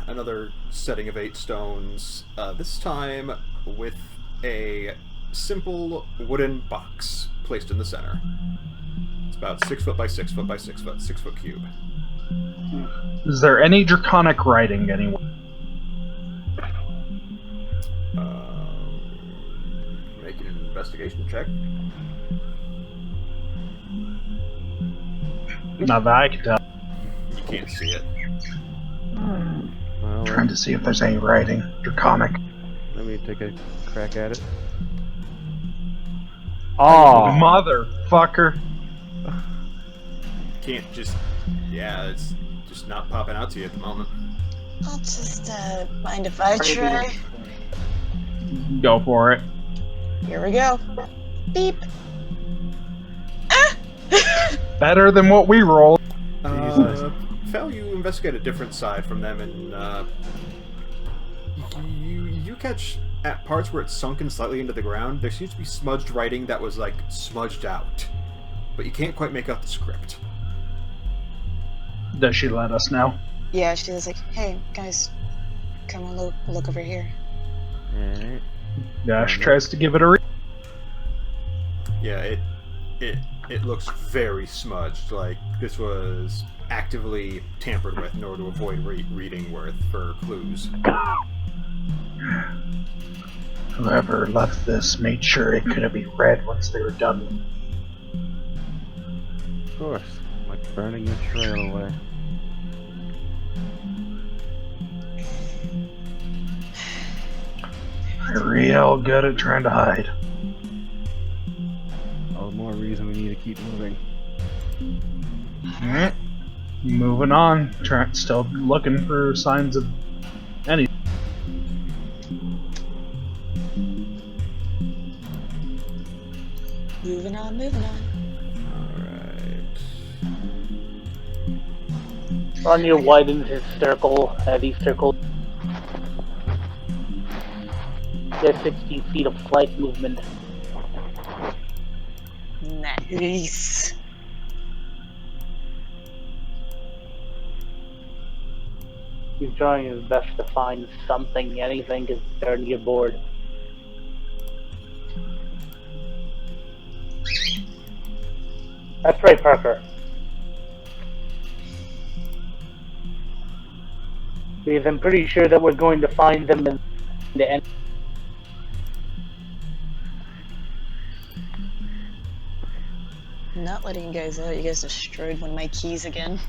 another setting of 8 stones, this time with a simple wooden box placed in the center. It's about 6 foot by 6 foot by 6 foot, 6 foot cube. Is there any draconic writing anywhere? Make an investigation check. Not that I can tell. You can't see it. Well, Trying to see if there's any writing. Draconic. let me take a crack at it. Oh, Motherfucker. Can't just... Yeah, it's just not popping out to you at the moment. I'll just, mind if I try? Go for it. Here we go. Beep. Better than what we rolled. Fel, you investigate a different side from them, and you catch at parts where it's sunken slightly into the ground. There seems to be smudged writing that was like smudged out, but you can't quite make out the script. Does she let us know? Yeah, she was like, hey, guys, come on, look over here. alright. Dash tries to give it a read. Yeah, it looks very smudged. Like this was actively tampered with in order to avoid reading worth for clues. Whoever left this made sure it couldn't be read once they were done. Of course, like burning your trail away. They're real good at trying to hide. All the more reason we need to keep moving. Alright. Moving on. Still looking for signs of any. Moving on, moving on. Alright. Rania widens his circle, heavy circle. There's 60 feet of flight movement. Nice. He's trying his best to find something, anything, because he's starting to get bored. That's right, Parker. Because I'm pretty sure that we're going to find them in the end. Not letting you guys out. You guys destroyed one of my keys again.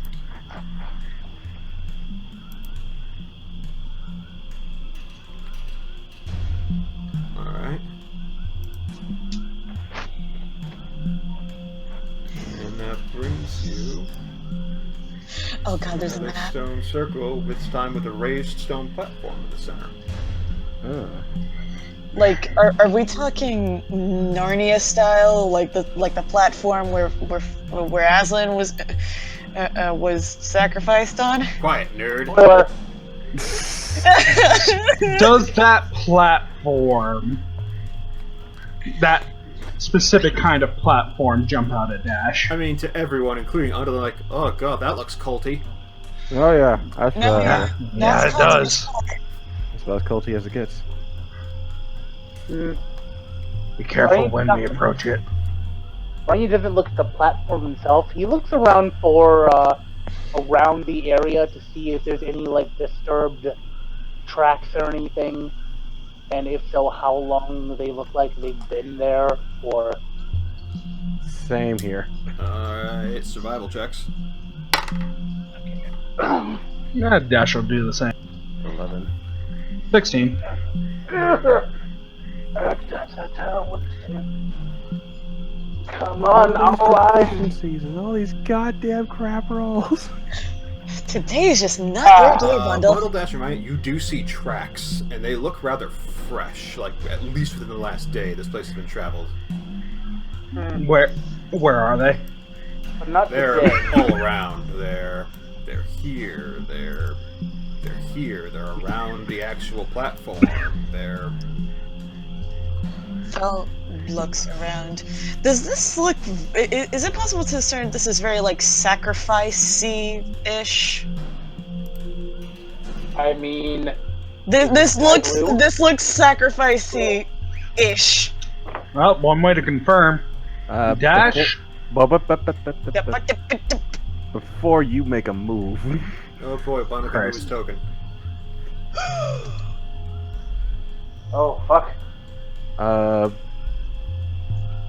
Alright. And that brings you Oh god, there's a another map. stone circle, this time with a raised stone platform in the center. Like, are we talking Narnia style, like the platform where Aslan was sacrificed on? Quiet, nerd. Spoiler. Does that platform, that specific kind of platform, jump out at Dash? I mean, to everyone, including Under, like, oh god, that looks culty. Oh yeah, that's No, yeah. Yeah, That's it culty does. as fuck. that's about as culty as it gets. Be careful Right. when we approach it. Ryan doesn't look at the platform himself. He looks around around the area to see if there's any like disturbed tracks or anything, and if so, how long they look like they've been there, or Same here. Alright, survival checks. Yeah, Dash will do the same. 11. 16. Come on, I'm alive. Season, all these goddamn crap rolls. Today is just not your day, Bundle. Bundle Dash, remind you do see tracks, and they look rather fresh. Like, at least within the last day, this place has been traveled. Where are they? But not They're today. all around. They're here. They're here. They're around the actual platform. They're... Fel looks around. Does this look? Is it possible to discern this is very like sacrifice-y-ish? I mean, This looks blue? sacrifice-y-ish. Well, one way to confirm. Dash. Before you make a move. Oh boy, Bundle can move his token. oh fuck.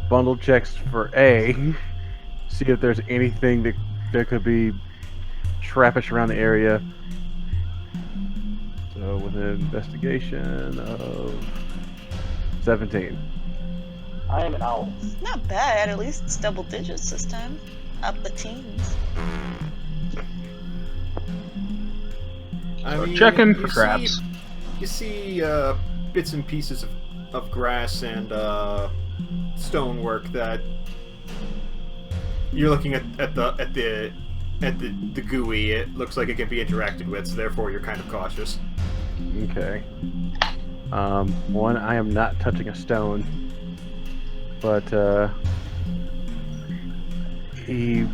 Bundle checks for A. See if there's anything that there could be trappish around the area. So with an investigation of 17. I am an owl. Not bad. At least it's double digits this time. Up the teens. I mean, checking for you traps. You see bits and pieces of grass and stonework that you're looking at the GUI. It looks like it can be interacted with, so therefore you're kind of cautious. Okay. One, I am not touching a stone, but he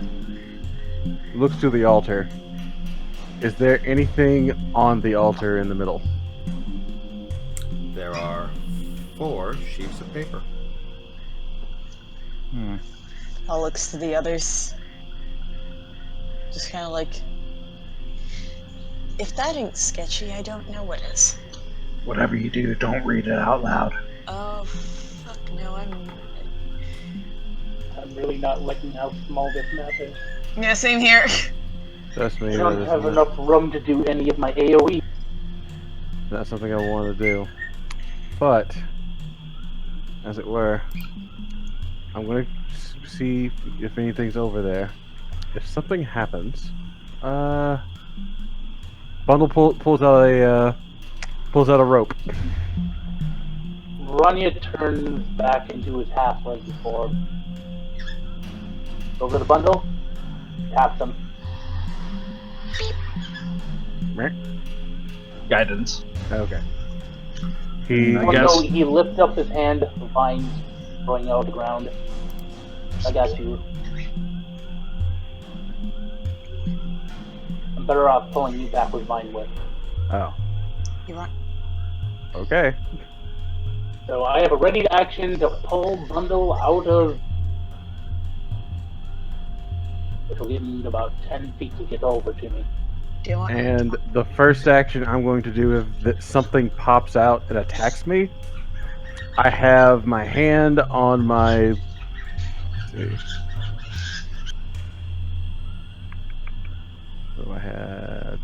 looks to the altar. Is there anything on the altar in the middle? There are 4 sheets of paper. I'll looks to the others. Just kind of like, if that ain't sketchy, I don't know what is. Whatever you do, don't read it out loud. Oh, fuck no, I'm really not liking how small this map is. Yeah, same here. Trust me, I don't have enough room to do any of my AoE. Not something I want to do. But, as it were, I'm going to see if anything's over there. If something happens, Bundle pulls out a rope. Rania turns back into his half-length form. Over the bundle, taps him. Guidance. Okay. He I guess. No, he lifts up his hand, vines throwing out of the ground. I got you. I'm better off pulling you back with Vine Whip. Oh. You want? Okay. So I have a ready action to pull Bundle out of... which will give me about 10 feet to get over to me. Do you want? And the first action I'm going to do if something pops out and attacks me, I have my hand on my... Let's see. What do I have?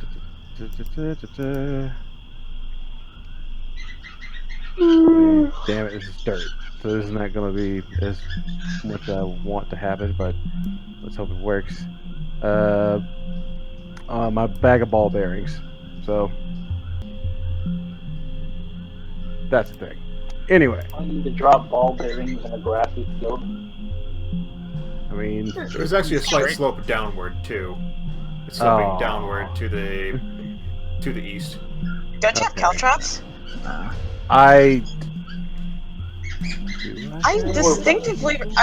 Damn it, this is dirt. So this is not going to be as much I want to happen, but let's hope it works. My bag of ball bearings. So that's the thing. Anyway, I need to drop ball bearings in a grassy field. I mean, There's actually a slight slope downward too. It's sloping Oh. downward to the east. Don't you have Okay. caltrops? I. I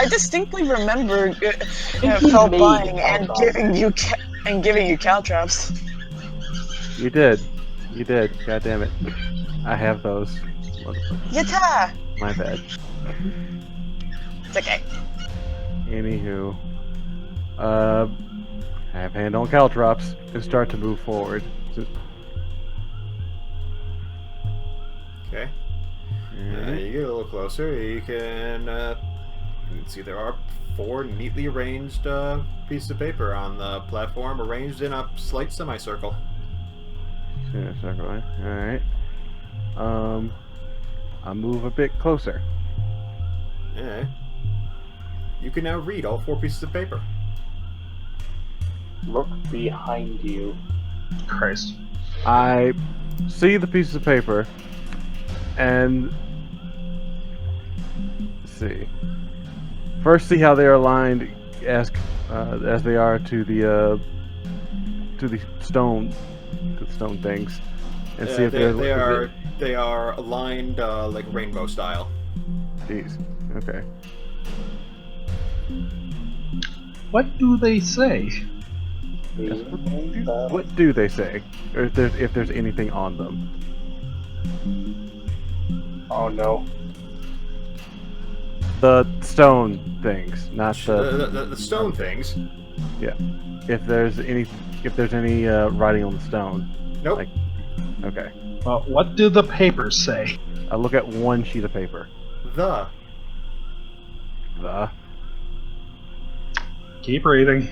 distinctly remember think he Phil made buying and caltrops. giving you caltrops. You did. God damn it. I have those. Motherfucker. Yatta! My bad. It's okay. Anywho, have hand on caltrops and start to move forward. Okay. Alright. You get a little closer. You can see there are 4 neatly arranged pieces of paper on the platform, arranged in a slight semicircle. Alright. I'll move a bit closer. Yeah. You can now read all 4 pieces of paper. Look behind you. Christ. I see the pieces of paper and let's see. First, see how they are aligned as they are to the stone things, and see if they are aligned like rainbow style. Jeez. Okay. What do they say? What do they say? Or if there's anything on them? Oh no. The stone things, not The stone things. Yeah. If there's any writing on the stone. Nope. Like, okay. Well, what do the papers say? I look at one sheet of paper. The. The. Keep reading.